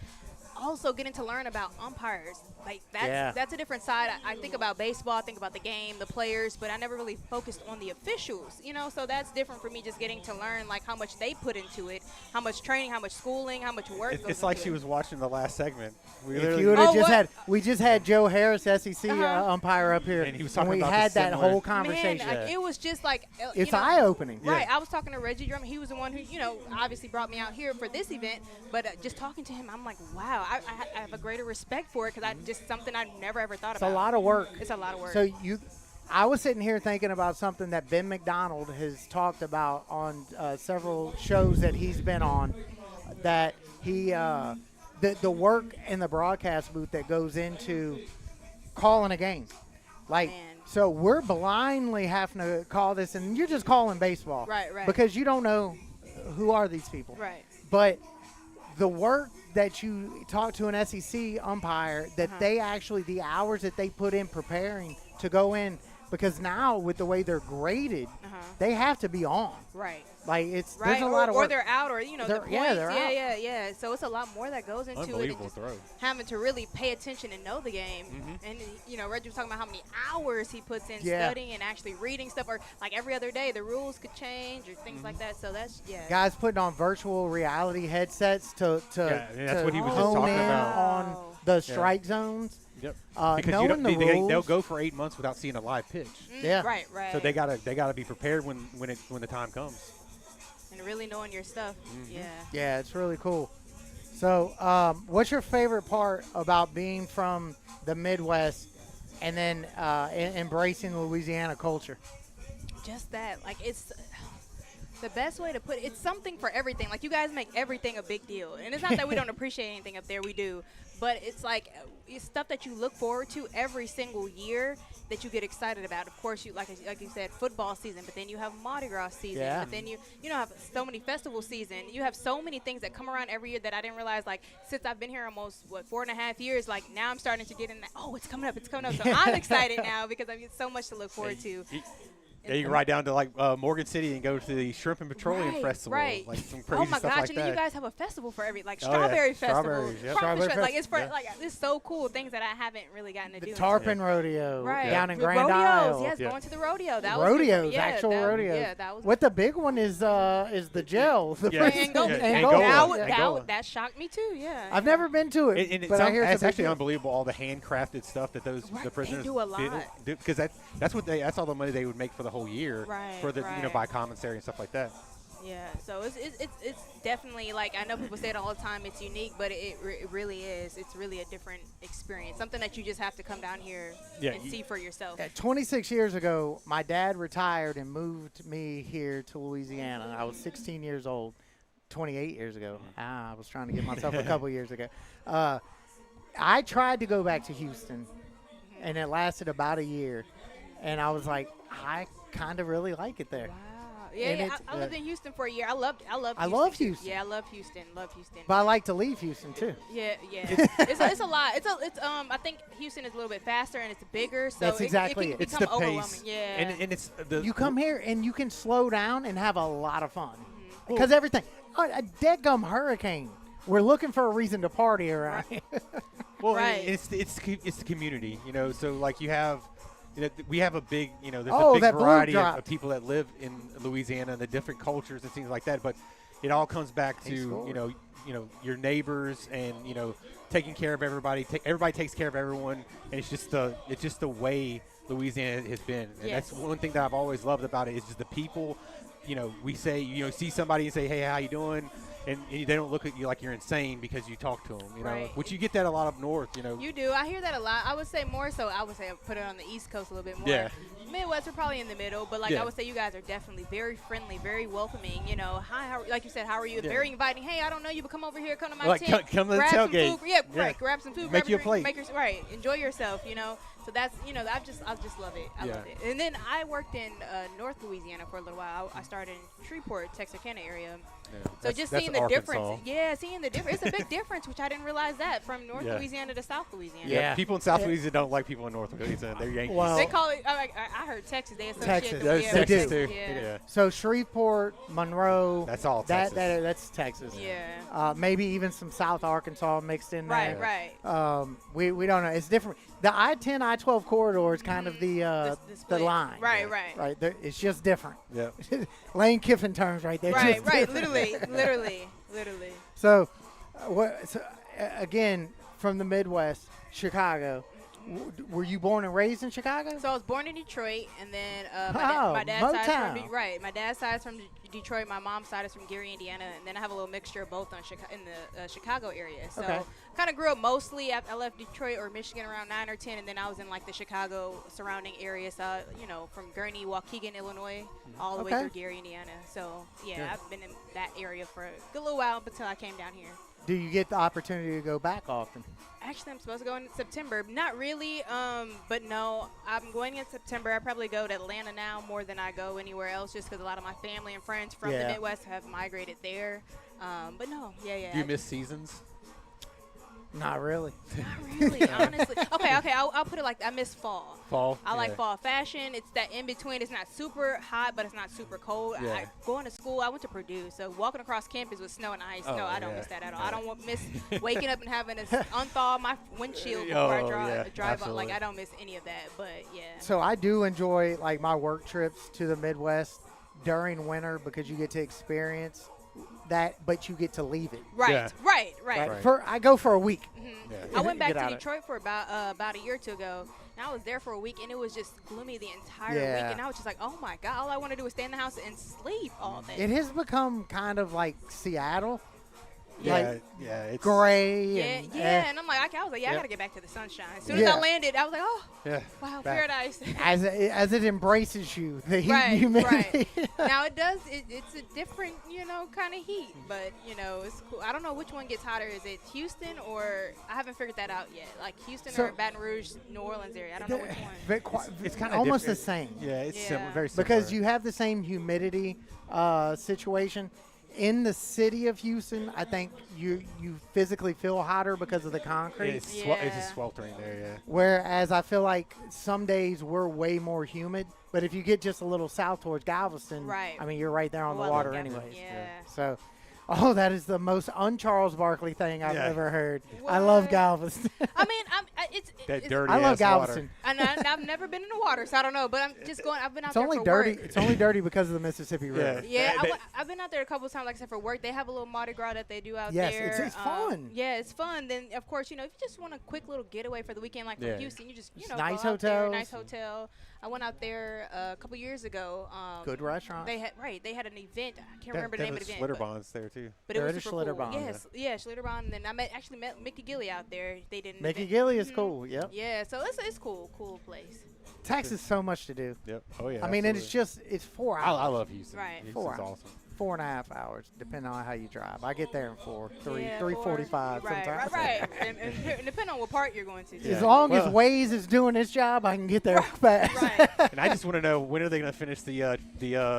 H: also getting to learn about umpires. Like, that's a different side. I think about baseball. I think about the game, the players, but I never really focused on the officials, So that's different for me, just getting to learn, like, how much they put into it, how much training, how much schooling, how much work goes
C: It's like
H: into
C: she
H: it.
C: was watching the last segment. We
B: If
C: literally
B: you would have
H: Oh,
B: just
H: what?
B: we just had Joe Harris, SEC umpire, up here,
C: And he was talking
B: we
C: about the
B: had that
C: similar-
B: whole conversation.
H: Man, like, it was just like
B: It's eye-opening.
H: Right. I was talking to Reggie Drummond. He was the one who, obviously brought me out here for this event. But just talking to him, I'm like, wow, I have a greater respect for it because just something I never ever thought
B: It's
H: about.
B: a lot of work.
H: It's a lot of work.
B: So I was sitting here thinking about something that Ben McDonald has talked about on several shows that he's been on, that he the work in the broadcast booth that goes into calling a game. Like,
H: Man.
B: so we're blindly having to call this, and you're just calling baseball.
H: Right, right.
B: Because you don't know who are these people.
H: Right.
B: But the work that you talk to an SEC umpire, that they actually, the hours that they put in preparing to go in, because now with the way they're graded, they have to be on.
H: Right.
B: Like,
H: Right.
B: there's a lot of
H: or
B: work.
H: they're out, or the
B: They're-
H: points.
B: yeah, they're out.
H: Yeah. So it's a lot more that goes into it. And
C: Unbelievable
H: just
C: throw.
H: having to really pay attention and know the game. And Reggie was talking about how many hours he puts in
B: Yeah.
H: studying and actually reading stuff, or like every other day the rules could change or things like that. So that's
B: Guys putting on virtual reality headsets to
C: that's what he was just
B: hone
C: talking
B: in
C: about.
B: on the strike zones.
C: Yep.
B: Knowing
C: Because
B: the rules.
C: they'll go for 8 months without seeing a live pitch.
B: Yeah.
H: Right.
C: So they gotta be prepared when the time comes.
H: And really knowing your stuff. Yeah.
B: Yeah, it's really cool. So, what's your favorite part about being from the Midwest and then embracing Louisiana culture?
H: Just that, like, it's The best way to put it, it's something for everything. Like, you guys make everything a big deal. And it's not that we don't appreciate anything up there. We do. But it's like it's stuff that you look forward to every single year that you get excited about. Of course, you like you said, football season, but then you have Mardi Gras season.
B: Yeah.
H: But then you have so many festival season. You have so many things that come around every year that I didn't realize, like, since I've been here almost, 4.5 years, like, now I'm starting to get in that, oh, it's coming up. So I'm excited now because I've got so much to look forward to.
C: Yeah, you can ride down to like Morgan City and go to the Shrimp and Petroleum Festival.
H: Right.
C: Like some crazy
H: oh my
C: stuff
H: gosh!
C: like
H: and
C: that.
H: then you guys have a festival for every, like,
C: Oh, yeah.
H: strawberry festival,
C: Strawberries, yep.
H: crawfish
B: Strawberry
H: like it's for
C: Yeah.
H: like it's so cool, things that I haven't really gotten to
B: The
H: do.
B: Tarpon Rodeo
H: Right.
B: down in
H: The
B: Grand
H: rodeos,
B: Isle.
H: yes,
C: Yeah.
H: going to the rodeo. That
B: Rodeos,
H: was
B: actual rodeos.
H: Yeah, that was.
B: What the big one is the gel. The
C: Yeah.
B: first-
H: Angola.
C: Yeah,
B: Angola.
C: Angola.
H: That,
C: Angola.
H: that shocked me too. Yeah.
B: I've never been to it,
C: And
B: but I hear
C: it's
B: a big
C: actually
B: deal.
C: unbelievable all the handcrafted stuff that those
H: Right,
C: the
H: they
C: prisoners
H: do a lot.
C: because that's all the money they would make for the whole year
H: Right,
C: for the
H: right.
C: buy commissary and stuff like that.
H: Yeah, so it's definitely, like, I know people say it all the time, it's unique, but it really is. It's really a different experience, something that you just have to come down here
C: Yeah,
H: and see for yourself.
B: 26 years ago, my dad retired and moved me here to Louisiana. I was 16 years old. 28 years ago. I was trying to get myself a couple years ago. I tried to go back to Houston, and it lasted about a year. And I was like, I kind of really like it there.
H: Wow. Yeah,
B: And
H: yeah.
B: it's,
H: I lived in Houston for a year. I love Houston.
B: I love
H: too.
B: Houston.
H: Yeah, I love Houston. Love Houston.
B: But I like to leave Houston, too.
H: Yeah. It's a lot. It's I think Houston is a little bit faster and it's bigger, so
B: That's exactly
H: it
B: it.
H: can
C: It's
H: become
C: the
H: overwhelming.
C: pace.
H: Yeah.
C: And it's the
B: You come here, and you can slow down and have a lot of fun.
H: Mm-hmm.
B: Because everything. A deadgum hurricane. We're looking for a reason to party around here.
C: well,
H: Right.
C: it's the community, so like you have. We have a big, there's
B: Oh,
C: a big
B: that balloon
C: variety of
B: dropped.
C: people that live in Louisiana and the different cultures and things like that. But it all comes back to,
B: Peaceful.
C: your neighbors and, taking care of everybody. Everybody takes care of everyone, and it's just the way Louisiana has been. And
H: Yes.
C: that's one thing that I've always loved about it is just the people. We say, see somebody and say, hey, how you doing? And they don't look at you like you're insane because you talk to them,
H: Right.
C: which you get that a lot up north,
H: You do. I hear that a lot. I would say more so. I would say I put it on the East Coast a little bit more.
C: Yeah.
H: Midwest, we're probably in the middle, but like
C: Yeah.
H: I would say, you guys are definitely very friendly, very welcoming. Hi, like you said, how are you?
C: Yeah.
H: Very inviting. Hey, I don't know you, but come over here, come to my
C: Like,
H: tent,
C: come to the
H: grab some
C: tailgate.
H: food. Yeah,
C: Yeah.
H: right. Grab some food.
C: Make
H: grab
C: you a
H: drink,
C: plate.
H: right. Enjoy yourself. So that's I just love it. I
C: Yeah.
H: love it. And then I worked in North Louisiana for a little while. I started in Shreveport, Texarkana area. So just seeing the difference. Yeah, seeing the difference. It's a big difference, which I didn't realize that from North
C: Yeah.
H: Louisiana to South Louisiana.
B: Yeah.
C: People in South Louisiana don't like people in North Louisiana. They're Yankees.
B: Well,
H: They call it. I heard Texas. They associate
B: Texas.
H: the
C: There's
H: yeah,
C: Texas
H: with
C: too.
H: Texas, Yeah.
B: So Shreveport, Monroe.
C: That's all Texas.
B: That's Texas.
H: Yeah.
B: Maybe even some South Arkansas mixed in there.
H: Right.
B: We don't know. It's different. The I-10, I-12 corridor is kind of the
H: The split.
B: line.
H: Right.
B: Right. It's just different.
C: Yeah.
B: Lane Kiffin terms right there.
H: Right.
B: Just
H: Right.
B: different.
H: Literally.
B: So, again, from the Midwest, Chicago. Were you born and raised in Chicago?
H: So I was born in Detroit, and then
B: Oh,
H: my dad's side is
B: Motown.
H: from My dad's side is from Detroit. My mom's side is from Gary, Indiana, and then I have a little mixture of both in the Chicago area. So
B: Okay.
H: kind of grew up mostly. I left Detroit or Michigan around 9 or 10, and then I was in like the Chicago surrounding area. So from Gurnee, Waukegan, Illinois, all the way
B: Okay.
H: through Gary, Indiana. So yeah, I've been in that area for a good little while until I came down here.
B: Do you get the opportunity to go back often?
H: Actually, I'm supposed to go in September. Not really, but no, I'm going in September. I probably go to Atlanta now more than I go anywhere else, just because a lot of my family and friends from the Midwest have migrated there. But no, yeah.
C: Do you miss seasons?
B: Not really.
H: Not really, honestly. Okay, I'll put it like I miss fall.
C: Fall?
H: I like
C: Yeah.
H: fall fashion. It's that in between. It's not super hot, but it's not super cold.
C: Yeah.
H: Going to school, I went to Purdue, so walking across campus with snow and ice.
C: Oh,
H: No, I don't
C: yeah.
H: miss that at all.
C: Yeah.
H: I don't miss waking up and having to unthaw my windshield before I
C: Oh,
H: drive out. Like
C: absolutely.
H: I don't miss any of that. But yeah.
B: So I do enjoy like my work trips to the Midwest during winter because you get to experience that, but you get to leave it.
H: Right,
C: Yeah.
H: right.
C: Right.
B: I go for a week.
C: Yeah.
H: I went back
B: Get
H: to
B: out of it.
H: Detroit for about a year or two ago. And I was there for a week, and it was just gloomy the entire
B: Yeah.
H: week. And I was just like, oh my god, all I want to do is stay in the house and sleep all day.
B: It has become kind of like Seattle,
C: It's
B: gray.
H: Yeah,
B: and,
H: and I'm like, I was like, I
C: Yep.
H: gotta get back to the sunshine. As soon as
B: Yeah.
H: I landed, I was like, oh,
C: yeah.
H: wow,
C: Back.
H: paradise.
B: as it embraces you, the heat and
H: Right,
B: humidity.
H: right. Now it does. It's a different, kind of heat, but it's cool. I don't know which one gets hotter. Is it Houston or I haven't figured that out yet. Like Houston
B: So-
H: or Baton Rouge, New Orleans area. I don't know which one.
B: It's
C: kind of
B: almost the same.
C: Yeah, it's
H: Yeah.
C: very similar.
B: Because you have the same humidity situation. In the city of Houston, I think you physically feel hotter because of the concrete.
C: it's just
H: Yeah.
C: sweltering there. Yeah.
B: Whereas I feel like some days we're way more humid. But if you get just a little south towards Galveston,
H: Right.
B: I mean, you're right there on
H: Oh,
B: the
H: I
B: water
H: love Galveston.
B: anyways.
H: Yeah.
B: So, that is the most un-Charles Barkley thing I've
C: Yeah.
B: ever heard. I love
H: What?
B: Galveston.
H: I mean, it's
C: That dirty.
B: I love
C: ass
B: Galveston.
H: and I've never been in the water, so I don't know. But I'm just going. I've been out
B: It's
H: there
B: only
H: for
B: dirty.
H: work.
B: It's only dirty because of the Mississippi River.
H: Yeah,
C: That-
H: I've been out there a couple of times, like I said, for work. They have a little Mardi Gras that they do out
B: Yes,
H: there.
B: it's fun.
H: Yeah, it's fun. Then, of course, if you just want a quick little getaway for the weekend, like
C: Yeah.
H: from Houston, you just,
B: It's
H: go
B: nice
H: out there,
B: hotels.
H: nice hotel. I went out there a couple years ago.
B: Good restaurant.
H: They had an event. I can't
C: That,
H: remember the name of the event.
C: Schlitter
H: but-
C: bonds there too.
H: But it
B: There
H: was
B: is
H: super cool.
B: Schlitterbahn,
H: Yes, yeah, Schlitterbahn. And then I actually met Mickey Gilly out there. They didn't.
B: Mickey Gilly is cool. Yep.
H: Yeah, so it's cool place.
B: Texas so much to do.
C: Yep. Oh yeah.
B: I mean, and
C: absolutely.
B: it's 4
C: I
B: hours.
C: love Houston.
H: Right.
C: Houston's
B: 4 hours.
C: awesome.
B: 4.5 hours, depending on how you drive. I get there in 3:45
H: Right,
B: sometimes.
H: right. and depending on what part you're going to.
B: As
C: Yeah.
B: long as
C: Well-
B: Waze is doing its job, I can get there fast.
H: Right.
C: And I just want to know, when are they going to finish the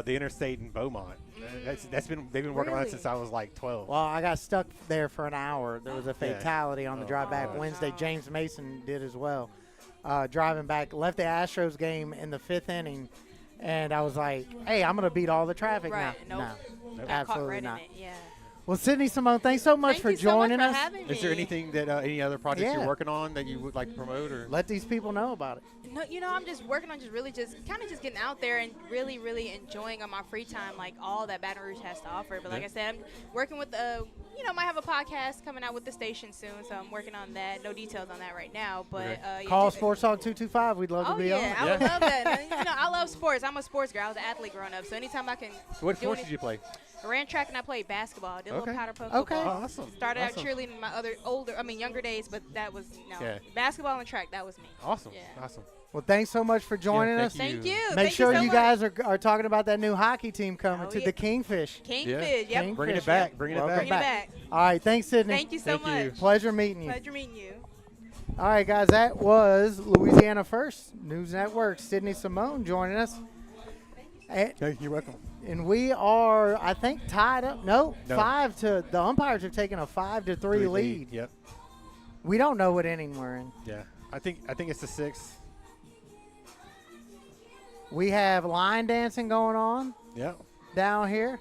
C: interstate in Beaumont? They've been working on it
H: Really?
C: since I was like 12.
B: Well, I got stuck there for an hour. There was a fatality on the
C: Oh,
B: drive back
C: gosh.
B: Wednesday. James Mason did as well. Driving back, left the Astros game in the 5th inning, and I was like, "Hey, I'm gonna beat all the traffic
H: Right.
B: now."
H: Nope.
B: No,
H: Got caught
B: absolutely
H: right
B: not.
H: in it. Yeah.
B: Well, Sydney Simone, thanks so much
H: Thank
B: for
H: you so much
B: joining
H: for
B: us.
H: having me.
C: Is there anything that any other projects
B: Yeah.
C: you're working on that you would like to promote or?
B: Let these people know about it.
H: No, I'm just working on just getting out there and really, really enjoying on my free time, like all that Baton Rouge has to offer. But like
C: Yeah.
H: I said, I'm working with might have a podcast coming out with the station soon, so I'm working on that. No details on that right now, but
C: Okay.
H: yeah,
B: Call
H: just-
B: Sports Talk 225. We'd love
H: Oh
B: to be
H: yeah,
B: on.
H: I would love that. And, I love sports. I'm a sports girl. I was an athlete growing up, so anytime I can.
C: What
H: do
C: sports
H: any-
C: did you play?
H: I ran track and I played basketball. I did a
C: Okay.
H: little powder puff
B: Okay.
H: football.
C: Oh, awesome.
H: Started
C: Awesome.
H: out cheerleading in my younger days, but that was
C: Yeah.
H: basketball and track. That was me.
C: Awesome.
H: Yeah.
C: Awesome.
B: Well, thanks so much for joining
C: thank
B: us.
C: you.
H: Thank you.
B: Make
H: Thank
B: sure
H: so
B: you
H: much.
B: guys are talking about that new hockey team coming
H: Oh,
B: to
H: yeah.
B: the Kingfish.
H: Kingfish. Yep.
B: King-
C: Bringing it
B: Fish,
C: back.
B: yeah.
C: Bringing it
B: Welcome
C: back.
H: Bring it back.
B: All right, thanks, Sydney.
H: Thank you so
C: Thank you.
H: much.
B: Pleasure meeting you.
H: Pleasure meeting you.
B: All right, guys, that was Louisiana First News Network. Sydney Simone joining us. And,
C: Hey, you're welcome.
B: and we are, I think, tied up. No,
C: No.
B: 5-3. The umpires have taken a 5-3 lead.
C: Yep.
B: We don't know what inning we're in.
C: Yeah. I think it's the 6th.
B: We have line dancing going on
C: Yep.
B: down here.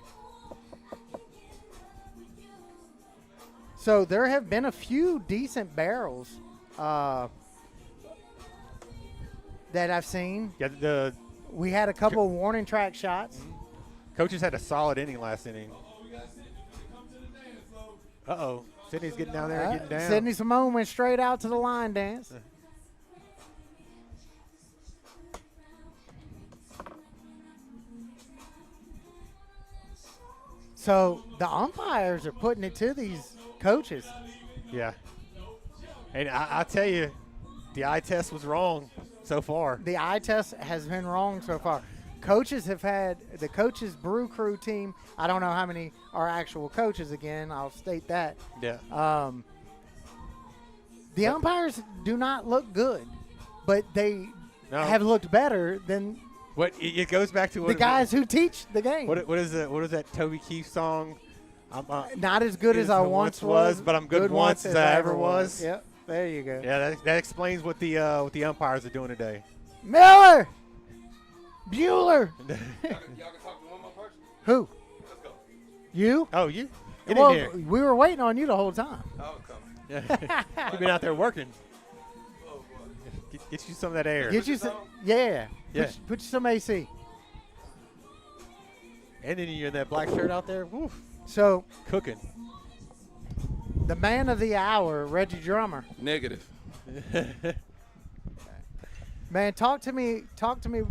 B: So there have been a few decent barrels that I've seen.
C: Yeah. The
B: We had a couple of warning track shots.
C: coaches had a solid inning last inning. Uh-oh. Sydney's getting down there and getting down.
B: Sydney Simone went straight out to the line dance. So the umpires are putting it to these coaches.
C: Yeah. And I tell you, the eye test was wrong so far.
B: The eye test has been wrong so far. Coaches have had the coaches brew crew team. I don't know how many are actual coaches again. I'll state that.
C: Yeah.
B: The umpires do not look good, but they
C: No.
B: have looked better than
C: What it goes back to what
B: the guys who teach the game.
C: What is that Toby Keith song? I'm
B: Not as good as I once was,
C: but I'm good once as I ever was.
B: Yep, there you go.
C: Yeah, that explains what the umpires are doing today.
B: Miller, Bueller,
D: Y'all can talk to one more person.
B: who? You?
C: Oh, you get
B: Well,
C: in here.
B: we were waiting on you the whole time.
D: I was coming.
C: Yeah. You've been out there working.
D: Oh, boy.
C: Get you some of that air.
B: Get you some, yeah.
C: Yeah.
B: Put you some AC.
C: And then you're in that black shirt out there, woof,
B: So
C: cooking.
B: the man of the hour, Reggie Drummer.
D: Negative.
B: Man, talk to me.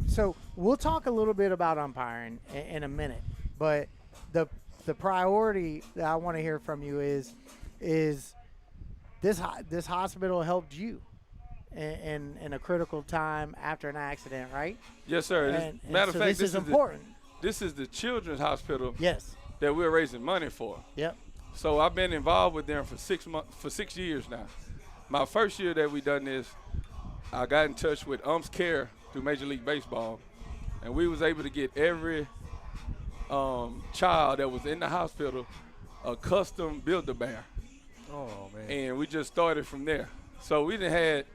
B: So we'll talk a little bit about umpiring in a minute, but the the priority that I want to hear from you is this hospital helped you in a critical time after an accident, right?
D: Yes, sir.
B: And
D: Matter of
B: so
D: fact,
B: this is important.
D: This is the children's hospital
B: Yes.
D: that we're raising money for.
B: Yep.
D: So I've been involved with them for 6 years now. My first year that we done this, I got in touch with Care through Major League Baseball, and we was able to get every child that was in the hospital a custom Build-A-Bear.
C: Oh, man.
D: And we just started from there. So we done had,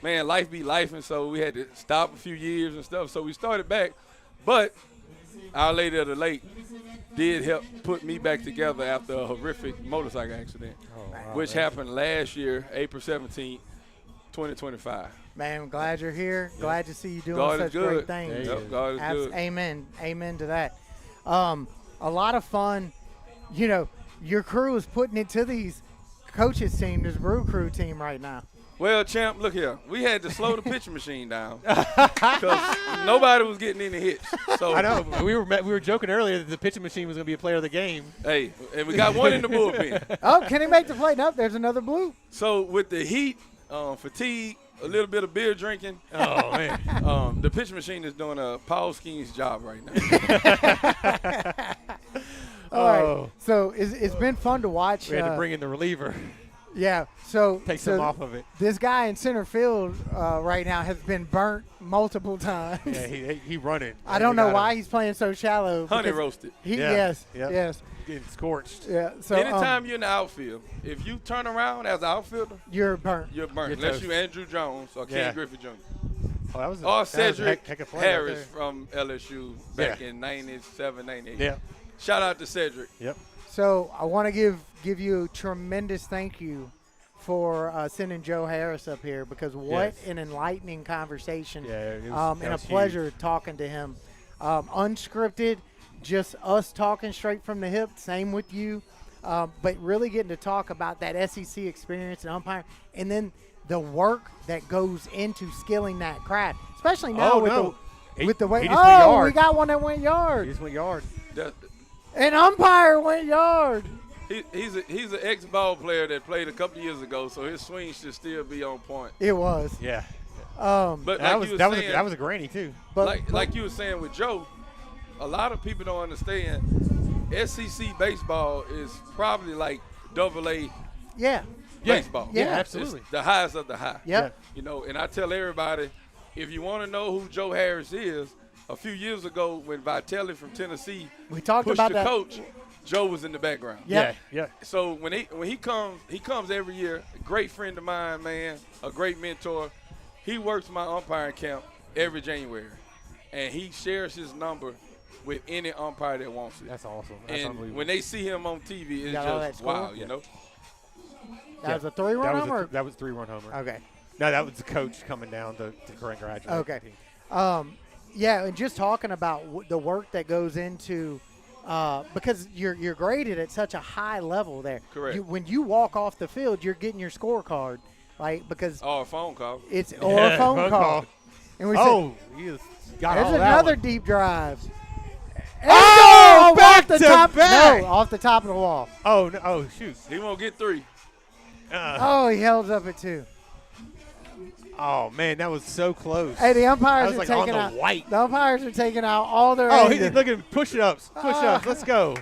D: man, life be life, and so we had to stop a few years and stuff. So we started back, but Our Lady of the Lake did help put me back together after a horrific motorcycle accident, which happened last year, April 17th, 2025.
B: Man, I'm glad you're here. Glad to see you doing
D: God is
B: such
D: good.
B: great things.
D: Yep, God is good.
B: Amen. Amen to that. A lot of fun. You know, your crew is putting it to these coaches team, this Brew Crew team right now.
D: Well, champ, look here. We had to slow the pitching machine down because nobody was getting any hits. So
C: I know. We were joking earlier that the pitching machine was going to be a player of the game.
D: Hey, and we got one in the bullpen.
B: Oh, can he make the play? Nope, there's another blue.
D: So with the heat, fatigue, a little bit of beer drinking.
C: Oh, man.
D: The pitch machine is doing a Paul Skeens job right now.
B: All right. So it's been fun to watch.
C: We had to bring in the reliever.
B: Yeah. So
C: Take some off of it.
B: This guy in center field right now has been burnt multiple times.
C: Yeah, he running.
B: I don't know why he's playing so shallow.
D: Honey
B: because
D: roasted.
B: Yes.
C: Yep.
B: Yes.
C: Getting scorched.
B: Yeah. So
D: Anytime you're in the outfield, if you turn around as an outfielder,
B: you're burnt.
D: you're burnt.
C: You're
D: Unless
C: toast.
D: you Andrew Jones or Ken
C: Yeah.
D: Griffey Jr.
C: Oh, that was
D: Or
C: that was a
D: Cedric
C: heck of play right
D: Harris
C: there.
D: from LSU back in 97, 98.
C: Yeah.
D: Shout out to Cedric.
C: Yep.
B: So I want to give you a tremendous thank you for sending Joe Harris up here, because what
C: Yes.
B: an enlightening conversation.
C: Yeah, it was,
B: and
C: that
B: a
C: was
B: pleasure talking to him. Unscripted, just us talking straight from the hip. Same with you, but really getting to talk about that SEC experience and umpiring, and then the work that goes into skilling that craft, especially now
C: Oh,
B: with
C: no.
B: the way.
C: he just went
B: Oh,
C: yard.
B: we got one that went
C: He
B: yard.
C: just went yard.
D: That-
B: An umpire went yard.
D: he's an ex-ball player that played a couple years ago, so his swing should still be on point.
B: It was.
C: Yeah.
D: But
C: That
D: like
C: was
D: you were
C: that was
D: saying,
C: that was a granny too.
B: But
D: like you were saying with Joe, a lot of people don't understand. SEC baseball is probably like AA
B: yeah.
D: baseball.
B: Yeah,
C: absolutely.
D: It's the highest of the high.
B: Yep.
D: You know, and I tell everybody, if you want to know who Joe Harris is, a few years ago when Vitelli from Tennessee
B: We talked
D: pushed
B: about
D: the
B: that.
D: coach, Joe was in the background.
B: Yep.
C: Yeah.
D: So when he comes every year. A great friend of mine, man, a great mentor. He works my umpiring camp every January, and he shares his number with any umpire that wants it.
C: That's awesome. That's
D: And
C: unbelievable.
D: when they see him on TV, it's
B: Got all that
D: just
B: score?
D: wow, you know.
B: That was a 3-run homer.
C: That was a 3-run homer.
B: Okay.
C: No, that was the coach coming down to congratulate.
B: Okay.
C: the team.
B: Yeah, and just talking about the work that goes into because you're graded at such a high level there.
D: Correct.
B: When you walk off the field, you're getting your scorecard, like because
D: Oh, a phone call.
B: it's or a phone call. And we
C: Oh, he has got
B: said,
C: all
B: there's
C: that
B: another
C: one.
B: deep drive.
C: Oh,
B: off
C: back
B: the
C: to
B: top.
C: back.
B: No, off the top of the wall.
C: Oh, no, oh, shoot.
D: He won't get 3.
B: Oh, he held up at 2.
C: Oh, man, that was so close.
B: Hey, the umpires
C: That was
B: are
C: like on
B: taking
C: the
B: out.
C: white.
B: The umpires are taking out all their.
C: Oh,
B: anger.
C: look at him. Push-ups. Push-ups. Let's go.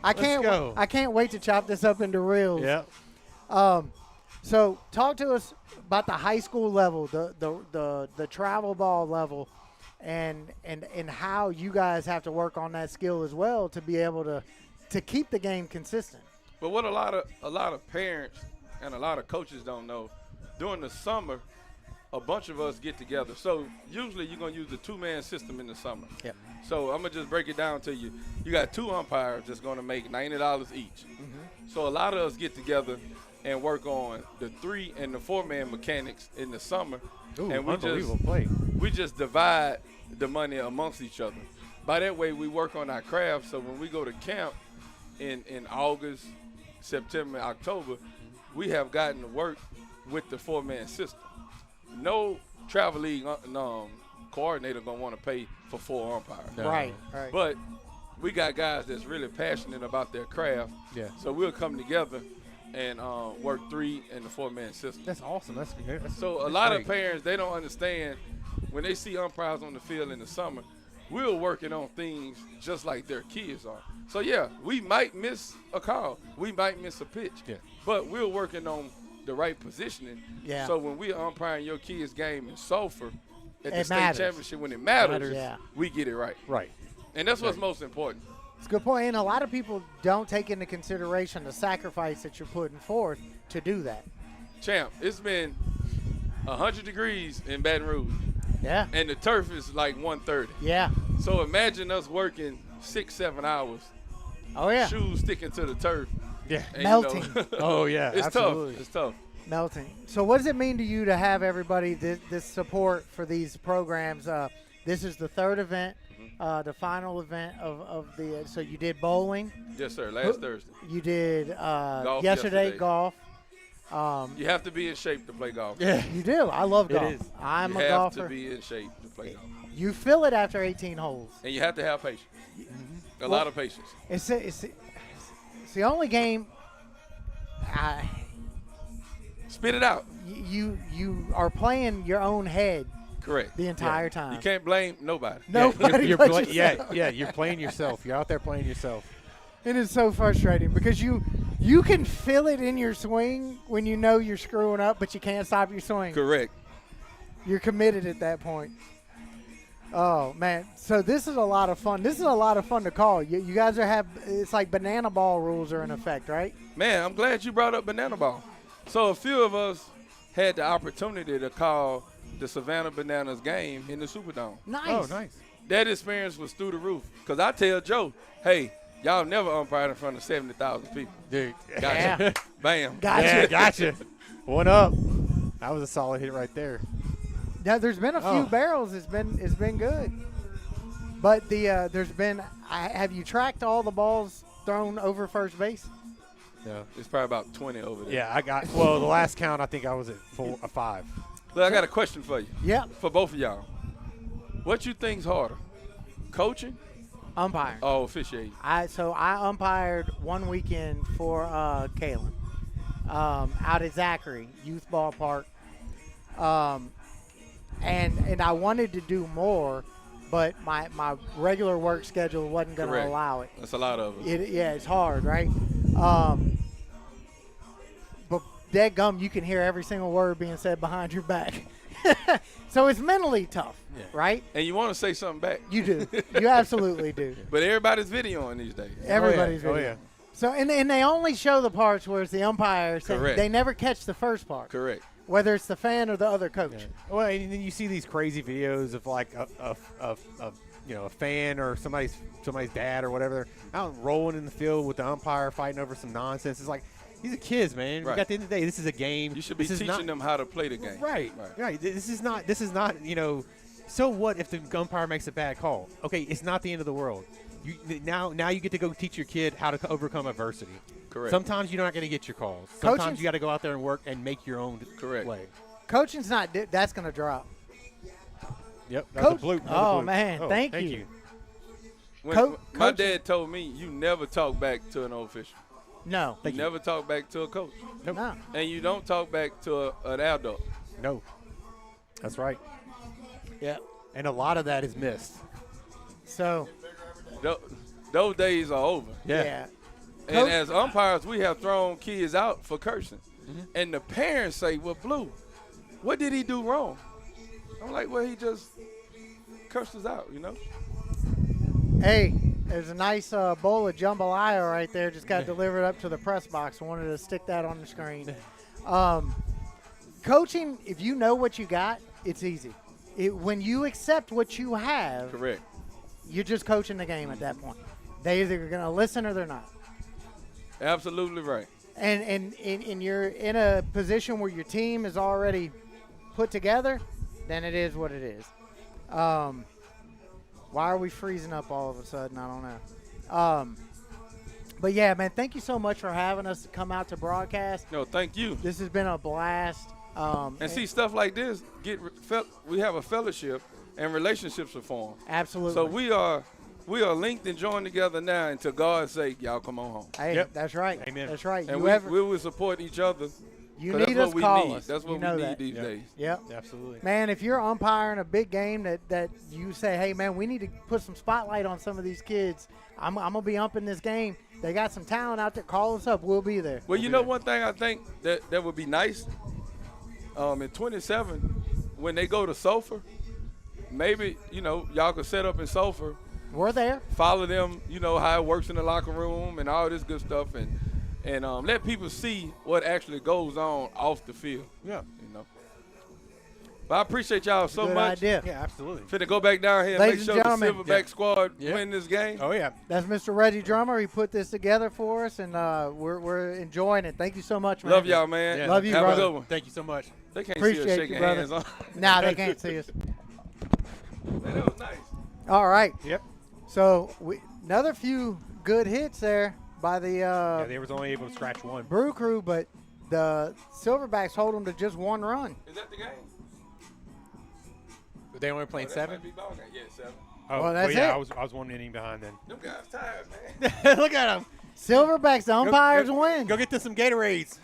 B: I can't.
C: go.
B: I can't wait to chop this up into reels.
C: Yeah.
B: So talk to us about the high school level, the travel ball level, and how you guys have to work on that skill as well to be able to keep the game consistent.
D: But what a lot of parents and a lot of coaches don't know, during the summer, a bunch of us get together. So usually you're gonna use the 2-man system in the summer.
B: Yep.
D: So I'm gonna just break it down to you. You got 2 umpires that's gonna make $90 each. So a lot of us get together and work on the 3 and the 4-man mechanics in the summer.
C: Ooh,
D: and
C: unbelievable play.
D: we just divide the money amongst each other. By that way, we work on our craft. So when we go to camp in August, September, October, we have gotten to work with the 4-man system. No travel league coordinator gonna want to pay for 4 umpires.
C: No.
B: Right.
D: But we got guys that's really passionate about their craft.
C: Yeah.
D: So we'll come together and work 3 and the 4-man system.
C: That's awesome. That's
D: So a lot of parents, they don't understand when they see umpires on the field in the summer, we're working on things just like their kids are. So, yeah, we might miss a call. We might miss a pitch.
C: Yeah.
D: But we're working on the right positioning.
B: Yeah.
D: So when we're umpiring your kid's game in Sulphur at the
B: It
D: state
B: matters.
D: championship, when it matters,
B: Yeah.
D: we get it right.
C: Right.
D: And that's what's most important.
B: It's a good point. And a lot of people don't take into consideration the sacrifice that you're putting forth to do that.
D: Champ, it's been 100 degrees in Baton Rouge,
B: Yeah.
D: and the turf is like 130.
B: Yeah.
D: So imagine us working 6-7 hours,
B: Oh, yeah.
D: shoes sticking to the turf.
C: Yeah.
D: And,
B: Melting.
C: Oh yeah.
D: it's
C: absolutely.
D: tough. It's tough.
B: Melting. So what does it mean to you to have everybody, this support for these programs? This is the third event, the final event of the so you did bowling.
D: Yes, sir. Last Thursday.
B: You did
D: Golf
B: yesterday
D: yesterday.
B: golf.
D: You have to be in shape to play golf.
C: Yeah.
B: You do. I love
C: It
B: golf.
C: is.
B: I'm
D: you
B: a
D: have
B: golfer.
D: to be in shape to play golf.
B: You feel it after 18 holes.
D: And you have to have patience. A lot of patience.
B: It's the only game
D: Spit it out.
B: you are playing your own head
D: Correct.
B: the entire time.
D: You can't blame nobody.
B: Nobody
C: You're
B: but
C: play-
B: yourself.
C: you're playing yourself. You're out there playing yourself.
B: It is so frustrating because you can feel it in your swing when you know you're screwing up, but you can't stop your swing.
D: Correct.
B: You're committed at that point. Oh man, so this is a lot of fun. This is a lot of fun to call. You guys it's like banana ball rules are in effect, right?
D: Man, I'm glad you brought up banana ball. So a few of us had the opportunity to call the Savannah Bananas game in the Superdome.
B: Nice.
C: Oh, nice.
D: That experience was through the roof. Because I tell Joe, hey, y'all never umpired in front of 70,000 people.
C: Dude.
D: Gotcha.
B: Yeah.
D: Bam.
B: Gotcha.
C: Yeah, gotcha. One up. That was a solid hit right there.
B: Now there's been a few barrels. It's been good. But there's been. Have you tracked all the balls thrown over first base?
C: Yeah.
D: It's probably about 20 over there.
C: Yeah, the last count, I think I was at 5.
D: Look, I got a question for you.
B: Yeah.
D: For both of y'all. What you think's harder? Coaching
B: Umpire.
D: or officiating?
B: I umpired one weekend for Kalen out at Zachary Youth Ballpark, and I wanted to do more, but my regular work schedule wasn't going to
D: Correct.
B: allow it.
D: That's a lot of it.
B: Yeah, it's hard, right? But dadgum, you can hear every single word being said behind your back. So it's mentally tough, right?
D: And you want to say something back.
B: You do. You absolutely do.
D: But everybody's videoing these days.
B: Everybody's
C: Oh,
B: video.
C: yeah.
B: So and they only show the parts where it's the umpire. Saying
D: Correct.
B: they never catch the first part,
D: Correct.
B: whether it's the fan or the other coach.
C: Well, and then you see these crazy videos of like a fan or somebody's dad or whatever out rolling in the field with the umpire fighting over some nonsense. It's like these are kids, man.
D: Right.
C: At the end of the day, this is a game.
D: You should be
C: This is
D: teaching
C: not-
D: them how to play the game.
C: Right. This is not. So what if the umpire makes a bad call? Okay, it's not the end of the world. Now you get to go teach your kid how to overcome adversity.
D: Correct.
C: Sometimes you're not going to get your calls. Sometimes
B: Coaching's-
C: you got to go out there and work and make your own
D: Correct.
C: way.
B: Coaching's not. That's going to drop.
C: Yep.
B: Coach-
C: Another
B: oh,
C: bloop.
B: man, thank you.
D: When
B: Co-
D: my
B: coach-
D: dad told me you never talk back to an official.
B: No.
D: You never talk back to a coach.
B: No.
D: And you don't talk back to an adult.
C: No. That's right.
B: Yeah.
C: And a lot of that is missed.
B: So.
D: Those days are over.
B: Yeah.
D: And
B: Coach-
D: as umpires, we have thrown kids out for cursing. And the parents say, well, Blue, what did he do wrong? I'm like, well, he just cursed us out,
B: Hey, there's a nice bowl of jambalaya right there. Just got delivered up to the press box. I wanted to stick that on the screen. Coaching, if you know what you got, it's easy. When you accept what you have,
D: Correct.
B: you're just coaching the game at that point. They either going to listen or they're not.
D: Absolutely right.
B: And you're in a position where your team is already put together, then it is what it is. Why are we freezing up all of a sudden? I don't know. But, yeah, man, thank you so much for having us come out to broadcast.
D: No, thank you.
B: This has been a blast.
D: And see, stuff like this, we have a fellowship and relationships are formed.
B: Absolutely.
D: So we are We are linked and joined together now, and to God's sake, y'all come on home.
B: Hey,
C: Yep.
B: that's right.
C: Amen.
B: That's right.
D: And
B: You
D: we will support each other.
B: you
D: 'cause
B: need
D: that's
B: us,
D: what we
B: call
D: need.
B: us.
D: That's what
B: You
D: we
B: know
D: need
B: that.
D: these
C: Yep.
D: days.
B: Yep.
C: Absolutely.
B: Man, if you're umpiring a big game that you say, hey, man, we need to put some spotlight on some of these kids. I'm going to be umping this game. They got some talent out there. Call us up. We'll be there.
D: Well, you know one thing I think that would be nice in 27 when they go to Sulphur, maybe, y'all could set up in Sulphur,
B: We're there.
D: follow them, how it works in the locker room and all this good stuff, and let people see what actually goes on off the field.
C: Yeah.
D: But I appreciate y'all so
B: Good
D: much.
B: idea.
C: Yeah, absolutely.
D: Finna go back down here and
B: Ladies
D: make
B: and
D: sure the
B: gentlemen.
D: Silverback
C: Yeah.
D: squad
C: Yeah.
D: win this game.
C: Oh, yeah.
B: That's Mr. Reggie Drummer. He put this together for us, and we're enjoying it. Thank you so much, man.
D: Love y'all, man.
C: Yeah.
B: Love you,
D: Have
B: brother.
D: a good one.
C: Thank you so much.
D: They can't see
B: Appreciate
D: us
B: you,
D: shaking
B: brother.
D: hands on.
B: Nah, they can't see us.
D: Man, that was nice.
B: All right.
C: Yep.
B: So another few good hits there by the
C: Yeah, they was only able to scratch one.
B: Brew Crew, but the Silverbacks hold them to just one run.
D: Is that the game?
C: But they only playing
D: Oh, that
C: 7?
D: might be ball game. Yeah, 7.
C: Oh,
B: Well, that's
C: yeah,
B: it.
C: I was 1 inning behind then.
D: Them guys tired, man.
C: Look at them.
B: Silverbacks, the umpires win.
C: Go get to some Gatorades.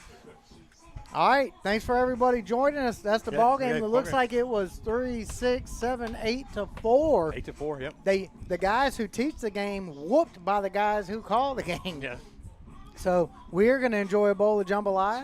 B: All right. Thanks for everybody joining us. That's the
C: Yeah,
B: ball game.
C: yeah,
B: It
C: ball
B: looks
C: game.
B: like it was 3, 6, 7, 8 to 4.
C: 8-4, yep.
B: The guys who teach the game whooped by the guys who call the game.
C: Yeah.
B: So we're going to enjoy a bowl of jambalaya.